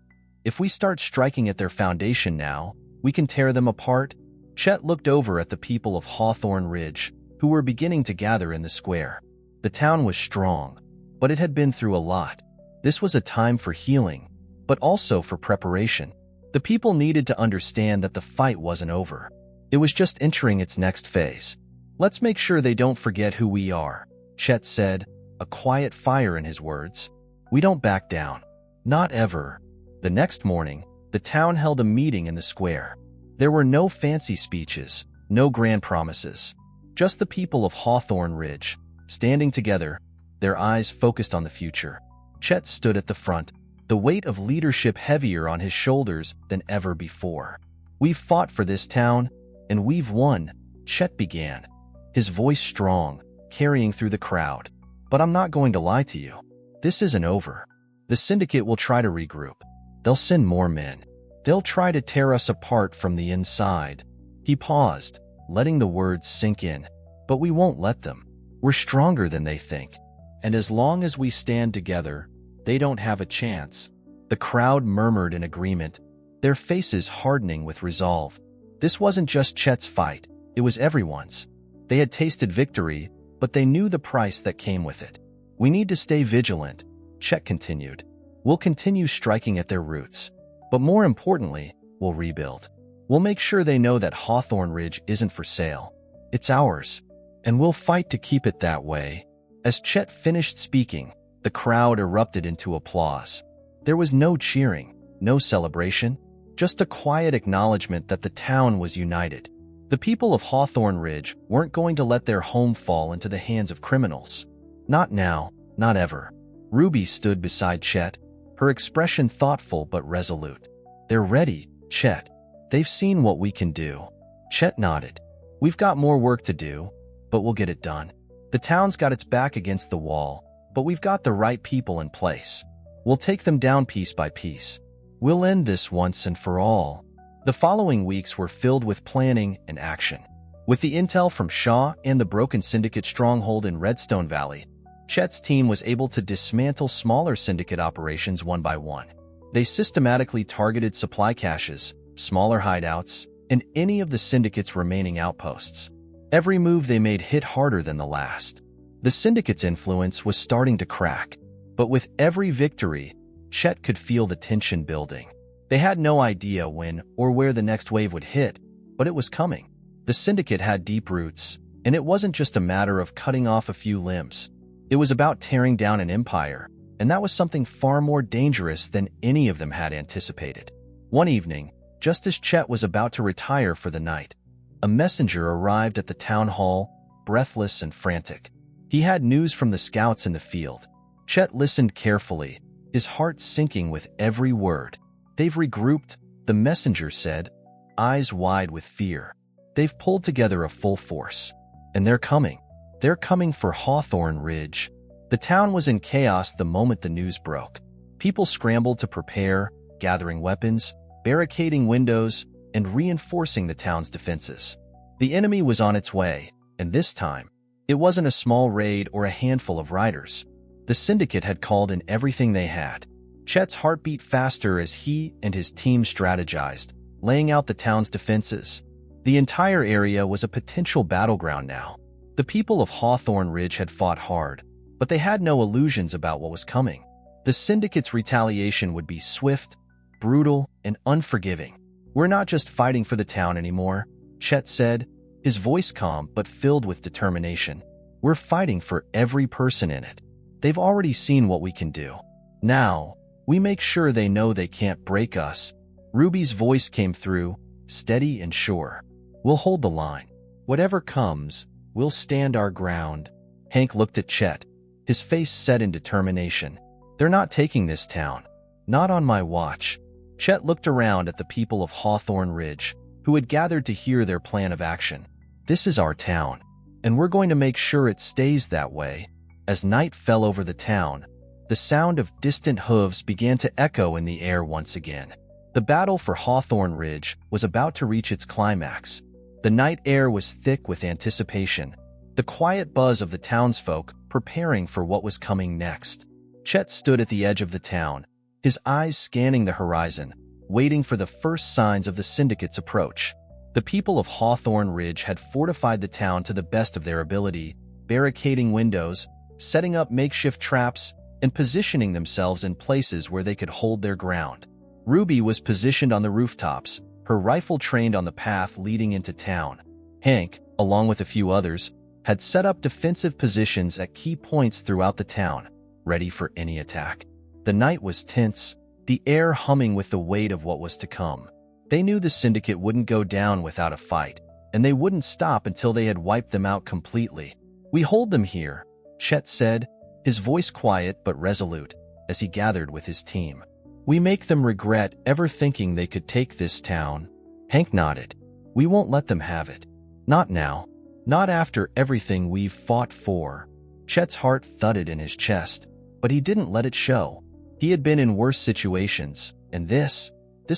If we start striking at their foundation now, we can tear them apart." Chet looked over at the people of Hawthorne Ridge, who were beginning to gather in the square. The town was strong, but it had been through a lot. This was a time for healing, but also for preparation. The people needed to understand that the fight wasn't over. It was just entering its next phase. "Let's make sure they don't forget who we are," Chet said, a quiet fire in his words. "We don't back down. Not ever." The next morning, the town held a meeting in the square. There were no fancy speeches, no grand promises. Just the people of Hawthorne Ridge, standing together, their eyes focused on the future. Chet stood at the front, the weight of leadership heavier on his shoulders than ever before. "We've fought for this town, and we've won," Chet began, his voice strong, carrying through the crowd. "But I'm not going to lie to you. This isn't over. The syndicate will try to regroup. They'll send more men. They'll try to tear us apart from the inside." He paused, letting the words sink in. "But we won't let them. We're stronger than they think. And as long as we stand together, they don't have a chance." The crowd murmured in agreement, their faces hardening with resolve. This wasn't just Chet's fight, it was everyone's. They had tasted victory, but they knew the price that came with it. "We need to stay vigilant," Chet continued. "We'll continue striking at their roots. But more importantly, we'll rebuild. We'll make sure they know that Hawthorne Ridge isn't for sale. It's ours. And we'll fight to keep it that way." As Chet finished speaking, the crowd erupted into applause. There was no cheering, no celebration, just a quiet acknowledgement that the town was united. The people of Hawthorne Ridge weren't going to let their home fall into the hands of criminals. Not now, not ever. Ruby stood beside Chet, her expression thoughtful but resolute. "They're ready, Chet. They've seen what we can do." Chet nodded. "We've got more work to do, but we'll get it done. The town's got its back against the wall, but we've got the right people in place. We'll take them down piece by piece. We'll end this once and for all." The following weeks were filled with planning and action. With the intel from Shaw and the broken syndicate stronghold in Redstone Valley, Chet's team was able to dismantle smaller syndicate operations one by one. They systematically targeted supply caches, smaller hideouts, and any of the syndicate's remaining outposts. Every move they made hit harder than the last. The syndicate's influence was starting to crack, but with every victory, Chet could feel the tension building. They had no idea when or where the next wave would hit, but it was coming. The syndicate had deep roots, and it wasn't just a matter of cutting off a few limbs. It was about tearing down an empire, and that was something far more dangerous than any of them had anticipated. One evening, just as Chet was about to retire for the night, a messenger arrived at the town hall, breathless and frantic. He had news from the scouts in the field. Chet listened carefully, his heart sinking with every word. "They've regrouped," the messenger said, eyes wide with fear. "They've pulled together a full force. And they're coming. They're coming for Hawthorne Ridge." The town was in chaos the moment the news broke. People scrambled to prepare, gathering weapons, barricading windows, and reinforcing the town's defenses. The enemy was on its way, and this time, it wasn't a small raid or a handful of riders. The syndicate had called in everything they had. Chet's heart beat faster as he and his team strategized, laying out the town's defenses. The entire area was a potential battleground now. The people of Hawthorne Ridge had fought hard, but they had no illusions about what was coming. The syndicate's retaliation would be swift, brutal, and unforgiving. "We're not just fighting for the town anymore," Chet said, his voice calm but filled with determination. "We're fighting for every person in it. They've already seen what we can do. Now, we make sure they know they can't break us." Ruby's voice came through, steady and sure. "We'll hold the line. Whatever comes, we'll stand our ground." Hank looked at Chet, his face set in determination. "They're not taking this town. Not on my watch." Chet looked around at the people of Hawthorne Ridge, who had gathered to hear their plan of action. "This is our town, and we're going to make sure it stays that way." As night fell over the town, the sound of distant hooves began to echo in the air once again. The battle for Hawthorne Ridge was about to reach its climax. The night air was thick with anticipation, the quiet buzz of the townsfolk preparing for what was coming next. Chet stood at the edge of the town, his eyes scanning the horizon, waiting for the first signs of the syndicate's approach. The people of Hawthorne Ridge had fortified the town to the best of their ability, barricading windows, setting up makeshift traps, and positioning themselves in places where they could hold their ground. Ruby was positioned on the rooftops, her rifle trained on the path leading into town. Hank, along with a few others, had set up defensive positions at key points throughout the town, ready for any attack. The night was tense, the air humming with the weight of what was to come. They knew the syndicate wouldn't go down without a fight, and they wouldn't stop until they had wiped them out completely. "We hold them here," Chet said, his voice quiet but resolute, as he gathered with his team. "We make them regret ever thinking they could take this town." Hank nodded. "We won't let them have it. Not now. Not after everything we've fought for." Chet's heart thudded in his chest, but he didn't let it show. He had been in worse situations, and this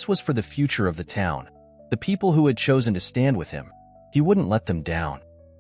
was for the future of the town, the people who had chosen to stand with him. He wouldn't let them down.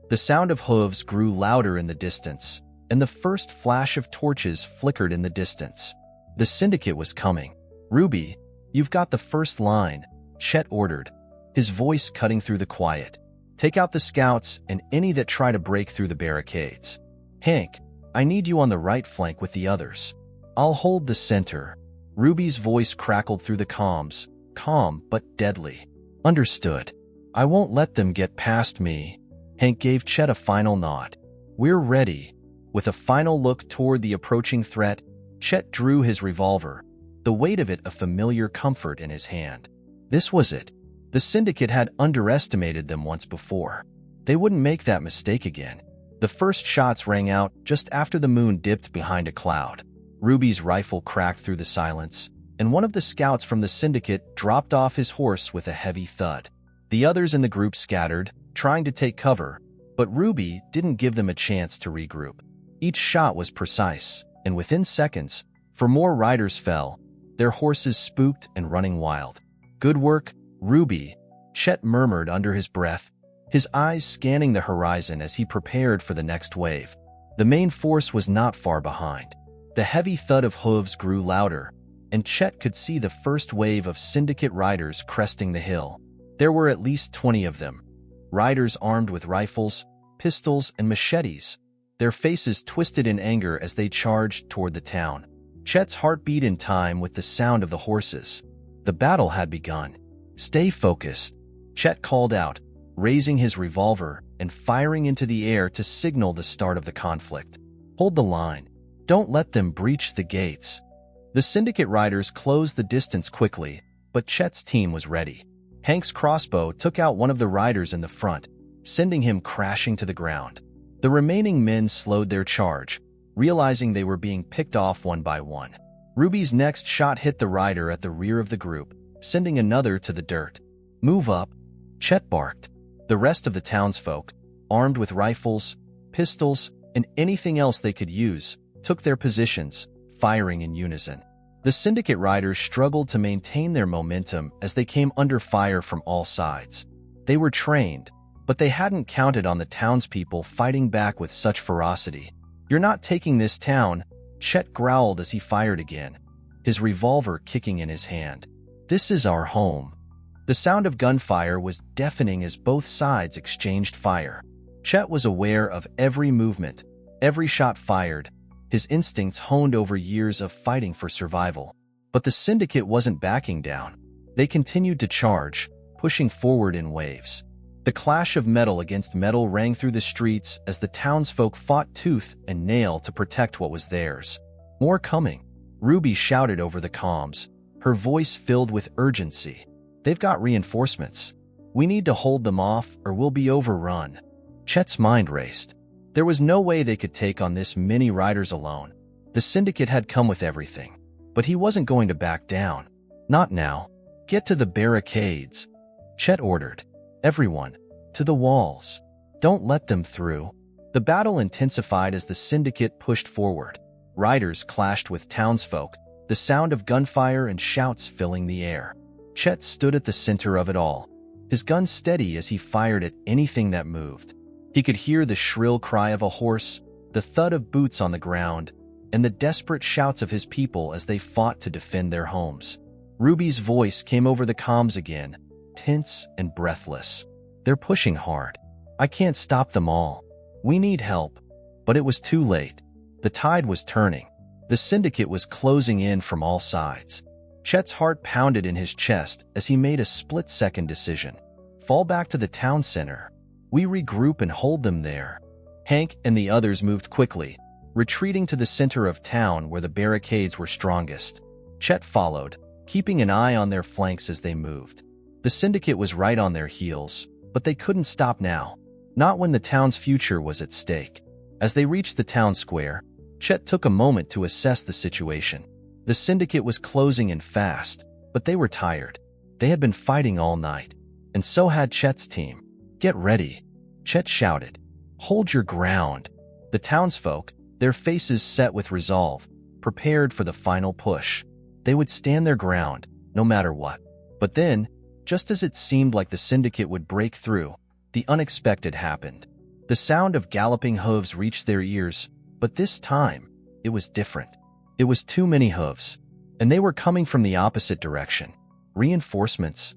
The sound of hooves grew louder in the distance, and the first flash of torches flickered in the distance. The syndicate was coming. "Ruby, you've got the first line," Chet ordered, his voice cutting through the quiet. "Take out the scouts and any that try to break through the barricades. Hank, I need you on the right flank with the others. I'll hold the center." Ruby's voice crackled through the comms, calm but deadly. "Understood. I won't let them get past me." Hank gave Chet a final nod. "We're ready." With a final look toward the approaching threat, Chet drew his revolver, the weight of it a familiar comfort in his hand. This was it. The syndicate had underestimated them once before. They wouldn't make that mistake again. The first shots rang out just after the moon dipped behind a cloud. Ruby's rifle cracked through the silence, and one of the scouts from the syndicate dropped off his horse with a heavy thud. The others in the group scattered, trying to take cover, but Ruby didn't give them a chance to regroup. Each shot was precise, and within seconds, 4 more riders fell, their horses spooked and running wild. "Good work, Ruby," Chet murmured under his breath, his eyes scanning the horizon as he prepared for the next wave. The main force was not far behind. The heavy thud of hooves grew louder, and Chet could see the first wave of syndicate riders cresting the hill. There were at least 20 of them, riders armed with rifles, pistols, and machetes, their faces twisted in anger as they charged toward the town. Chet's heart beat in time with the sound of the horses. The battle had begun. "Stay focused," Chet called out, raising his revolver and firing into the air to signal the start of the conflict. "Hold the line. Don't let them breach the gates." The syndicate riders closed the distance quickly, but Chet's team was ready. Hank's crossbow took out one of the riders in the front, sending him crashing to the ground. The remaining men slowed their charge, realizing they were being picked off one by one. Ruby's next shot hit the rider at the rear of the group, sending another to the dirt. "Move up," Chet barked. The rest of the townsfolk, armed with rifles, pistols, and anything else they could use, took their positions, firing in unison. The syndicate riders struggled to maintain their momentum as they came under fire from all sides. They were trained, but they hadn't counted on the townspeople fighting back with such ferocity. "You're not taking this town," Chet growled as he fired again, his revolver kicking in his hand. "This is our home." The sound of gunfire was deafening as both sides exchanged fire. Chet was aware of every movement, every shot fired, his instincts honed over years of fighting for survival. But the syndicate wasn't backing down. They continued to charge, pushing forward in waves. The clash of metal against metal rang through the streets as the townsfolk fought tooth and nail to protect what was theirs. More coming, Ruby shouted over the comms, her voice filled with urgency. They've got reinforcements. We need to hold them off or we'll be overrun. Chet's mind raced. There was no way they could take on this many riders alone. The syndicate had come with everything, but he wasn't going to back down. Not now. Get to the barricades, Chet ordered. Everyone, to the walls. Don't let them through. The battle intensified as the syndicate pushed forward. Riders clashed with townsfolk, the sound of gunfire and shouts filling the air. Chet stood at the center of it all, his gun steady as he fired at anything that moved. He could hear the shrill cry of a horse, the thud of boots on the ground, and the desperate shouts of his people as they fought to defend their homes. Ruby's voice came over the comms again, tense and breathless. They're pushing hard. I can't stop them all. We need help. But it was too late. The tide was turning. The syndicate was closing in from all sides. Chet's heart pounded in his chest as he made a split-second decision. Fall back to the town center. We regroup and hold them there. Hank and the others moved quickly, retreating to the center of town where the barricades were strongest. Chet followed, keeping an eye on their flanks as they moved. The syndicate was right on their heels, but they couldn't stop now. Not when the town's future was at stake. As they reached the town square, Chet took a moment to assess the situation. The syndicate was closing in fast, but they were tired. They had been fighting all night, and so had Chet's team. Get ready, Chet shouted. Hold your ground. The townsfolk, their faces set with resolve, prepared for the final push. They would stand their ground, no matter what. But then, just as it seemed like the syndicate would break through, the unexpected happened. The sound of galloping hooves reached their ears, but this time, it was different. It was too many hooves, and they were coming from the opposite direction. Reinforcements?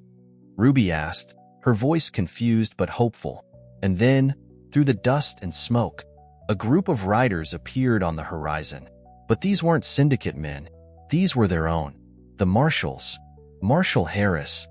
Ruby asked, her voice confused but hopeful. And then, through the dust and smoke, a group of riders appeared on the horizon. But these weren't syndicate men. These were their own. The Marshals. Marshal Harris.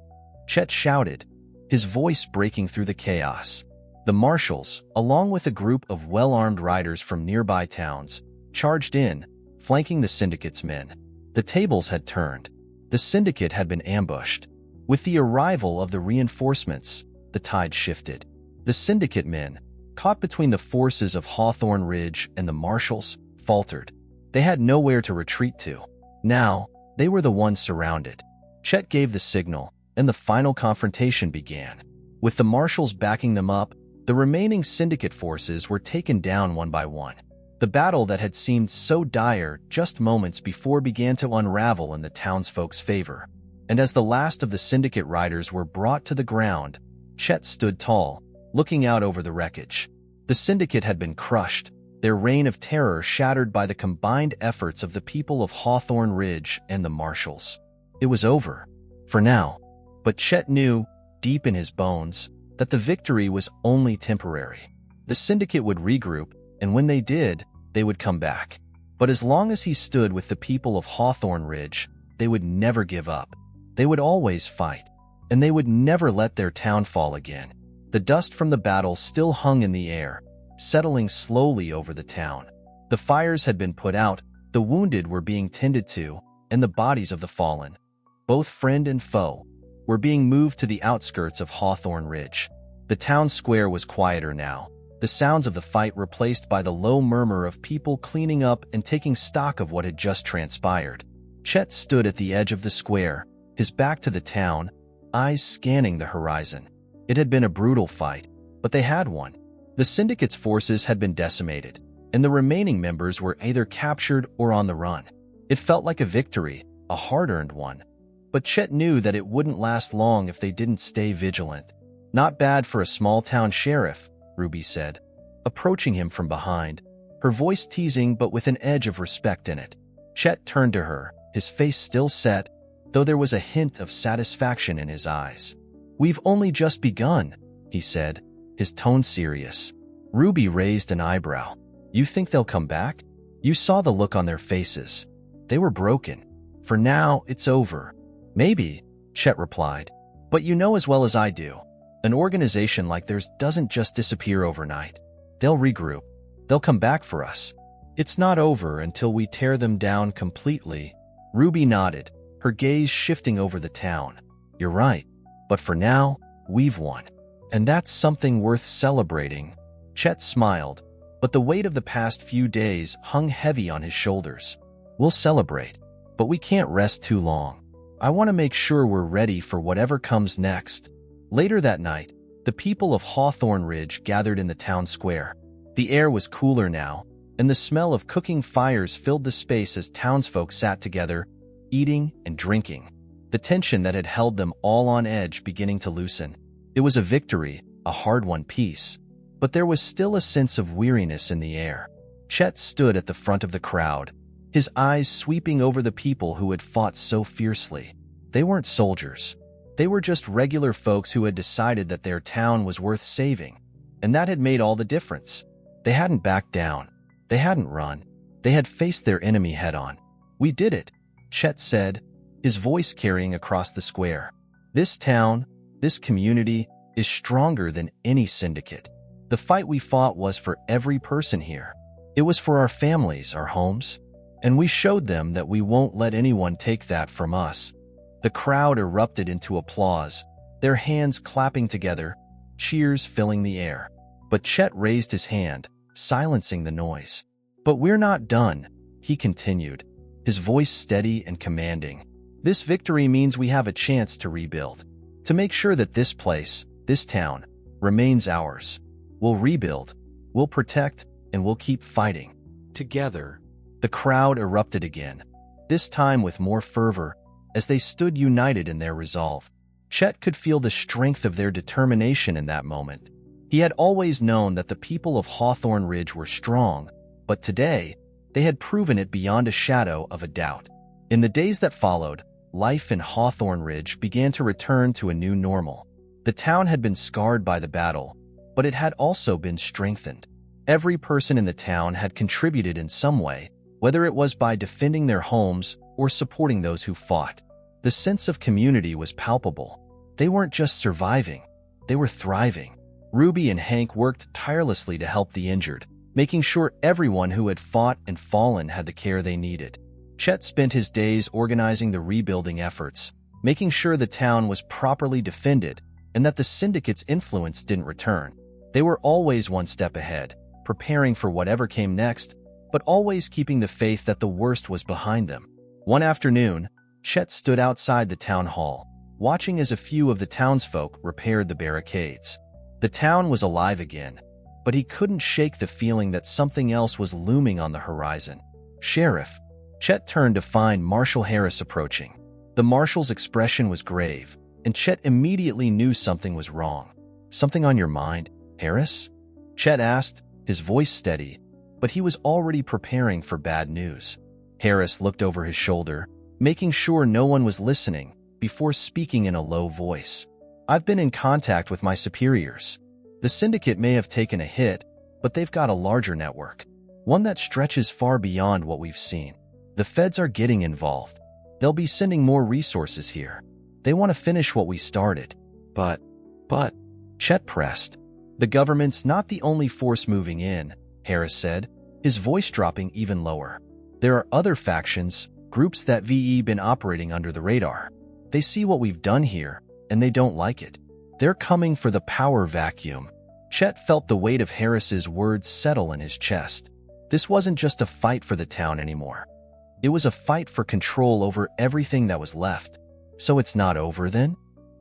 Chet shouted, his voice breaking through the chaos. The Marshals, along with a group of well-armed riders from nearby towns, charged in, flanking the syndicate's men. The tables had turned. The syndicate had been ambushed. With the arrival of the reinforcements, the tide shifted. The syndicate men, caught between the forces of Hawthorne Ridge and the Marshals, faltered. They had nowhere to retreat to. Now, they were the ones surrounded. Chet gave the signal, and the final confrontation began. With the Marshals backing them up, the remaining syndicate forces were taken down one by one. The battle that had seemed so dire just moments before began to unravel in the townsfolk's favor. And as the last of the syndicate riders were brought to the ground, Chet stood tall, looking out over the wreckage. The syndicate had been crushed, their reign of terror shattered by the combined efforts of the people of Hawthorne Ridge and the Marshals. It was over, for now. But Chet knew, deep in his bones, that the victory was only temporary. The syndicate would regroup, and when they did, they would come back. But as long as he stood with the people of Hawthorne Ridge, they would never give up. They would always fight, and they would never let their town fall again. The dust from the battle still hung in the air, settling slowly over the town. The fires had been put out, the wounded were being tended to, and the bodies of the fallen, both friend and foe, were being moved to the outskirts of Hawthorne Ridge. The town square was quieter now, the sounds of the fight replaced by the low murmur of people cleaning up and taking stock of what had just transpired. Chet stood at the edge of the square, his back to the town, eyes scanning the horizon. It had been a brutal fight, but they had won. The syndicate's forces had been decimated, and the remaining members were either captured or on the run. It felt like a victory, a hard-earned one. But Chet knew that it wouldn't last long if they didn't stay vigilant. Not bad for a small-town sheriff, Ruby said, approaching him from behind, her voice teasing but with an edge of respect in it. Chet turned to her, his face still set, though there was a hint of satisfaction in his eyes. "We've only just begun," he said, his tone serious. Ruby raised an eyebrow. "You think they'll come back?" You saw the look on their faces. They were broken. "For now, it's over." "Maybe," Chet replied. "But you know as well as I do, an organization like theirs doesn't just disappear overnight. They'll regroup. They'll come back for us. It's not over until we tear them down completely." Ruby nodded, her gaze shifting over the town. "You're right. But for now, we've won. And that's something worth celebrating." Chet smiled, but the weight of the past few days hung heavy on his shoulders. "We'll celebrate, but we can't rest too long. I want to make sure we're ready for whatever comes next." Later that night, the people of Hawthorne Ridge gathered in the town square. The air was cooler now, and the smell of cooking fires filled the space as townsfolk sat together, eating and drinking. The tension that had held them all on edge beginning to loosen. It was a victory, a hard-won peace, but there was still a sense of weariness in the air. Chet stood at the front of the crowd, his eyes sweeping over the people who had fought so fiercely. They weren't soldiers. They were just regular folks who had decided that their town was worth saving, and that had made all the difference. They hadn't backed down. They hadn't run. They had faced their enemy head-on. "We did it," Chet said, his voice carrying across the square. "This town, this community, is stronger than any syndicate. The fight we fought was for every person here. It was for our families, our homes, and we showed them that we won't let anyone take that from us." The crowd erupted into applause, their hands clapping together, cheers filling the air. But Chet raised his hand, silencing the noise. "But we're not done," he continued, his voice steady and commanding. "This victory means we have a chance to rebuild, to make sure that this place, this town, remains ours. We'll rebuild, we'll protect, and we'll keep fighting. Together." The crowd erupted again, this time with more fervor, as they stood united in their resolve. Chet could feel the strength of their determination in that moment. He had always known that the people of Hawthorne Ridge were strong, but today, they had proven it beyond a shadow of a doubt. In the days that followed, life in Hawthorne Ridge began to return to a new normal. The town had been scarred by the battle, but it had also been strengthened. Every person in the town had contributed in some way, whether it was by defending their homes or supporting those who fought. The sense of community was palpable. They weren't just surviving, they were thriving. Ruby and Hank worked tirelessly to help the injured, making sure everyone who had fought and fallen had the care they needed. Chet spent his days organizing the rebuilding efforts, making sure the town was properly defended and that the syndicate's influence didn't return. They were always one step ahead, preparing for whatever came next, but always keeping the faith that the worst was behind them. One afternoon, Chet stood outside the town hall, watching as a few of the townsfolk repaired the barricades. The town was alive again, but he couldn't shake the feeling that something else was looming on the horizon. "Sheriff." Chet turned to find Marshal Harris approaching. The marshal's expression was grave, and Chet immediately knew something was wrong. "Something on your mind, Harris?" Chet asked, his voice steady, but he was already preparing for bad news. Harris looked over his shoulder, making sure no one was listening, before speaking in a low voice. "I've been in contact with my superiors. The syndicate may have taken a hit, but they've got a larger network, one that stretches far beyond what we've seen. The feds are getting involved. They'll be sending more resources here. They want to finish what we started." But, Chet pressed. "The government's not the only force moving in," Harris said, his voice dropping even lower. "There are other factions, groups that VE been operating under the radar. They see what we've done here, and they don't like it. They're coming for the power vacuum." Chet felt the weight of Harris's words settle in his chest. This wasn't just a fight for the town anymore. It was a fight for control over everything that was left. "So it's not over then?"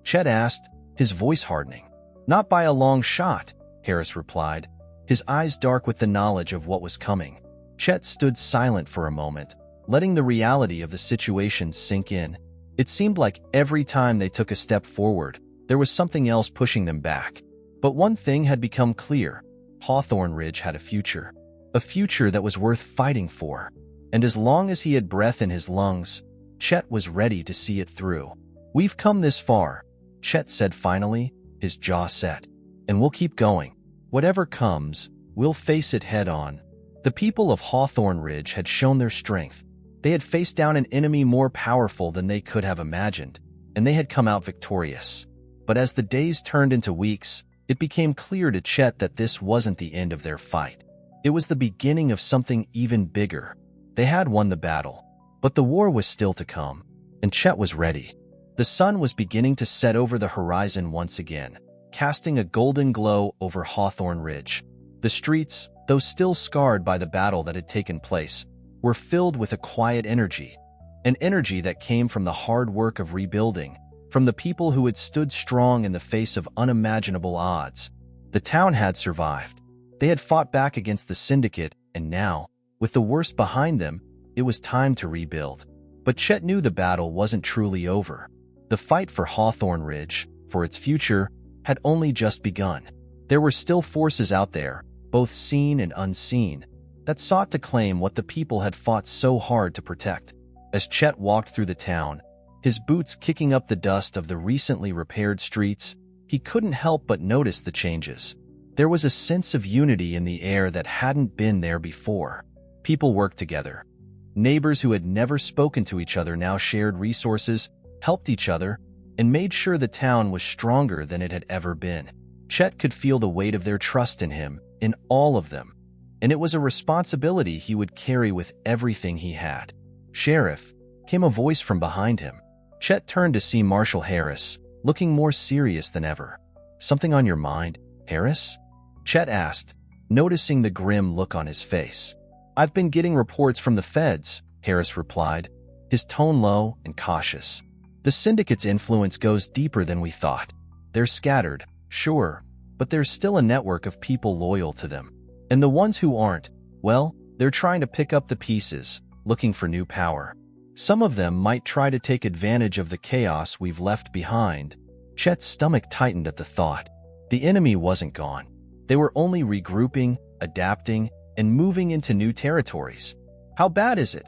Chet asked, his voice hardening. "Not by a long shot," Harris replied, his eyes dark with the knowledge of what was coming. Chet stood silent for a moment, letting the reality of the situation sink in. It seemed like every time they took a step forward, there was something else pushing them back. But one thing had become clear. Hawthorne Ridge had a future that was worth fighting for. And as long as he had breath in his lungs, Chet was ready to see it through. "We've come this far," Chet said finally, his jaw set. "And we'll keep going. Whatever comes, we'll face it head-on." The people of Hawthorne Ridge had shown their strength. They had faced down an enemy more powerful than they could have imagined, and they had come out victorious. But as the days turned into weeks, it became clear to Chet that this wasn't the end of their fight. It was the beginning of something even bigger. They had won the battle, but the war was still to come, and Chet was ready. The sun was beginning to set over the horizon once again, casting a golden glow over Hawthorne Ridge. The streets, though still scarred by the battle that had taken place, were filled with a quiet energy, an energy that came from the hard work of rebuilding, from the people who had stood strong in the face of unimaginable odds. The town had survived. They had fought back against the syndicate, and now, with the worst behind them, it was time to rebuild. But Chet knew the battle wasn't truly over. The fight for Hawthorne Ridge, for its future, had only just begun. There were still forces out there, both seen and unseen, that sought to claim what the people had fought so hard to protect. As Chet walked through the town, his boots kicking up the dust of the recently repaired streets, he couldn't help but notice the changes. There was a sense of unity in the air that hadn't been there before. People worked together. Neighbors who had never spoken to each other now shared resources, helped each other, and made sure the town was stronger than it had ever been. Chet could feel the weight of their trust in him, in all of them, and it was a responsibility he would carry with everything he had. "Sheriff," came a voice from behind him. Chet turned to see Marshal Harris, looking more serious than ever. "Something on your mind, Harris?" Chet asked, noticing the grim look on his face. "I've been getting reports from the feds," Harris replied, his tone low and cautious. "The syndicate's influence goes deeper than we thought. They're scattered, sure, but there's still a network of people loyal to them. And the ones who aren't, well, they're trying to pick up the pieces, looking for new power. Some of them might try to take advantage of the chaos we've left behind." Chet's stomach tightened at the thought. The enemy wasn't gone. They were only regrouping, adapting, and moving into new territories. "How bad is it?"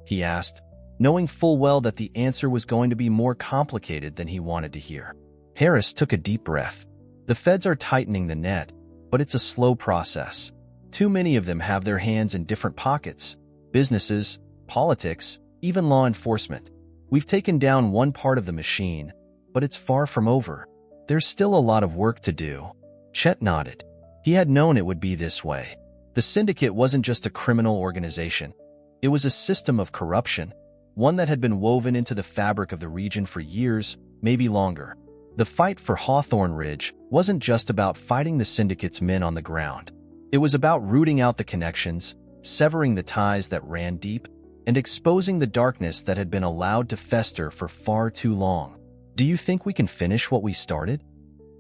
he asked, knowing full well that the answer was going to be more complicated than he wanted to hear. Harris took a deep breath. "The feds are tightening the net, but it's a slow process. Too many of them have their hands in different pockets: businesses, politics, even law enforcement. We've taken down one part of the machine, but it's far from over. There's still a lot of work to do." Chet nodded. He had known it would be this way. The syndicate wasn't just a criminal organization. It was a system of corruption, one that had been woven into the fabric of the region for years, maybe longer. The fight for Hawthorne Ridge wasn't just about fighting the syndicate's men on the ground. It was about rooting out the connections, severing the ties that ran deep, and exposing the darkness that had been allowed to fester for far too long. "Do you think we can finish what we started?"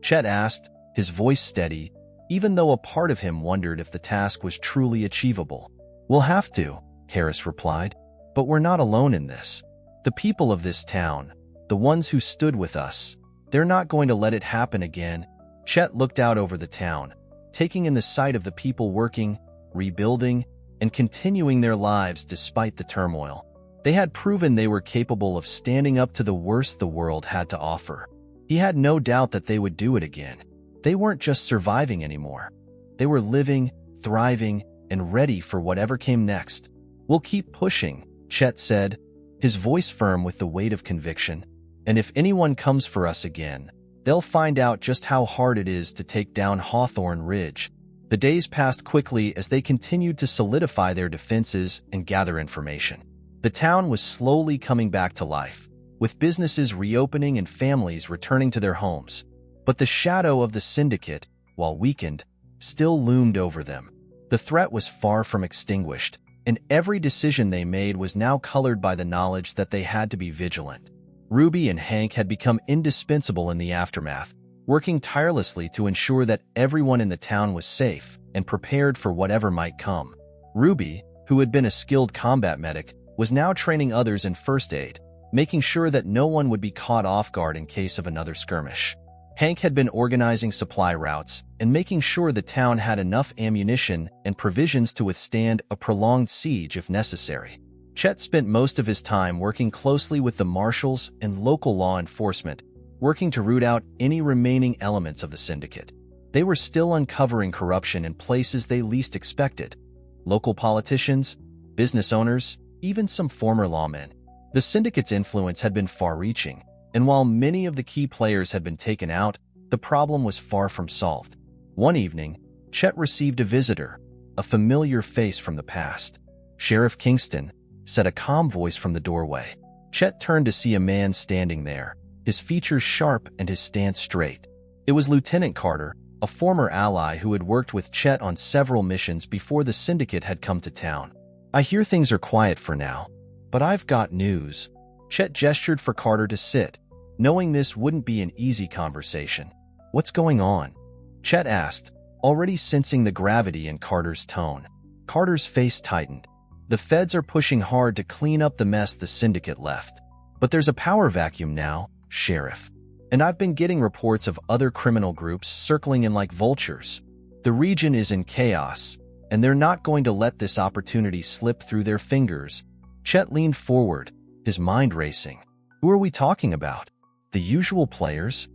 Chet asked, his voice steady, even though a part of him wondered if the task was truly achievable. "We'll have to," Harris replied, "but we're not alone in this. The people of this town, the ones who stood with us, they're not going to let it happen again." Chet looked out over the town, taking in the sight of the people working, rebuilding, and continuing their lives despite the turmoil. They had proven they were capable of standing up to the worst the world had to offer. He had no doubt that they would do it again. They weren't just surviving anymore. They were living, thriving, and ready for whatever came next. "We'll keep pushing," Chet said, his voice firm with the weight of conviction. "And if anyone comes for us again, they'll find out just how hard it is to take down Hawthorne Ridge." The days passed quickly as they continued to solidify their defenses and gather information. The town was slowly coming back to life, with businesses reopening and families returning to their homes. But the shadow of the syndicate, while weakened, still loomed over them. The threat was far from extinguished, and every decision they made was now colored by the knowledge that they had to be vigilant. Ruby and Hank had become indispensable in the aftermath, working tirelessly to ensure that everyone in the town was safe and prepared for whatever might come. Ruby, who had been a skilled combat medic, was now training others in first aid, making sure that no one would be caught off guard in case of another skirmish. Hank had been organizing supply routes and making sure the town had enough ammunition and provisions to withstand a prolonged siege if necessary. Chet spent most of his time working closely with the marshals and local law enforcement, working to root out any remaining elements of the syndicate. They were still uncovering corruption in places they least expected. Local politicians, business owners, even some former lawmen. The syndicate's influence had been far-reaching, and while many of the key players had been taken out, the problem was far from solved. One evening, Chet received a visitor, a familiar face from the past. "Sheriff Kingston," said a calm voice from the doorway. Chet turned to see a man standing there, his features sharp and his stance straight. It was Lieutenant Carter, a former ally who had worked with Chet on several missions before the syndicate had come to town. "I hear things are quiet for now, but I've got news." Chet gestured for Carter to sit, knowing this wouldn't be an easy conversation. "What's going on?" Chet asked, already sensing the gravity in Carter's tone. Carter's face tightened. "The feds are pushing hard to clean up the mess the syndicate left. But there's a power vacuum now, Sheriff. And I've been getting reports of other criminal groups circling in like vultures. The region is in chaos, and they're not going to let this opportunity slip through their fingers." Chet leaned forward, his mind racing. "Who are we talking about? The usual players?"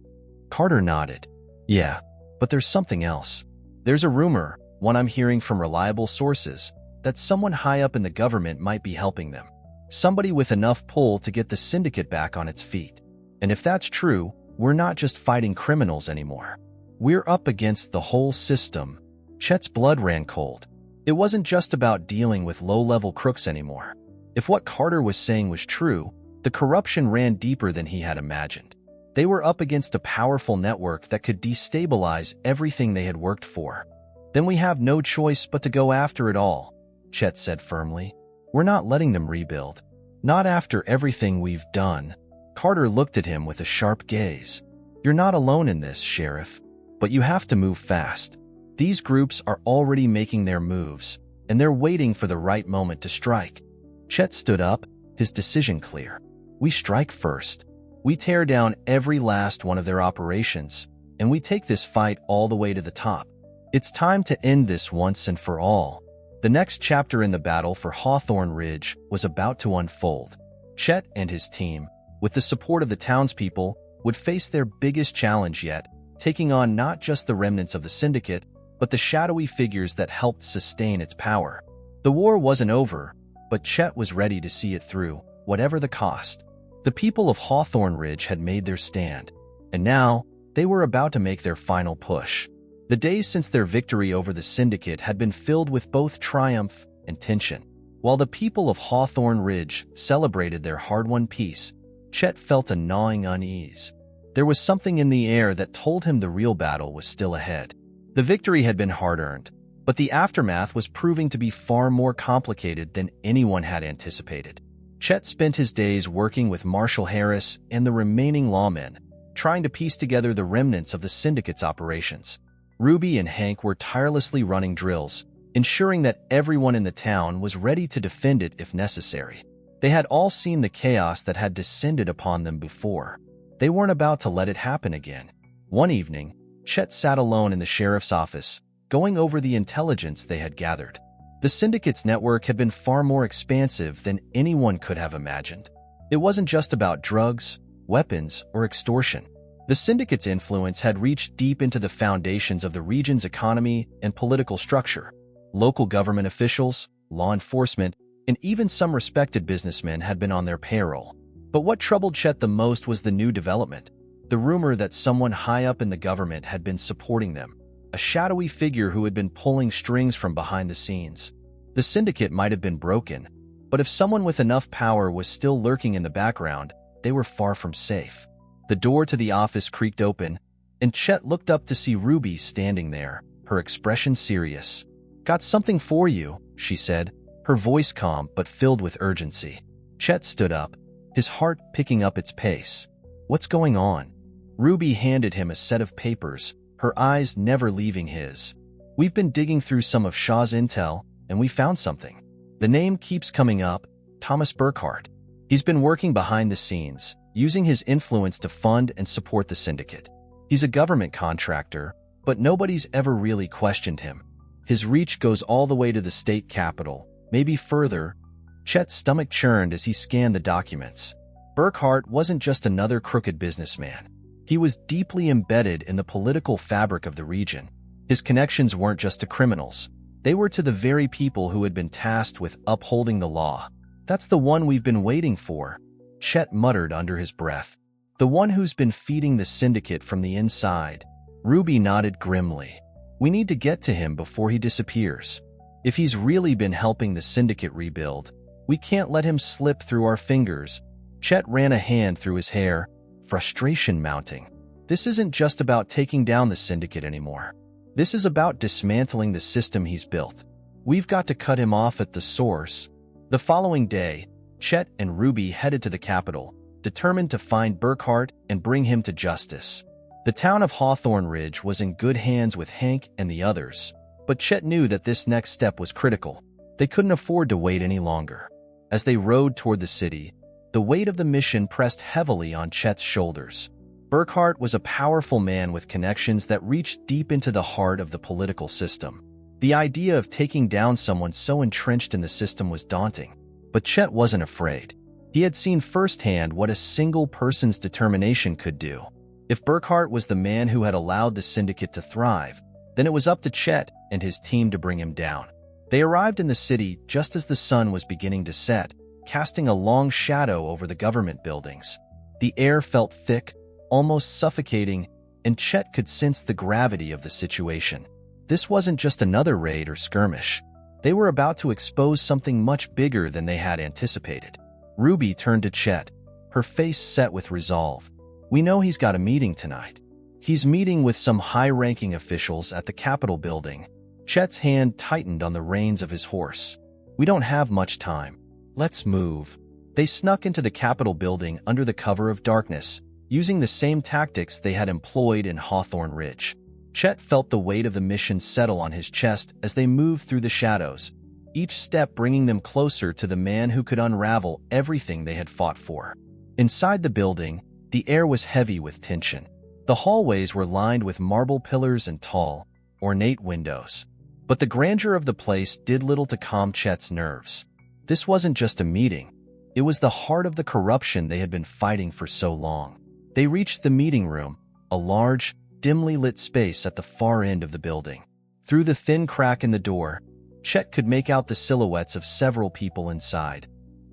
Carter nodded. "Yeah, but there's something else. There's a rumor, one I'm hearing from reliable sources, that someone high up in the government might be helping them. Somebody with enough pull to get the syndicate back on its feet. And if that's true, we're not just fighting criminals anymore. We're up against the whole system." Chet's blood ran cold. It wasn't just about dealing with low-level crooks anymore. If what Carter was saying was true, the corruption ran deeper than he had imagined. They were up against a powerful network that could destabilize everything they had worked for. "Then we have no choice but to go after it all," Chet said firmly. "We're not letting them rebuild. Not after everything we've done." Carter looked at him with a sharp gaze. "You're not alone in this, Sheriff. But you have to move fast. These groups are already making their moves, and they're waiting for the right moment to strike." Chet stood up, his decision clear. "We strike first. We tear down every last one of their operations, and we take this fight all the way to the top. It's time to end this once and for all." The next chapter in the battle for Hawthorne Ridge was about to unfold. Chet and his team, with the support of the townspeople, would face their biggest challenge yet, taking on not just the remnants of the syndicate, but the shadowy figures that helped sustain its power. The war wasn't over, but Chet was ready to see it through, whatever the cost. The people of Hawthorne Ridge had made their stand, and now they were about to make their final push. The days since their victory over the syndicate had been filled with both triumph and tension. While the people of Hawthorne Ridge celebrated their hard-won peace, Chet felt a gnawing unease. There was something in the air that told him the real battle was still ahead. The victory had been hard-earned, but the aftermath was proving to be far more complicated than anyone had anticipated. Chet spent his days working with Marshal Harris and the remaining lawmen, trying to piece together the remnants of the syndicate's operations. Ruby and Hank were tirelessly running drills, ensuring that everyone in the town was ready to defend it if necessary. They had all seen the chaos that had descended upon them before. They weren't about to let it happen again. One evening, Chet sat alone in the sheriff's office, going over the intelligence they had gathered. The syndicate's network had been far more expansive than anyone could have imagined. It wasn't just about drugs, weapons, or extortion. The syndicate's influence had reached deep into the foundations of the region's economy and political structure. Local government officials, law enforcement, and even some respected businessmen had been on their payroll. But what troubled Chet the most was the new development, the rumor that someone high up in the government had been supporting them, a shadowy figure who had been pulling strings from behind the scenes. The syndicate might have been broken, but if someone with enough power was still lurking in the background, they were far from safe. The door to the office creaked open, and Chet looked up to see Ruby standing there, her expression serious. "Got something for you," she said, her voice calm but filled with urgency. Chet stood up, his heart picking up its pace. "What's going on?" Ruby handed him a set of papers, her eyes never leaving his. "We've been digging through some of Shaw's intel, and we found something. The name keeps coming up, Thomas Burkhart. He's been working behind the scenes, using his influence to fund and support the syndicate. He's a government contractor, but nobody's ever really questioned him. His reach goes all the way to the state capital, maybe further." Chet's stomach churned as he scanned the documents. Burkhart wasn't just another crooked businessman. He was deeply embedded in the political fabric of the region. His connections weren't just to criminals. They were to the very people who had been tasked with upholding the law. "That's the one we've been waiting for," Chet muttered under his breath. "The one who's been feeding the syndicate from the inside." Ruby nodded grimly. "We need to get to him before he disappears. If he's really been helping the syndicate rebuild, we can't let him slip through our fingers." Chet ran a hand through his hair, frustration mounting. This isn't just about taking down the syndicate anymore. This is about dismantling the system he's built. We've got to cut him off at the source. The following day, Chet and Ruby headed to the capital, determined to find Burkhart and bring him to justice. The town of Hawthorne Ridge was in good hands with Hank and the others, but Chet knew that this next step was critical. They couldn't afford to wait any longer. As they rode toward the city, the weight of the mission pressed heavily on Chet's shoulders. Burkhart was a powerful man with connections that reached deep into the heart of the political system. The idea of taking down someone so entrenched in the system was daunting, but Chet wasn't afraid. He had seen firsthand what a single person's determination could do. If Burkhart was the man who had allowed the syndicate to thrive, then it was up to Chet and his team to bring him down. They arrived in the city just as the sun was beginning to set, casting a long shadow over the government buildings. The air felt thick, almost suffocating, and Chet could sense the gravity of the situation. This wasn't just another raid or skirmish. They were about to expose something much bigger than they had anticipated. Ruby turned to Chet, her face set with resolve. "We know he's got a meeting tonight. He's meeting with some high-ranking officials at the Capitol building." Chet's hand tightened on the reins of his horse. "We don't have much time. Let's move." They snuck into the Capitol building under the cover of darkness, using the same tactics they had employed in Hawthorne Ridge. Chet felt the weight of the mission settle on his chest as they moved through the shadows, each step bringing them closer to the man who could unravel everything they had fought for. Inside the building, the air was heavy with tension. The hallways were lined with marble pillars and tall, ornate windows. But the grandeur of the place did little to calm Chet's nerves. This wasn't just a meeting. It was the heart of the corruption they had been fighting for so long. They reached the meeting room, a large, dimly lit space at the far end of the building. Through the thin crack in the door, Chet could make out the silhouettes of several people inside,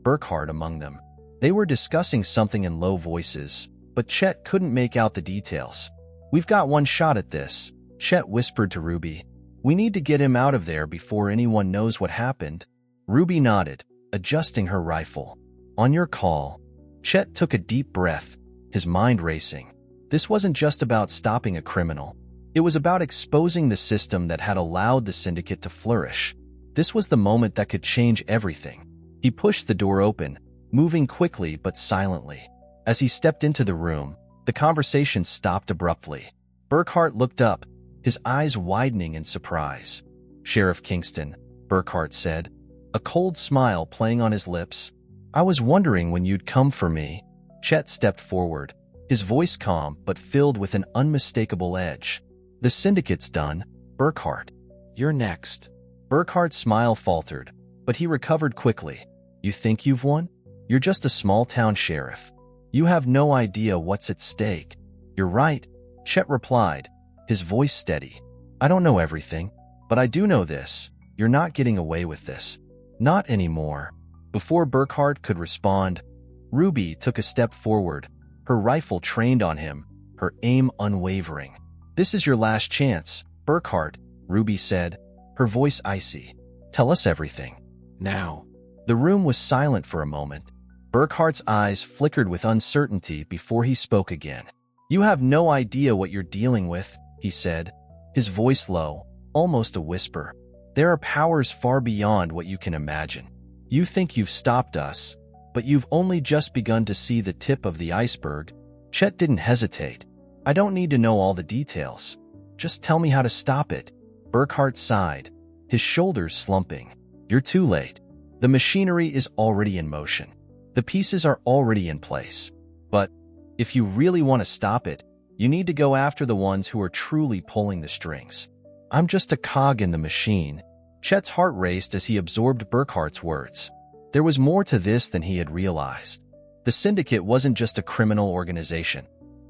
Burkhart among them. They were discussing something in low voices, but Chet couldn't make out the details. "We've got one shot at this," Chet whispered to Ruby. "We need to get him out of there before anyone knows what happened." Ruby nodded, adjusting her rifle. "On your call." Chet took a deep breath, his mind racing. This wasn't just about stopping a criminal. It was about exposing the system that had allowed the syndicate to flourish. This was the moment that could change everything. He pushed the door open, moving quickly but silently. As he stepped into the room, the conversation stopped abruptly. Burkhart looked up, his eyes widening in surprise. "Sheriff Kingston," Burkhart said, a cold smile playing on his lips. "I was wondering when you'd come for me." Chet stepped forward, his voice calm but filled with an unmistakable edge. "The syndicate's done, Burkhart. You're next." Burkhart's smile faltered, but he recovered quickly. "You think you've won? You're just a small-town sheriff. You have no idea what's at stake." "You're right," Chet replied, his voice steady. "I don't know everything, but I do know this. You're not getting away with this. Not anymore." Before Burkhart could respond, Ruby took a step forward, her rifle trained on him, her aim unwavering. "This is your last chance, Burkhart," Ruby said, her voice icy. "Tell us everything. Now." The room was silent for a moment. Burkhart's eyes flickered with uncertainty before he spoke again. "You have no idea what you're dealing with," he said, his voice low, almost a whisper. "There are powers far beyond what you can imagine. You think you've stopped us, but you've only just begun to see the tip of the iceberg." Chet didn't hesitate. "I don't need to know all the details. Just tell me how to stop it." Burkhart sighed, his shoulders slumping. "You're too late. The machinery is already in motion. The pieces are already in place. But if you really want to stop it, you need to go after the ones who are truly pulling the strings. I'm just a cog in the machine." Chet's heart raced as he absorbed Burkhart's words. There was more to this than he had realized. The syndicate wasn't just a criminal organization.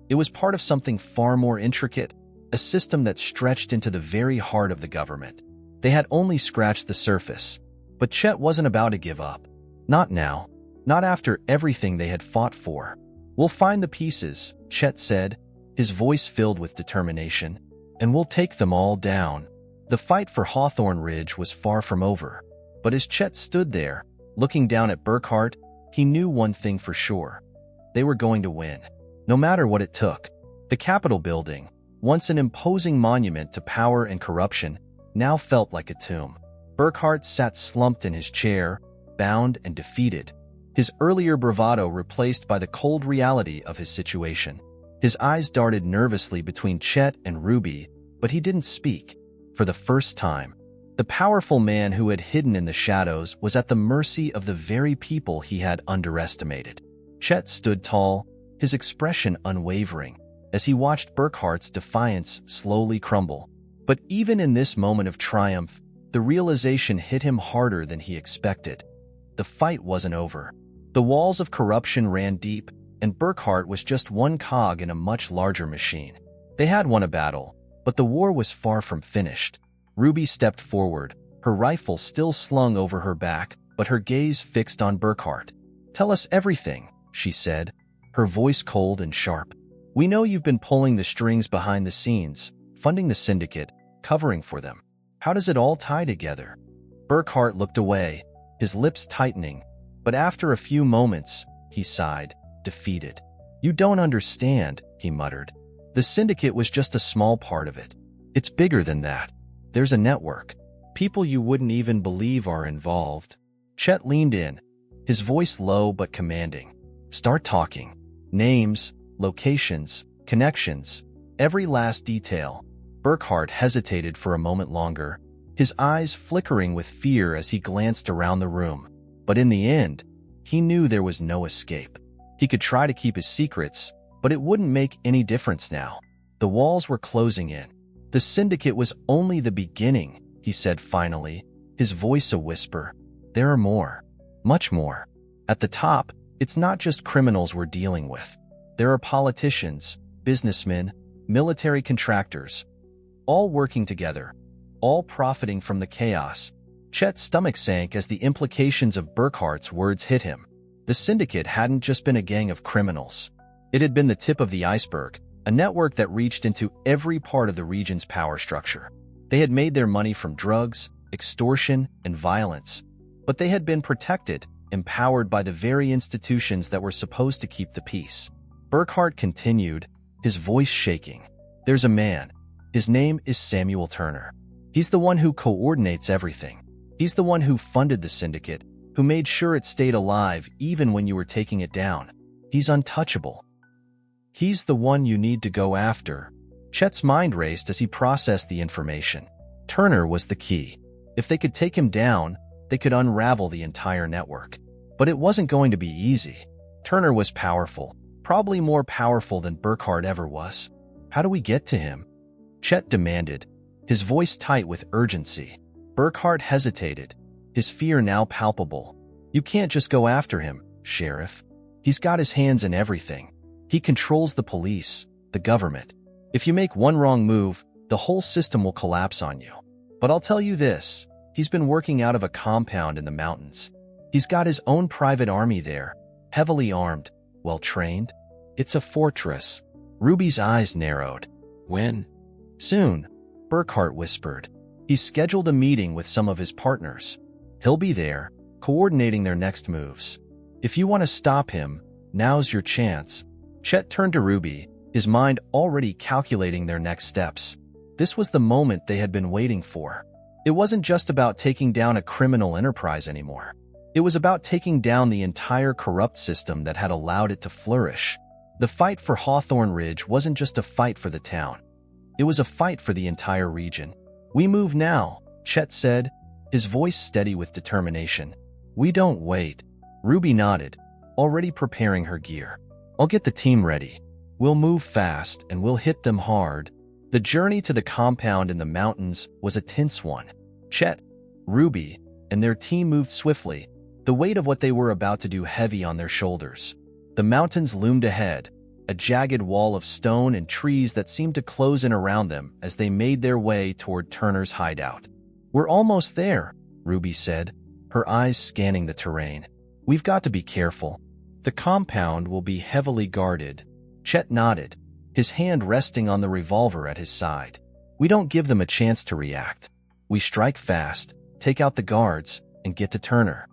It was part of something far more intricate, a system that stretched into the very heart of the government. They had only scratched the surface, but Chet wasn't about to give up. Not now. Not after everything they had fought for. "We'll find the pieces," Chet said, his voice filled with determination, "and we'll take them all down." The fight for Hawthorne Ridge was far from over, but as Chet stood there, looking down at Burkhart, he knew one thing for sure. They were going to win, no matter what it took. The Capitol building, once an imposing monument to power and corruption, now felt like a tomb. Burkhart sat slumped in his chair, bound and defeated, his earlier bravado replaced by the cold reality of his situation. His eyes darted nervously between Chet and Ruby, but he didn't speak. For the first time, the powerful man who had hidden in the shadows was at the mercy of the very people he had underestimated. Chet stood tall, his expression unwavering, as he watched Burkhart's defiance slowly crumble. But even in this moment of triumph, the realization hit him harder than he expected. The fight wasn't over. The walls of corruption ran deep, and Burkhart was just one cog in a much larger machine. They had won a battle, but the war was far from finished. Ruby stepped forward, her rifle still slung over her back, but her gaze fixed on Burkhart. "Tell us everything," she said, her voice cold and sharp. "We know you've been pulling the strings behind the scenes, funding the syndicate, covering for them. How does it all tie together?" Burkhart looked away, his lips tightening, but after a few moments, he sighed, defeated. "You don't understand," he muttered. "The syndicate was just a small part of it. It's bigger than that. There's a network. People you wouldn't even believe are involved." Chet leaned in, his voice low but commanding. "Start talking. Names, locations, connections, every last detail." Burkhart hesitated for a moment longer, his eyes flickering with fear as he glanced around the room. But in the end, he knew there was no escape. He could try to keep his secrets, but it wouldn't make any difference now. The walls were closing in. "The syndicate was only the beginning," he said finally, his voice a whisper. "There are more. Much more. At the top, it's not just criminals we're dealing with. There are politicians, businessmen, military contractors, all working together, all profiting from the chaos." Chet's stomach sank as the implications of Burkhart's words hit him. The syndicate hadn't just been a gang of criminals. It had been the tip of the iceberg, a network that reached into every part of the region's power structure. They had made their money from drugs, extortion, and violence, but they had been protected, empowered by the very institutions that were supposed to keep the peace. Burkhart continued, his voice shaking. "There's a man. His name is Samuel Turner. He's the one who coordinates everything. He's the one who funded the syndicate, who made sure it stayed alive even when you were taking it down. He's untouchable. He's the one you need to go after." Chet's mind raced as he processed the information. Turner was the key. If they could take him down, they could unravel the entire network. But it wasn't going to be easy. Turner was powerful, probably more powerful than Burkhart ever was. "How do we get to him?" Chet demanded, his voice tight with urgency. Burkhart hesitated, his fear now palpable. "You can't just go after him, Sheriff. He's got his hands in everything. He controls the police, the government. If you make one wrong move, the whole system will collapse on you. But I'll tell you this, he's been working out of a compound in the mountains. He's got his own private army there, heavily armed, well-trained. It's a fortress." Ruby's eyes narrowed. "When?" "Soon," Burkhart whispered. "He's scheduled a meeting with some of his partners. He'll be there, coordinating their next moves. If you want to stop him, now's your chance." Chet turned to Ruby, his mind already calculating their next steps. This was the moment they had been waiting for. It wasn't just about taking down a criminal enterprise anymore. It was about taking down the entire corrupt system that had allowed it to flourish. The fight for Hawthorne Ridge wasn't just a fight for the town. It was a fight for the entire region. "We move now," Chet said, his voice steady with determination. "We don't wait." Ruby nodded, already preparing her gear. "I'll get the team ready. We'll move fast and we'll hit them hard." The journey to the compound in the mountains was a tense one. Chet, Ruby, and their team moved swiftly, the weight of what they were about to do heavy on their shoulders. The mountains loomed ahead, a jagged wall of stone and trees that seemed to close in around them as they made their way toward Turner's hideout. "We're almost there," Ruby said, her eyes scanning the terrain. "We've got to be careful. The compound will be heavily guarded." Chet nodded, his hand resting on the revolver at his side. "We don't give them a chance to react. We strike fast, take out the guards, and get to Turner.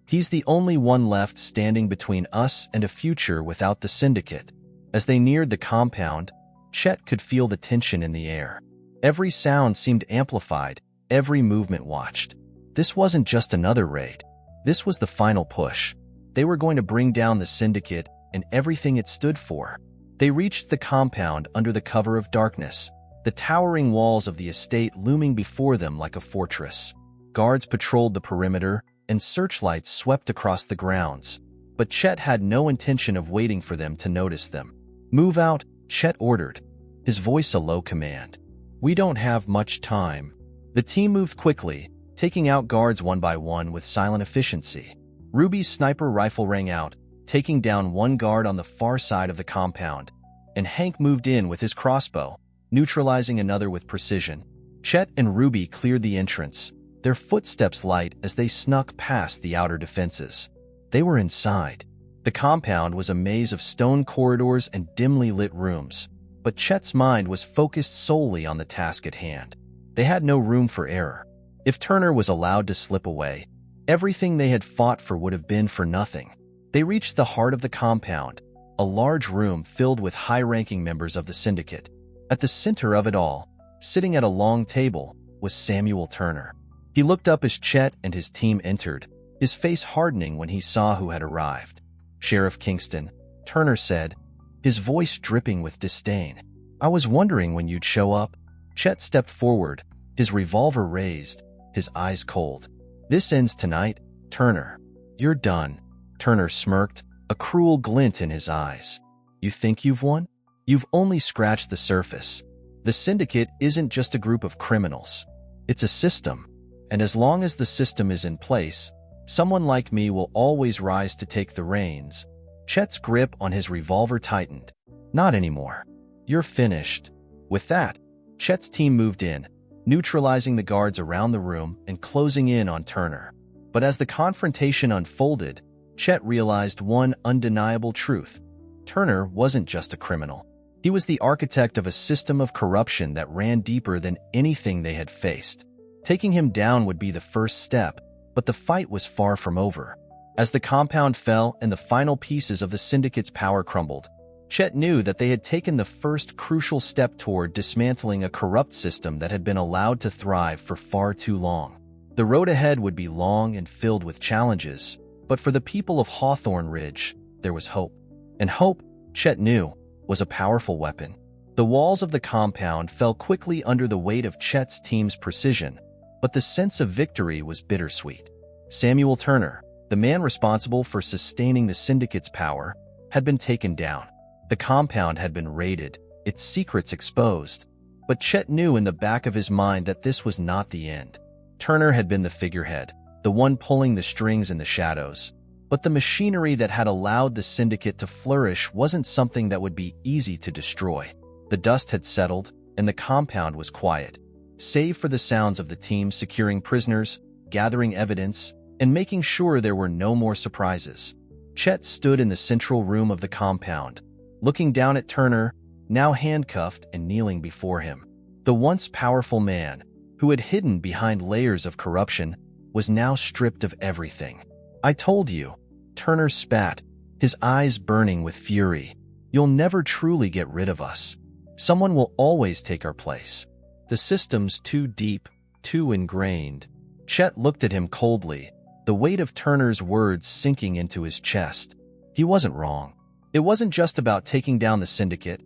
He's the only one left standing between us and a future without the syndicate." As they neared the compound, Chet could feel the tension in the air. Every sound seemed amplified, every movement watched. This wasn't just another raid. This was the final push. They were going to bring down the syndicate and everything it stood for. They reached the compound under the cover of darkness, the towering walls of the estate looming before them like a fortress. Guards patrolled the perimeter, and searchlights swept across the grounds. But Chet had no intention of waiting for them to notice them. "Move out," Chet ordered, his voice a low command. "We don't have much time." The team moved quickly, taking out guards one by one with silent efficiency. Ruby's sniper rifle rang out, taking down one guard on the far side of the compound, and Hank moved in with his crossbow, neutralizing another with precision. Chet and Ruby cleared the entrance, their footsteps light as they snuck past the outer defenses. They were inside. The compound was a maze of stone corridors and dimly lit rooms, but Chet's mind was focused solely on the task at hand. They had no room for error. If Turner was allowed to slip away, everything they had fought for would have been for nothing. They reached the heart of the compound, a large room filled with high-ranking members of the syndicate. At the center of it all, sitting at a long table, was Samuel Turner. He looked up as Chet and his team entered, his face hardening when he saw who had arrived. "Sheriff Kingston," Turner said, his voice dripping with disdain. "I was wondering when you'd show up." Chet stepped forward, his revolver raised, his eyes cold. "This ends tonight, Turner. You're done." Turner smirked, a cruel glint in his eyes. "You think you've won? You've only scratched the surface. The syndicate isn't just a group of criminals. It's a system. And as long as the system is in place, someone like me will always rise to take the reins." Chet's grip on his revolver tightened. "Not anymore. You're finished." With that, Chet's team moved in, neutralizing the guards around the room and closing in on Turner. But as the confrontation unfolded, Chet realized one undeniable truth. Turner wasn't just a criminal. He was the architect of a system of corruption that ran deeper than anything they had faced. Taking him down would be the first step, but the fight was far from over. As the compound fell and the final pieces of the syndicate's power crumbled, Chet knew that they had taken the first crucial step toward dismantling a corrupt system that had been allowed to thrive for far too long. The road ahead would be long and filled with challenges, but for the people of Hawthorne Ridge, there was hope. And hope, Chet knew, was a powerful weapon. The walls of the compound fell quickly under the weight of Chet's team's precision, but the sense of victory was bittersweet. Samuel Turner, the man responsible for sustaining the syndicate's power, had been taken down. The compound had been raided, its secrets exposed. But Chet knew in the back of his mind that this was not the end. Turner had been the figurehead, the one pulling the strings in the shadows. But the machinery that had allowed the syndicate to flourish wasn't something that would be easy to destroy. The dust had settled, and the compound was quiet, save for the sounds of the team securing prisoners, gathering evidence, and making sure there were no more surprises. Chet stood in the central room of the compound, looking down at Turner, now handcuffed and kneeling before him. The once powerful man, who had hidden behind layers of corruption, was now stripped of everything. "I told you," Turner spat, his eyes burning with fury. "You'll never truly get rid of us. Someone will always take our place. The system's too deep, too ingrained." Chet looked at him coldly, the weight of Turner's words sinking into his chest. He wasn't wrong. It wasn't just about taking down the syndicate.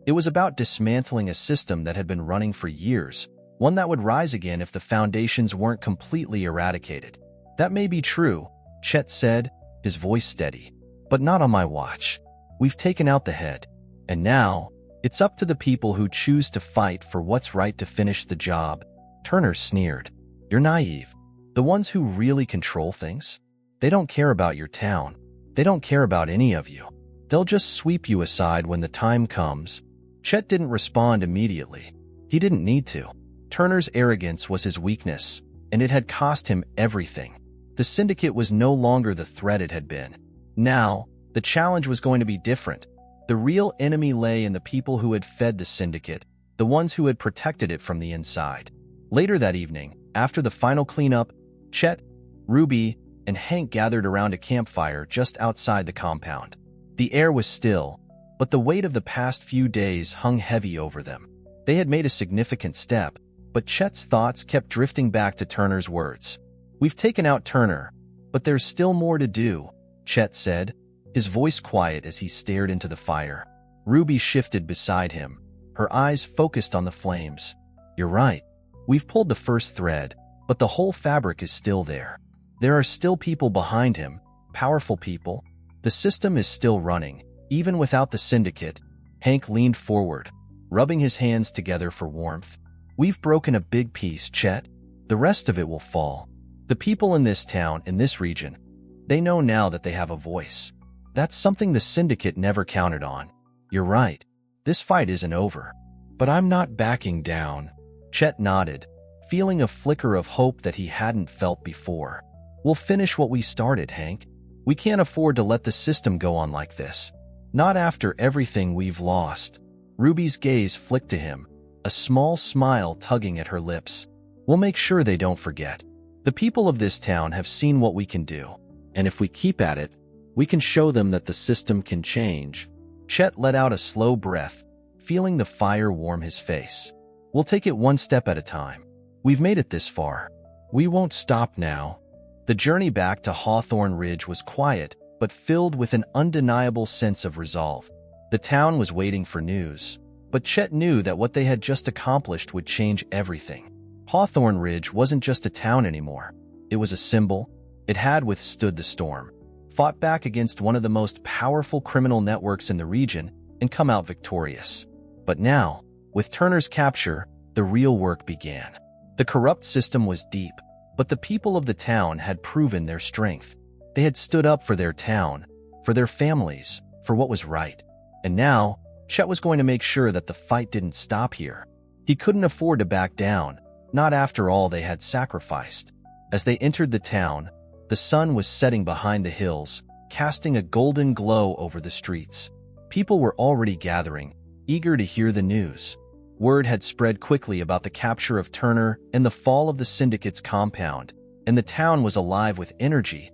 It was about dismantling a system that had been running for years, one that would rise again if the foundations weren't completely eradicated. "That may be true," Chet said, his voice steady, "but not on my watch. We've taken out the head, and now it's up to the people who choose to fight for what's right to finish the job." Turner sneered. "You're naive. The ones who really control things, they don't care about your town. They don't care about any of you. They'll just sweep you aside when the time comes. Chet didn't respond immediately. He didn't need to. Turner's arrogance was his weakness, and it had cost him everything. The syndicate was no longer the threat it had been. Now, the challenge was going to be different. The real enemy lay in the people who had fed the syndicate, the ones who had protected it from the inside. Later that evening, after the final cleanup, Chet, Ruby, and Hank gathered around a campfire just outside the compound. The air was still, but the weight of the past few days hung heavy over them. They had made a significant step, but Chet's thoughts kept drifting back to Turner's words. "We've taken out Turner, but there's still more to do," Chet said, his voice quiet as he stared into the fire. Ruby shifted beside him, her eyes focused on the flames. "You're right. We've pulled the first thread, but the whole fabric is still there. There are still people behind him, powerful people. The system is still running, even without the syndicate." Hank leaned forward, rubbing his hands together for warmth. "We've broken a big piece, Chet. The rest of it will fall. The people in this town, in this region, they know now that they have a voice. That's something the syndicate never counted on. You're right. This fight isn't over. But I'm not backing down." Chet nodded, feeling a flicker of hope that he hadn't felt before. "We'll finish what we started, Hank. We can't afford to let the system go on like this. Not after everything we've lost." Ruby's gaze flicked to him, a small smile tugging at her lips. "We'll make sure they don't forget. The people of this town have seen what we can do, and if we keep at it, we can show them that the system can change." Chet let out a slow breath, feeling the fire warm his face. "We'll take it one step at a time. We've made it this far. We won't stop now." The journey back to Hawthorne Ridge was quiet, but filled with an undeniable sense of resolve. The town was waiting for news, but Chet knew that what they had just accomplished would change everything. Hawthorne Ridge wasn't just a town anymore. It was a symbol. It had withstood the storm, fought back against one of the most powerful criminal networks in the region, and come out victorious. But now, with Turner's capture, the real work began. The corrupt system was deep, but the people of the town had proven their strength. They had stood up for their town, for their families, for what was right. And now, Chet was going to make sure that the fight didn't stop here. He couldn't afford to back down, not after all they had sacrificed. As they entered the town, the sun was setting behind the hills, casting a golden glow over the streets. People were already gathering, eager to hear the news. Word had spread quickly about the capture of Turner and the fall of the syndicate's compound, and the town was alive with energy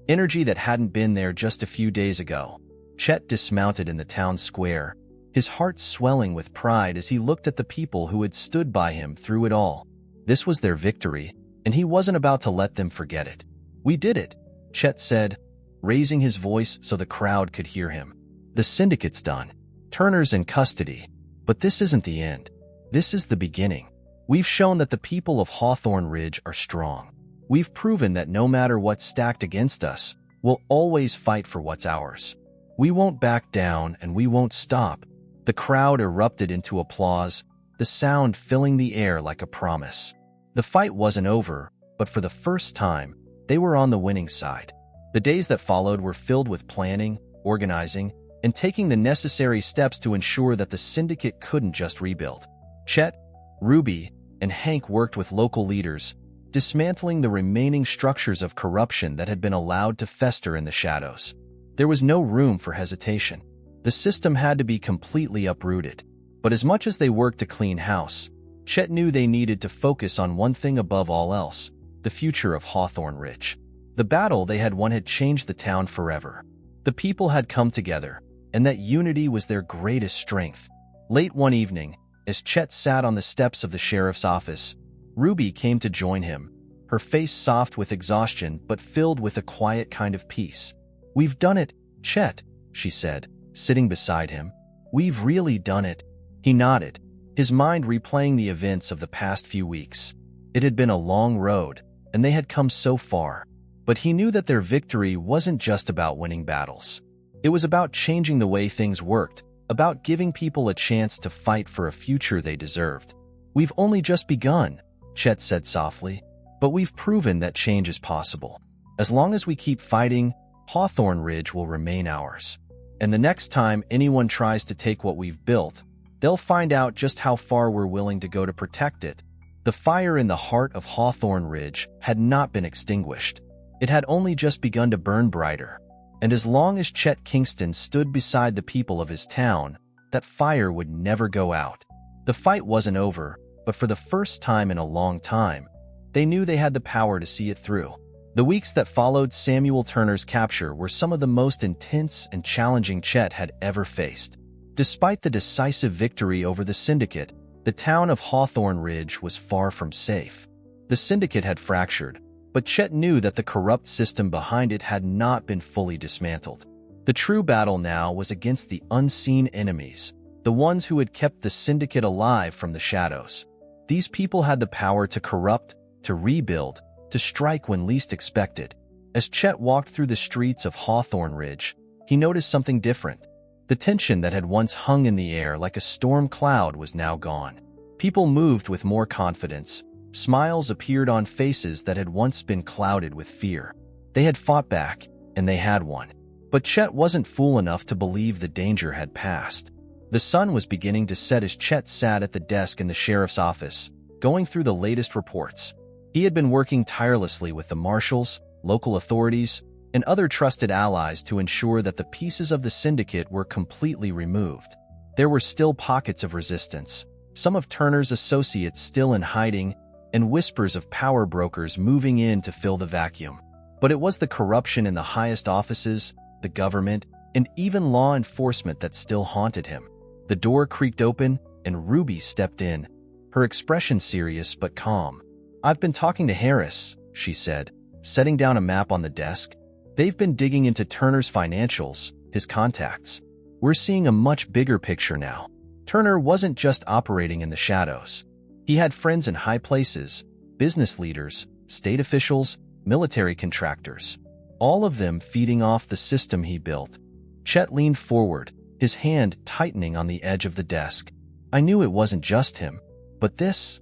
that hadn't been there just a few days ago. Chet dismounted in the town square, his heart swelling with pride as he looked at the people who had stood by him through it all. This was their victory, and he wasn't about to let them forget it. "We did it," Chet said, raising his voice so the crowd could hear him. "The syndicate's done. Turner's in custody. But this isn't the end. This is the beginning. We've shown that the people of Hawthorne Ridge are strong. We've proven that no matter what's stacked against us, we'll always fight for what's ours. We won't back down and we won't stop." The crowd erupted into applause, the sound filling the air like a promise. The fight wasn't over, but for the first time, they were on the winning side. The days that followed were filled with planning, organizing, and taking the necessary steps to ensure that the syndicate couldn't just rebuild. Chet, Ruby, and Hank worked with local leaders, dismantling the remaining structures of corruption that had been allowed to fester in the shadows. There was no room for hesitation. The system had to be completely uprooted. But as much as they worked to clean house, Chet knew they needed to focus on one thing above all else: the future of Hawthorne Ridge. The battle they had won had changed the town forever. The people had come together, and that unity was their greatest strength. Late one evening, as Chet sat on the steps of the sheriff's office, Ruby came to join him, her face soft with exhaustion but filled with a quiet kind of peace. "We've done it, Chet," she said, sitting beside him. "We've really done it." He nodded, his mind replaying the events of the past few weeks. It had been a long road, and they had come so far. But he knew that their victory wasn't just about winning battles. It was about changing the way things worked, about giving people a chance to fight for a future they deserved. "We've only just begun," Chet said softly, "but we've proven that change is possible. As long as we keep fighting, Hawthorne Ridge will remain ours." And the next time anyone tries to take what we've built, they'll find out just how far we're willing to go to protect it." The fire in the heart of Hawthorne Ridge had not been extinguished. It had only just begun to burn brighter. And as long as Chet Kingston stood beside the people of his town, that fire would never go out. The fight wasn't over, but for the first time in a long time, they knew they had the power to see it through. The weeks that followed Samuel Turner's capture were some of the most intense and challenging Chet had ever faced. Despite the decisive victory over the syndicate, the town of Hawthorne Ridge was far from safe. The syndicate had fractured, but Chet knew that the corrupt system behind it had not been fully dismantled. The true battle now was against the unseen enemies, the ones who had kept the syndicate alive from the shadows. These people had the power to corrupt, to rebuild, to strike when least expected. As Chet walked through the streets of Hawthorne Ridge, he noticed something different. The tension that had once hung in the air like a storm cloud was now gone. People moved with more confidence. Smiles appeared on faces that had once been clouded with fear. They had fought back, and they had won. But Chet wasn't fool enough to believe the danger had passed. The sun was beginning to set as Chet sat at the desk in the sheriff's office, going through the latest reports. He had been working tirelessly with the marshals, local authorities, and other trusted allies to ensure that the pieces of the syndicate were completely removed. There were still pockets of resistance, some of Turner's associates still in hiding, and whispers of power brokers moving in to fill the vacuum. But it was the corruption in the highest offices, the government, and even law enforcement that still haunted him. The door creaked open, and Ruby stepped in, her expression serious but calm. "I've been talking to Harris," she said, setting down a map on the desk. "They've been digging into Turner's financials, his contacts. We're seeing a much bigger picture now. Turner wasn't just operating in the shadows. He had friends in high places, business leaders, state officials, military contractors, all of them feeding off the system he built." Chet leaned forward, his hand tightening on the edge of the desk. "I knew it wasn't just him, but this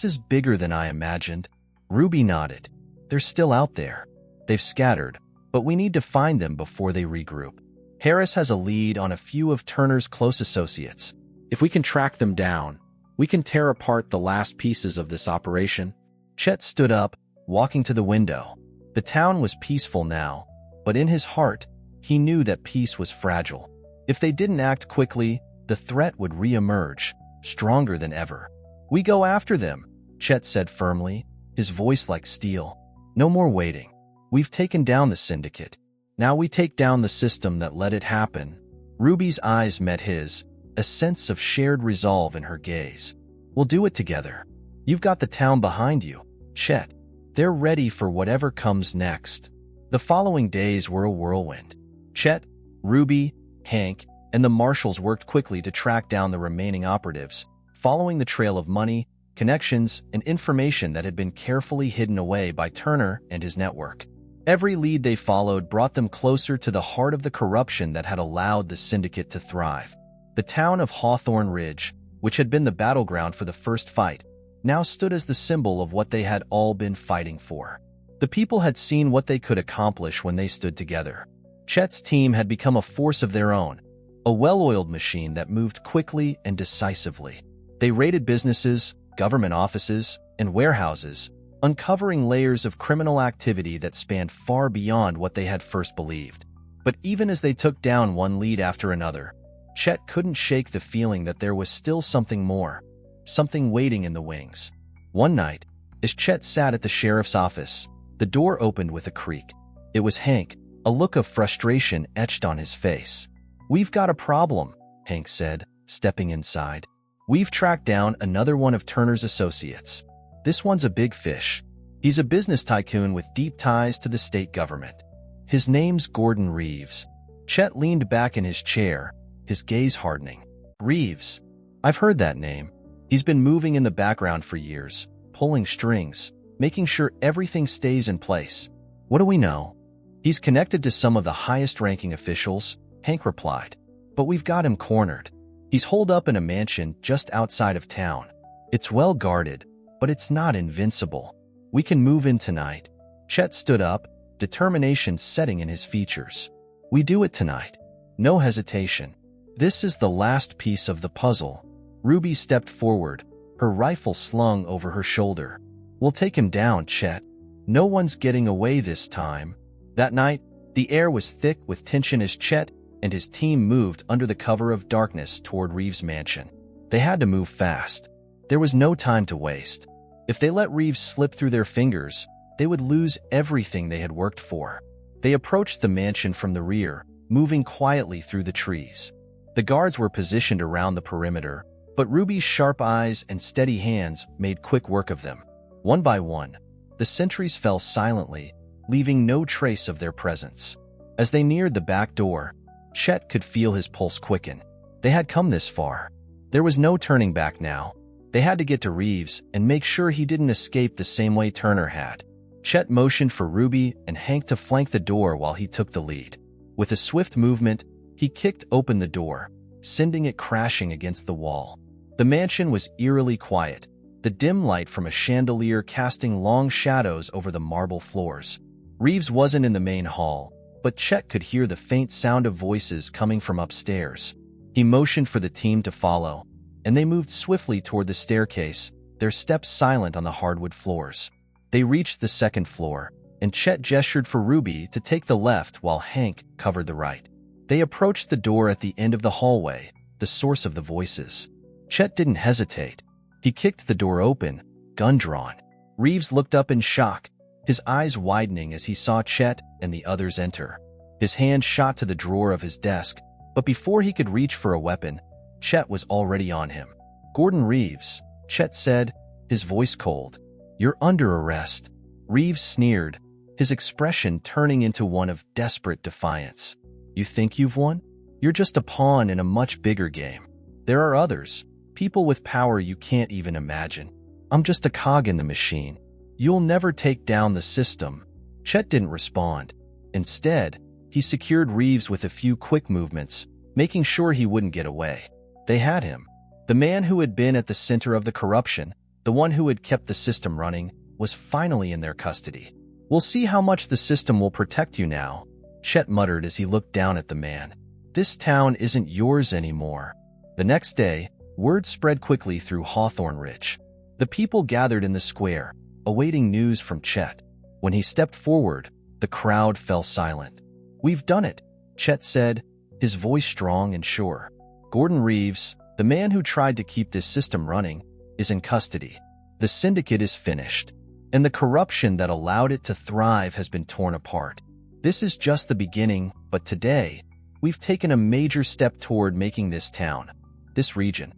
is bigger than I imagined." Ruby nodded. "They're still out there. They've scattered, but we need to find them before they regroup. Harris has a lead on a few of Turner's close associates. If we can track them down, we can tear apart the last pieces of this operation." Chet stood up, walking to the window. The town was peaceful now, but in his heart, he knew that peace was fragile. If they didn't act quickly, the threat would re-emerge, stronger than ever. "We go after them," Chet said firmly, his voice like steel. "No more waiting. We've taken down the syndicate. Now we take down the system that let it happen." Ruby's eyes met his, a sense of shared resolve in her gaze. "We'll do it together. You've got the town behind you, Chet. They're ready for whatever comes next." The following days were a whirlwind. Chet, Ruby, Hank, and the marshals worked quickly to track down the remaining operatives, following the trail of money, connections, and information that had been carefully hidden away by Turner and his network. Every lead they followed brought them closer to the heart of the corruption that had allowed the syndicate to thrive. The town of Hawthorne Ridge, which had been the battleground for the first fight, now stood as the symbol of what they had all been fighting for. The people had seen what they could accomplish when they stood together. Chet's team had become a force of their own, a well-oiled machine that moved quickly and decisively. They raided businesses, government offices, and warehouses, uncovering layers of criminal activity that spanned far beyond what they had first believed. But even as they took down one lead after another, Chet couldn't shake the feeling that there was still something more, something waiting in the wings. One night, as Chet sat at the sheriff's office, the door opened with a creak. It was Hank, a look of frustration etched on his face. "We've got a problem," Hank said, stepping inside. "We've tracked down another one of Turner's associates. This one's a big fish. He's a business tycoon with deep ties to the state government. His name's Gordon Reeves." Chet leaned back in his chair, his gaze hardening. "Reeves? I've heard that name. He's been moving in the background for years, pulling strings, making sure everything stays in place. What do we know?" "He's connected to some of the highest-ranking officials," Hank replied. "But we've got him cornered. He's holed up in a mansion just outside of town. It's well guarded, but it's not invincible. We can move in tonight." Chet stood up, determination setting in his features. "We do it tonight. No hesitation. This is the last piece of the puzzle. Ruby stepped forward, her rifle slung over her shoulder. We'll take him down, Chet. No one's getting away this time. That night, the air was thick with tension as Chet and his team moved under the cover of darkness toward Reeves' mansion. They had to move fast. There was no time to waste. If they let Reeves slip through their fingers, they would lose everything they had worked for. They approached the mansion from the rear, moving quietly through the trees. The guards were positioned around the perimeter, but Ruby's sharp eyes and steady hands made quick work of them. One by one, the sentries fell silently, leaving no trace of their presence. As they neared the back door, Chet could feel his pulse quicken. They had come this far. There was no turning back now. They had to get to Reeves and make sure he didn't escape the same way Turner had. Chet motioned for Ruby and Hank to flank the door while he took the lead. With a swift movement, he kicked open the door, sending it crashing against the wall. The mansion was eerily quiet, the dim light from a chandelier casting long shadows over the marble floors. Reeves wasn't in the main hall, but Chet could hear the faint sound of voices coming from upstairs. He motioned for the team to follow, and they moved swiftly toward the staircase, their steps silent on the hardwood floors. They reached the second floor, and Chet gestured for Ruby to take the left while Hank covered the right. They approached the door at the end of the hallway, the source of the voices. Chet didn't hesitate. He kicked the door open, gun drawn. Reeves looked up in shock, his eyes widening as he saw Chet and the others enter. His hand shot to the drawer of his desk, but before he could reach for a weapon, Chet was already on him. "Gordon Reeves," Chet said, his voice cold. "You're under arrest." Reeves sneered, his expression turning into one of desperate defiance. "You think you've won? You're just a pawn in a much bigger game. There are others, people with power you can't even imagine. I'm just a cog in the machine. You'll never take down the system." Chet didn't respond. Instead, he secured Reeves with a few quick movements, making sure he wouldn't get away. They had him. The man who had been at the center of the corruption, the one who had kept the system running, was finally in their custody. "We'll see how much the system will protect you now," Chet muttered as he looked down at the man. "This town isn't yours anymore." The next day, word spread quickly through Hawthorne Ridge. The people gathered in the square, awaiting news from Chet. When he stepped forward, the crowd fell silent. "We've done it," Chet said, his voice strong and sure. "Gordon Reeves, the man who tried to keep this system running, is in custody. The syndicate is finished, and the corruption that allowed it to thrive has been torn apart. This is just the beginning, but today, we've taken a major step toward making this town, this region,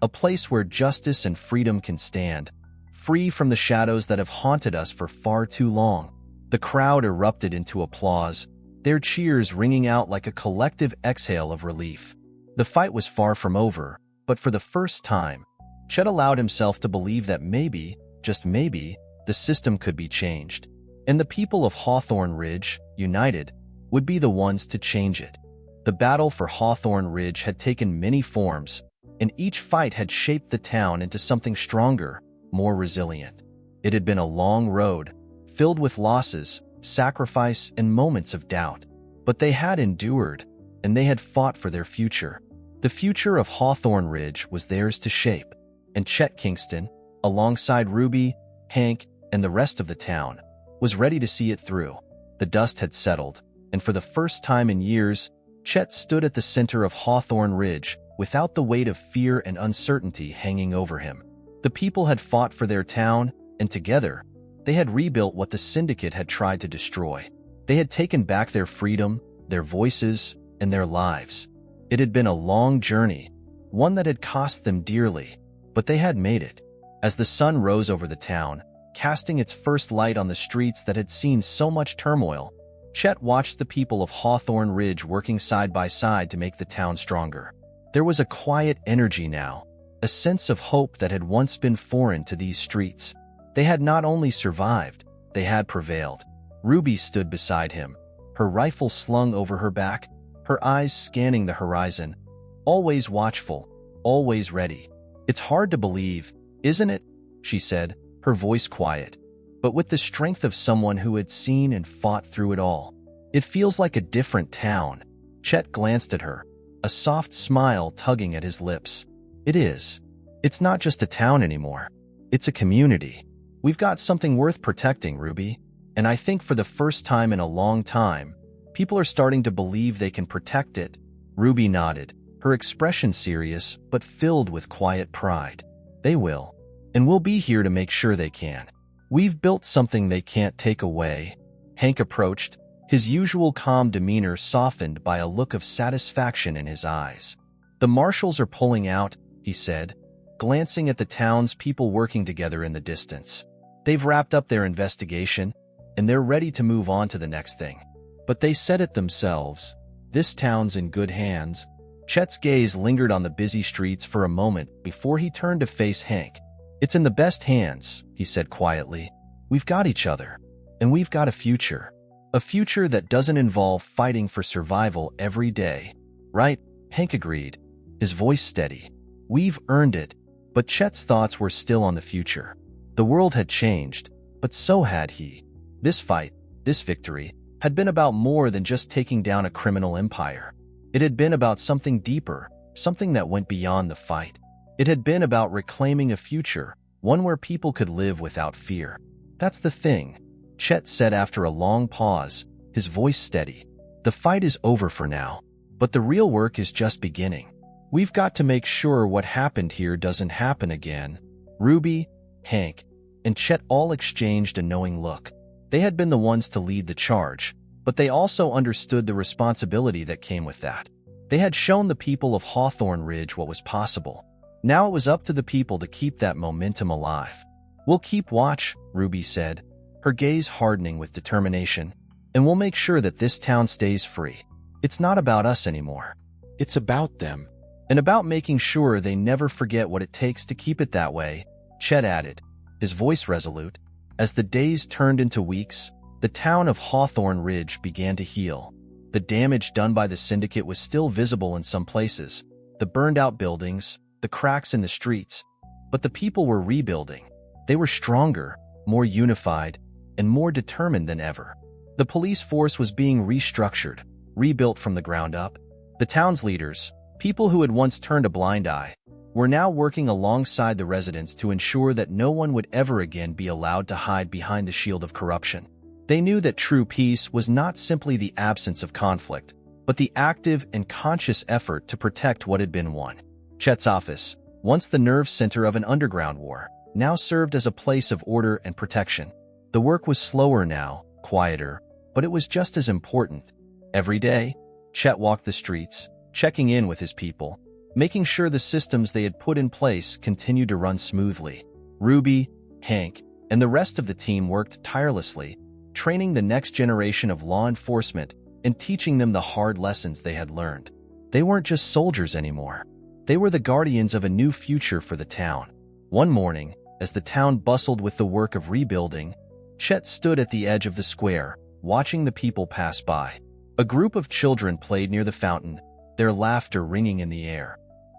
a place where justice and freedom can stand, free from the shadows that have haunted us for far too long." The crowd erupted into applause, their cheers ringing out like a collective exhale of relief. The fight was far from over, but for the first time, Chet allowed himself to believe that maybe, just maybe, the system could be changed. And the people of Hawthorne Ridge, united, would be the ones to change it. The battle for Hawthorne Ridge had taken many forms, and each fight had shaped the town into something stronger, more resilient. It had been a long road, filled with losses, sacrifice, and moments of doubt. But they had endured, and they had fought for their future. The future of Hawthorne Ridge was theirs to shape, and Chet Kingston, alongside Ruby, Hank, and the rest of the town, was ready to see it through. The dust had settled, and for the first time in years, Chet stood at the center of Hawthorne Ridge without the weight of fear and uncertainty hanging over him. The people had fought for their town, and together, they had rebuilt what the syndicate had tried to destroy. They had taken back their freedom, their voices, and their lives. It had been a long journey, one that had cost them dearly, but they had made it. As the sun rose over the town, casting its first light on the streets that had seen so much turmoil, Chet watched the people of Hawthorne Ridge working side by side to make the town stronger. There was a quiet energy now, a sense of hope that had once been foreign to these streets. They had not only survived, they had prevailed. Ruby stood beside him, her rifle slung over her back, her eyes scanning the horizon, always watchful, always ready. "It's hard to believe, isn't it?" she said, her voice quiet, but with the strength of someone who had seen and fought through it all. "It feels like a different town." Chet glanced at her, a soft smile tugging at his lips. It is. It's not just a town anymore. It's a community. We've got something worth protecting, Ruby. And I think for the first time in a long time, people are starting to believe they can protect it. Ruby nodded, her expression serious but filled with quiet pride. They will. And we'll be here to make sure they can. We've built something they can't take away. Hank approached, his usual calm demeanor softened by a look of satisfaction in his eyes. The marshals are pulling out, he said, glancing at the town's people working together in the distance. They've wrapped up their investigation, and they're ready to move on to the next thing. But they said it themselves. This town's in good hands. Chet's gaze lingered on the busy streets for a moment before he turned to face Hank. It's in the best hands, he said quietly. We've got each other, and we've got a future. A future that doesn't involve fighting for survival every day. Right? Hank agreed, his voice steady. We've earned it. But Chet's thoughts were still on the future. The world had changed, but so had he. This fight, this victory, had been about more than just taking down a criminal empire. It had been about something deeper, something that went beyond the fight. It had been about reclaiming a future, one where people could live without fear. That's the thing, Chet said after a long pause, his voice steady. The fight is over for now, but the real work is just beginning. We've got to make sure what happened here doesn't happen again. Ruby, Hank, and Chet all exchanged a knowing look. They had been the ones to lead the charge, but they also understood the responsibility that came with that. They had shown the people of Hawthorne Ridge what was possible. Now it was up to the people to keep that momentum alive. We'll keep watch, Ruby said, her gaze hardening with determination, and we'll make sure that this town stays free. It's not about us anymore. It's about them. And about making sure they never forget what it takes to keep it that way, Chet added, his voice resolute. As the days turned into weeks, the town of Hawthorne Ridge began to heal. The damage done by the syndicate was still visible in some places, the burned-out buildings, the cracks in the streets, but the people were rebuilding. They were stronger, more unified, and more determined than ever. The police force was being restructured, rebuilt from the ground up. The town's leaders, people who had once turned a blind eye, were now working alongside the residents to ensure that no one would ever again be allowed to hide behind the shield of corruption. They knew that true peace was not simply the absence of conflict, but the active and conscious effort to protect what had been won. Chet's office, once the nerve center of an underground war, now served as a place of order and protection. The work was slower now, quieter, but it was just as important. Every day, Chet walked the streets, checking in with his people, making sure the systems they had put in place continued to run smoothly. Ruby, Hank, and the rest of the team worked tirelessly, training the next generation of law enforcement and teaching them the hard lessons they had learned. They weren't just soldiers anymore. They were the guardians of a new future for the town. One morning, as the town bustled with the work of rebuilding, Chet stood at the edge of the square, watching the people pass by. A group of children played near the fountain, their laughter ringing in the air,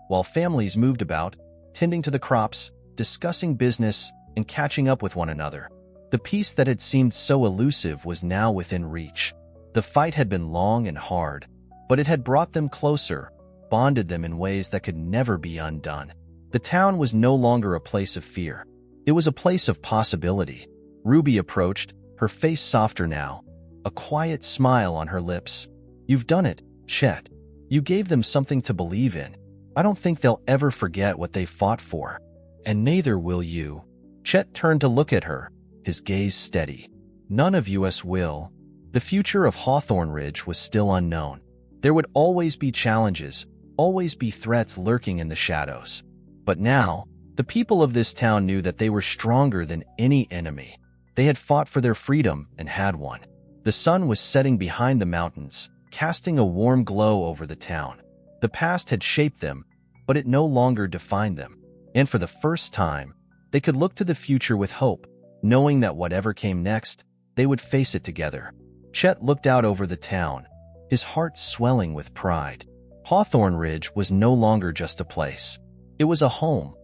while families moved about, tending to the crops, discussing business, and catching up with one another. The peace that had seemed so elusive was now within reach. The fight had been long and hard, but it had brought them closer, bonded them in ways that could never be undone. The town was no longer a place of fear. It was a place of possibility. Ruby approached, her face softer now, a quiet smile on her lips. You've done it, Chet. You gave them something to believe in. I don't think they'll ever forget what they fought for. And neither will you. Chet turned to look at her, his gaze steady. None of us will. The future of Hawthorne Ridge was still unknown. There would always be challenges, always be threats lurking in the shadows. But now, the people of this town knew that they were stronger than any enemy. They had fought for their freedom and had won. The sun was setting behind the mountains, casting a warm glow over the town. The past had shaped them, but it no longer defined them. And for the first time, they could look to the future with hope, knowing that whatever came next, they would face it together. Chet looked out over the town, his heart swelling with pride. Hawthorne Ridge was no longer just a place. It was a home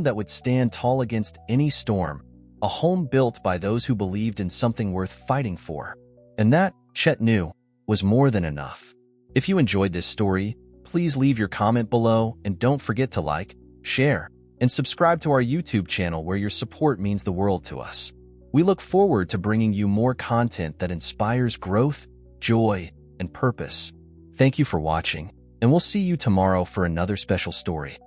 that would stand tall against any storm, a home built by those who believed in something worth fighting for. And that, Chet knew, was more than enough. If you enjoyed this story, please leave your comment below and don't forget to like, share, and subscribe to our YouTube channel where your support means the world to us. We look forward to bringing you more content that inspires growth, joy, and purpose. Thank you for watching, and we'll see you tomorrow for another special story.